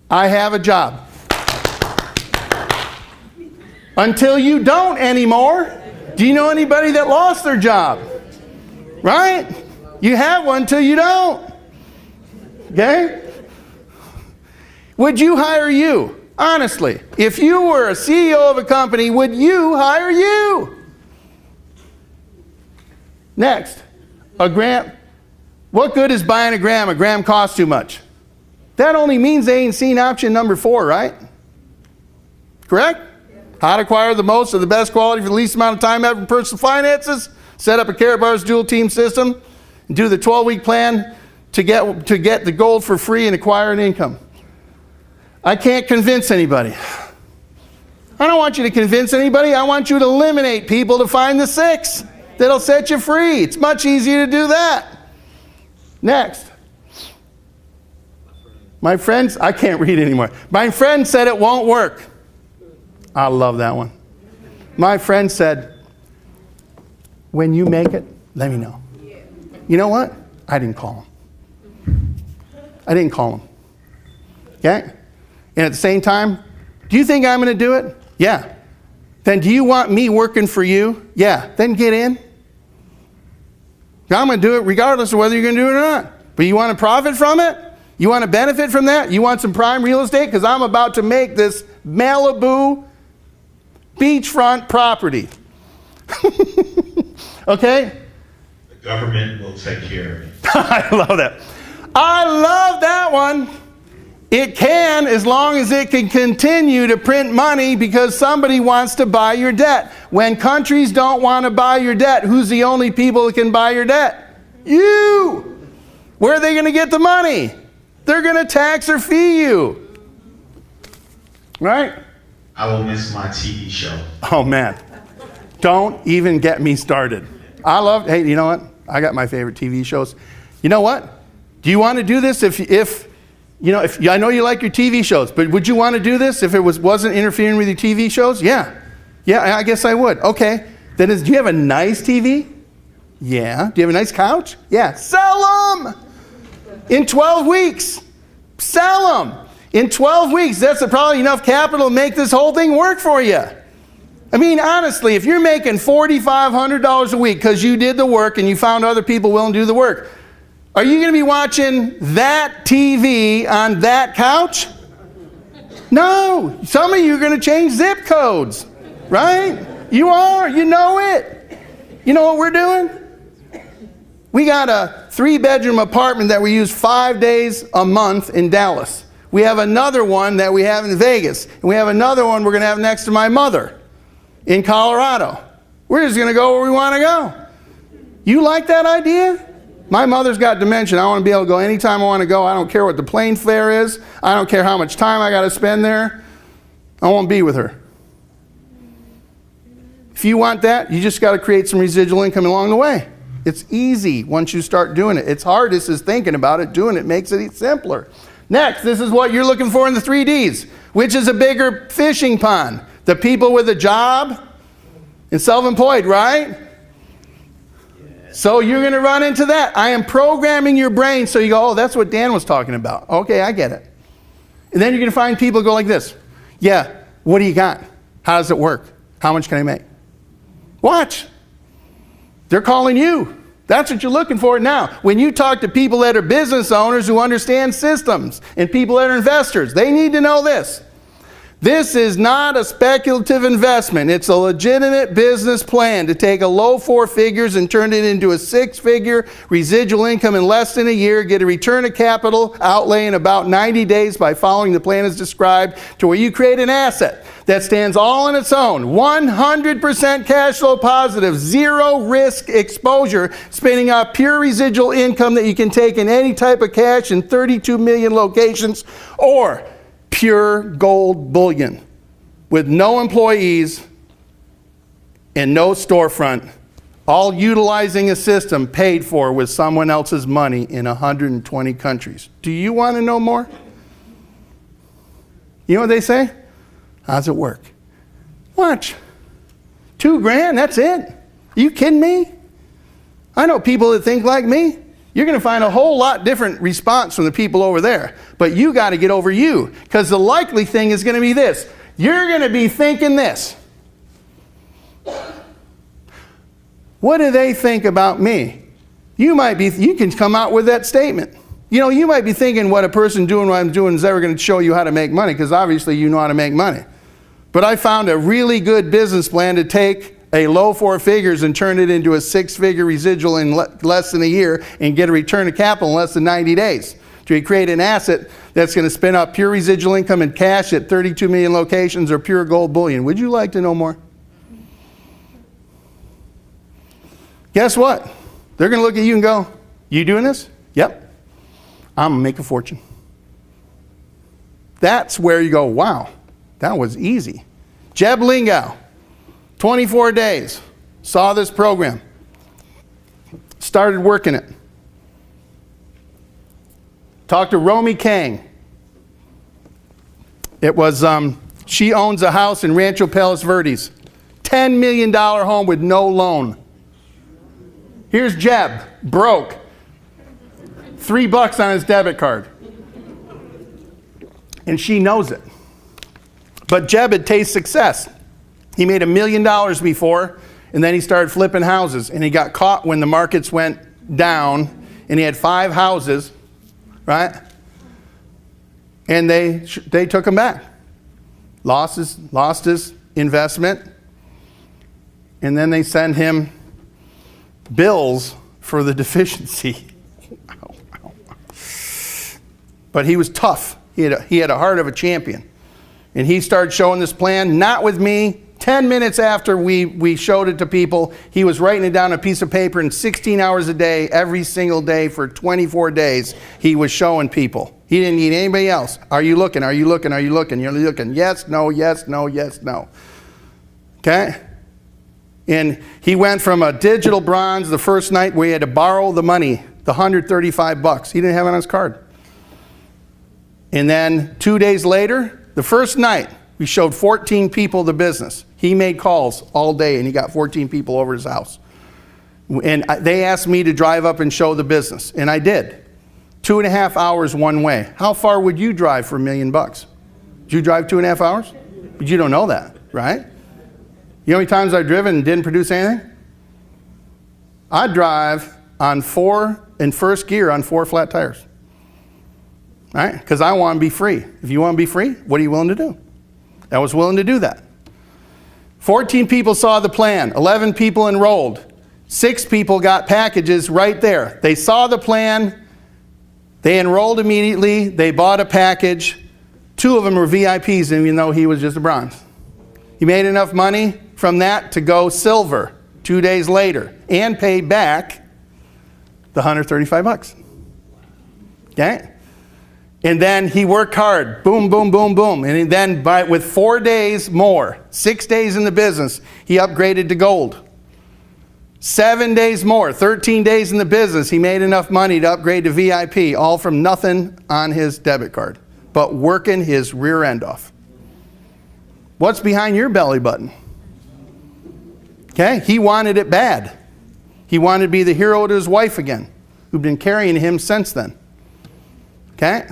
I have a job. Until you don't anymore. Do you know anybody that lost their job? Right? You have one till you don't. Okay? Would you hire you? Honestly, if you were a CEO of a company, would you hire you? Next, a gram. What good is buying a gram? A gram costs too much. That only means they ain't seen option number 4, right? Correct? How to acquire the most of the best quality for the least amount of time ever in personal finances. Set up a Carrot Bars dual team system. And do the 12-week plan to get the gold for free and acquire an income. I can't convince anybody. I don't want you to convince anybody. I want you to eliminate people to find the 6 that'll set you free. It's much easier to do that. Next. My friends, I can't read anymore. My friend said it won't work. I love that one. My friend said, when you make it, let me know. You know what? I didn't call him. Okay? And at the same time, do you think I'm going to do it? Yeah. Then do you want me working for you? Yeah. Then get in. I'm going to do it regardless of whether you're going to do it or not. But you want to profit from it? You want to benefit from that? You want some prime real estate? Because I'm about to make this Malibu beachfront property. Okay? The government will take care of it. I love that. I love that one. It can, as long as it can continue to print money because somebody wants to buy your debt. When countries don't want to buy your debt, who's the only people that can buy your debt? You! Where are they going to get the money? They're going to tax or fee you. Right? I will miss my TV show. Oh, man. Don't even get me started. Hey, you know what? I got my favorite TV shows. You know what? Do you want to do this if I know you like your TV shows, but would you want to do this if it wasn't interfering with your TV shows? Yeah. Yeah, I guess I would. Okay. Then do you have a nice TV? Yeah. Do you have a nice couch? Yeah. Sell them! In 12 weeks. Sell them! In 12 weeks, that's probably enough capital to make this whole thing work for you. I mean, honestly, if you're making $4,500 a week because you did the work and you found other people willing to do the work, are you going to be watching that TV on that couch? No. Some of you are going to change zip codes, right? You are. You know it. You know what we're doing? We got a 3-bedroom apartment that we use 5 days a month in Dallas. We have another one that we have in Vegas. And we have another one we're going to have next to my mother in Colorado. We're just going to go where we want to go. You like that idea? My mother's got dementia. I want to be able to go anytime I want to go. I don't care what the plane fare is. I don't care how much time I got to spend there. I won't be with her. If you want that, you just got to create some residual income along the way. It's easy once you start doing it. It's hardest is thinking about it. Doing it makes it simpler. Next, this is what you're looking for in the 3Ds. Which is a bigger fishing pond? The people with a job and self-employed, right? So you're going to run into that. I am programming your brain so you go, oh, that's what Dan was talking about. Okay, I get it. And then you're going to find people go like this. Yeah, what do you got? How does it work? How much can I make? Watch. They're calling you. That's what you're looking for now. When you talk to people that are business owners who understand systems and people that are investors, they need to know this. This is not a speculative investment. It's a legitimate business plan to take a low 4 figures and turn it into a 6-figure residual income in less than a year, get a return of capital outlay in about 90 days by following the plan as described, to where you create an asset that stands all on its own, 100% cash flow positive, 0 risk exposure, spinning out pure residual income that you can take in any type of cash in 32 million locations, or pure gold bullion with no employees and no storefront, all utilizing a system paid for with someone else's money in 120 countries. Do you want to know more? You know what they say? How's it work? Watch. $2,000, that's it. Are you kidding me? I know people that think like me. You're going to find a whole lot different response from the people over there. But you got to get over you. Because the likely thing is going to be this. You're going to be thinking this. What do they think about me? You can come out with that statement. You know, you might be thinking what a person doing what I'm doing is ever going to show you how to make money, because obviously you know how to make money. But I found a really good business plan to take a low 4 figures and turn it into a 6-figure residual in less than a year and get a return of capital in less than 90 days. To create an asset that's going to spin up pure residual income in cash at 32 million locations or pure gold bullion. Would you like to know more? Guess what? They're going to look at you and go, you doing this? Yep. I'm going to make a fortune. That's where you go, wow, that was easy. Jeb Lingau. 24 days, saw this program, started working it. Talked to Romy Kang. It was, she owns a house in Rancho Palos Verdes. $10 million home with no loan. Here's Jeb, broke. $3 on his debit card. And she knows it. But Jeb had tasted success. He made $1 million before, and then he started flipping houses. And he got caught when the markets went down, and he had 5 houses, right? And they took him back. Lost his investment, and then they sent him bills for the deficiency. But he was tough. He had a heart of a champion. And he started showing this plan, not with me. 10 minutes after we showed it to people, he was writing it down on a piece of paper, and 16 hours a day, every single day for 24 days, he was showing people. He didn't need anybody else. Are you looking? Are you looking? Are you looking? You're looking. Yes, no, yes, no, yes, no. Okay? And he went from a digital bronze the first night where he had to borrow the money, the $135. He didn't have it on his card. And then 2 days later, the first night, we showed 14 people the business. He made calls all day, and he got 14 people over his house. And they asked me to drive up and show the business, and I did. 2.5 hours one way. How far would you drive for $1 million? Did you drive 2.5 hours? But you don't know that, right? You know how many times I've driven and didn't produce anything? I'd drive in first gear on 4 flat tires. Right? Because I want to be free. If you want to be free, what are you willing to do? I was willing to do that. 14 people saw the plan. 11 people enrolled. 6 people got packages right there. They saw the plan. They enrolled immediately. They bought a package. 2 of them were VIPs, even though he was just a bronze. He made enough money from that to go silver 2 days later and pay back the $135. Okay? And then he worked hard. Boom, boom, boom, boom. And then with 4 days more, 6 days in the business, he upgraded to gold. 7 days more, 13 days in the business, he made enough money to upgrade to VIP, all from nothing on his debit card, but working his rear end off. What's behind your belly button? Okay, he wanted it bad. He wanted to be the hero to his wife again, who'd been carrying him since then. Okay?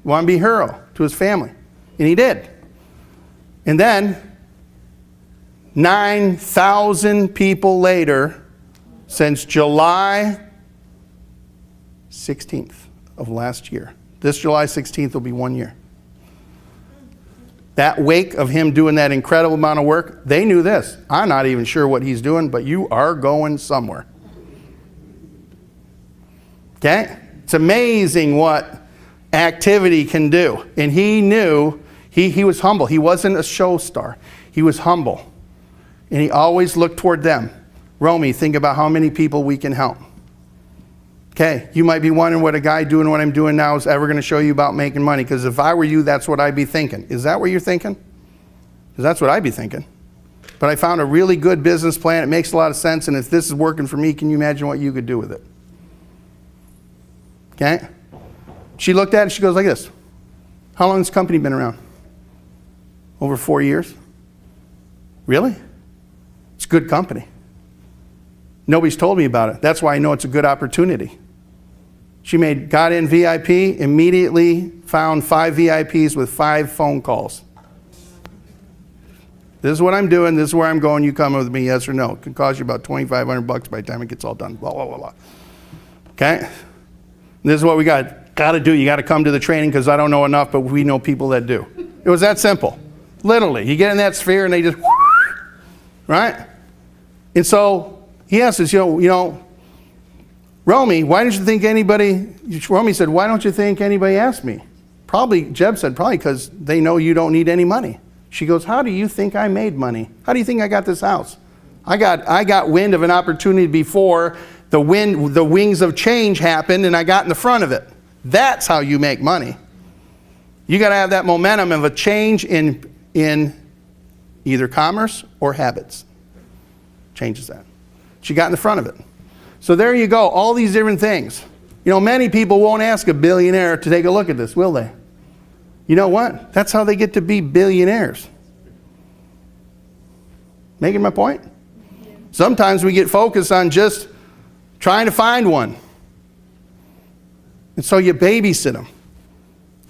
Want to be a hero to his family. And he did. And then, 9,000 people later, since July 16th of last year. This July 16th will be 1 year. That wake of him doing that incredible amount of work, they knew this. I'm not even sure what he's doing, but you are going somewhere. Okay? It's amazing what activity can do. And he knew, he was humble. He wasn't a show star. He was humble. And he always looked toward them. Romy, think about how many people we can help. Okay, you might be wondering what a guy doing what I'm doing now is ever going to show you about making money. Because if I were you, that's what I'd be thinking. Is that what you're thinking? Because that's what I'd be thinking. But I found a really good business plan. It makes a lot of sense. And if this is working for me, can you imagine what you could do with it? Okay? She looked at it, she goes like this. How long has this company been around? Over 4 years? Really? It's a good company. Nobody's told me about it. That's why I know it's a good opportunity. She got in VIP, immediately found 5 VIPs with 5 phone calls. This is what I'm doing, this is where I'm going, you come with me, yes or no. It could cost you about $2,500 by the time it gets all done, blah, blah, blah, blah. Okay? This is what we got to do. You got to come to the training because I don't know enough, but we know people that do. It was that simple. Literally. You get in that sphere and they just, right? And so he asked us, Romy, why don't you think anybody, Romy said, why don't you think anybody asked me? Jeb said, probably because they know you don't need any money. She goes, how do you think I made money? How do you think I got this house? I got wind of an opportunity before the wings of change happened and I got in the front of it. That's how you make money. You got to have that momentum of a change in either commerce or habits. Changes that. She got in the front of it. So there you go, all these different things. Many people won't ask a billionaire to take a look at this, will they? You know what? That's how they get to be billionaires. Making my point? Sometimes we get focused on just trying to find one. And so you babysit them.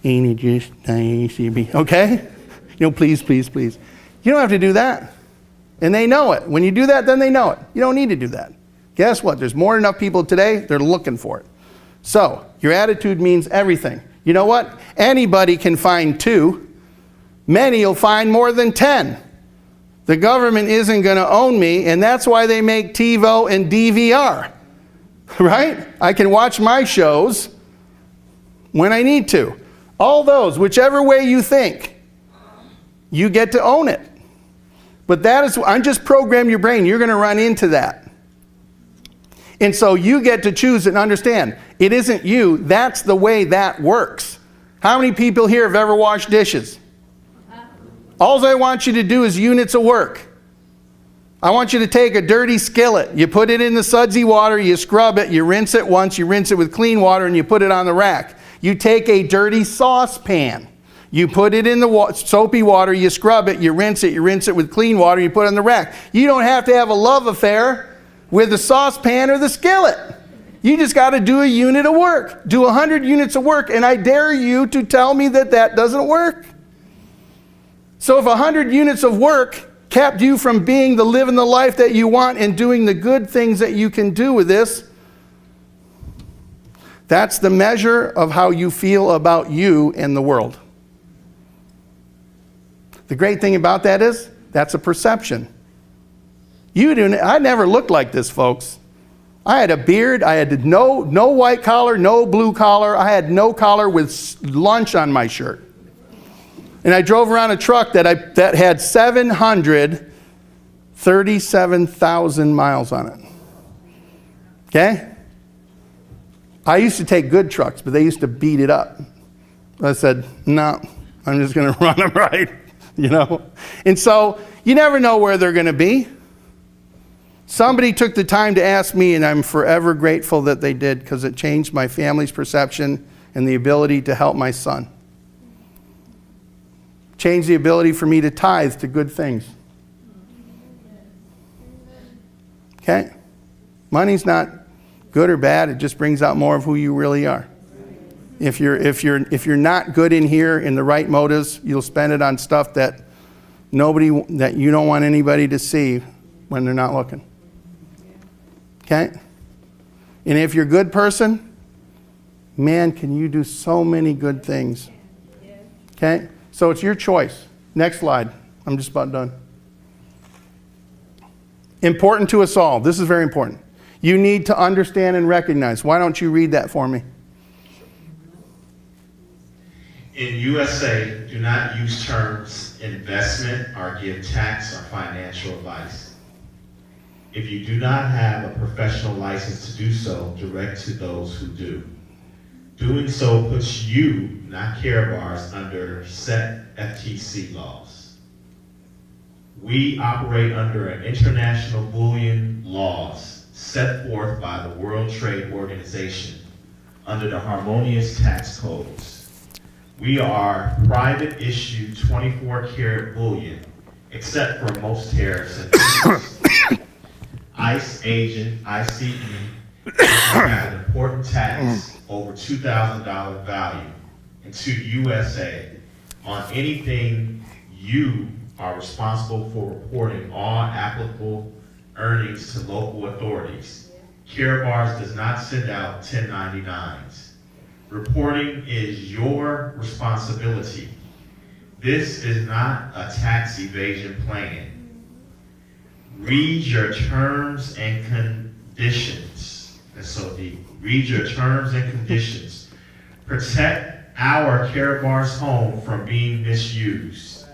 Ain't it just nice to be, okay? Please, please, please. You don't have to do that. And they know it. When you do that, then they know it. You don't need to do that. Guess what? There's more than enough people today, they're looking for it. So, your attitude means everything. You know what? Anybody can find 2. Many will find more than 10. The government isn't going to own me, and that's why they make TiVo and DVR. Right? I can watch my shows when I need to. All those, whichever way you think, you get to own it. But that is, I just program your brain. You're going to run into that. And so you get to choose and understand. It isn't you. That's the way that works. How many people here have ever washed dishes? All I want you to do is units of work. I want you to take a dirty skillet. You put it in the sudsy water, you scrub it, you rinse it once, you rinse it with clean water, and you put it on the rack. You take a dirty saucepan. You put it in the soapy water, you scrub it, you rinse it with clean water, you put it on the rack. You don't have to have a love affair with the saucepan or the skillet. You just got to do a unit of work. Do 100 units of work, and I dare you to tell me that that doesn't work. So if 100 units of work kept you from living the life that you want and doing the good things that you can do with this, that's the measure of how you feel about you and the world. The great thing about that is, that's a perception. I never looked like this, folks. I had a beard. I had no white collar, no blue collar. I had no collar with lunch on my shirt. And I drove around a truck that had 737,000 miles on it. Okay? I used to take good trucks, but they used to beat it up. I said, no, I'm just going to run them right. You know? And so you never know where they're going to be. Somebody took the time to ask me, and I'm forever grateful that they did, because it changed my family's perception and the ability to help my son. Changed the ability for me to tithe to good things. Okay? Money's not good or bad. It just brings out more of who you really are. If you're not good in here in the right motives, you'll spend it on stuff that you don't want anybody to see when they're not looking. Okay? And if you're a good person, man, can you do so many good things. Okay? So it's your choice. Next slide. I'm just about done. Important to us all. This is very important. You need to understand and recognize. Why don't you read that for me? In USA, do not use terms investment or give tax or financial advice. If you do not have a professional license to do so, direct to those who do. Doing so puts you, not Care Bars, under set FTC laws. We operate under an international bullion laws set forth by the World Trade Organization under the harmonious tax codes. We are private issue 24-karat bullion, except for most tariffs and duties. ICE agent, ICE, have an important tax over $2,000 value into USA on anything you are responsible for reporting all applicable earnings to local authorities. Care Bars does not send out 1099s. Reporting is your responsibility. This is not a tax evasion plan. Read your terms and conditions. That's so deep. Read your terms and conditions. Protect our Care Bars home from being misused.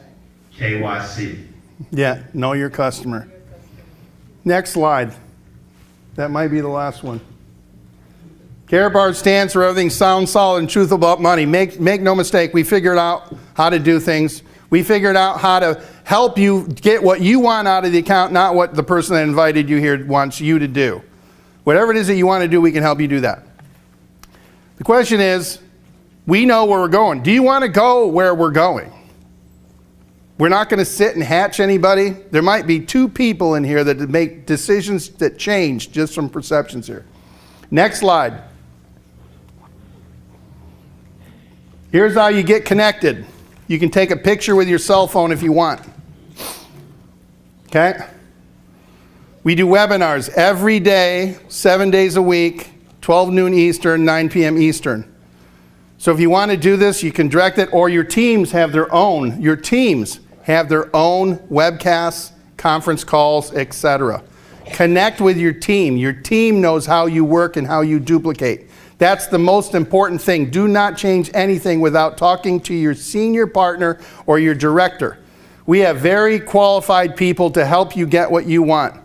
KYC. Yeah, know your customer. Next slide. That might be the last one. Care Bars stands for everything sound, solid, and truthful about money. Make no mistake, we figured out how to do things. We figured out how to help you get what you want out of the account, not what the person that invited you here wants you to do. Whatever it is that you want to do, we can help you do that. The question is, we know where we're going. Do you want to go where we're going? We're not going to sit and hatch anybody. There might be 2 people in here that make decisions that change just from perceptions here. Next slide. Here's how you get connected. You can take a picture with your cell phone if you want. Okay? We do webinars every day, 7 days a week, 12 noon Eastern, 9 p.m. Eastern. So if you want to do this, you can direct it, or your teams have their own. Your teams have their own webcasts, conference calls, etc. Connect with your team. Your team knows how you work and how you duplicate. That's the most important thing. Do not change anything without talking to your senior partner or your director. We have very qualified people to help you get what you want.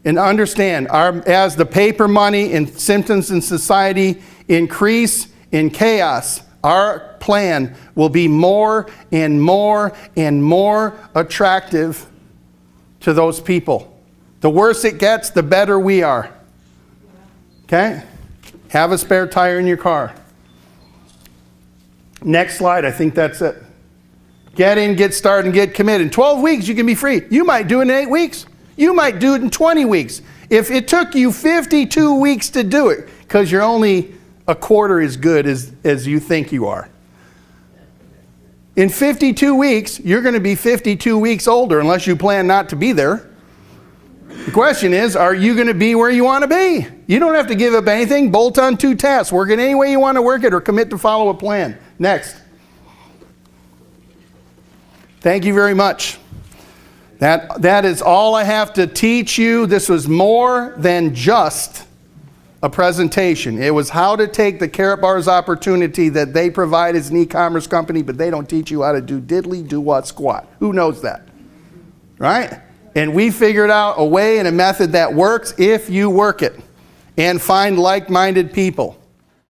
And understand, as the paper money and symptoms in society increase in chaos, our plan will be more and more and more attractive to those people. The worse it gets, the better we are. Okay? Have a spare tire in your car. Next slide, I think that's it. Get in, get started, and get committed. In 12 weeks, you can be free. You might do it in 8 weeks. You might do it in 20 weeks. If it took you 52 weeks to do it, because you're only a quarter as good as you think you are. In 52 weeks, you're going to be 52 weeks older unless you plan not to be there. The question is, are you going to be where you want to be? You don't have to give up anything. Bolt on 2 tasks. Work it any way you want to work it or commit to follow a plan. Next. Thank you very much. That is all I have to teach you. This was more than just a presentation. It was how to take the Carrot Bar's opportunity that they provide as an e-commerce company, but they don't teach you how to do diddly, do what, squat. Who knows that? Right? And we figured out a way and a method that works if you work it and find like-minded people.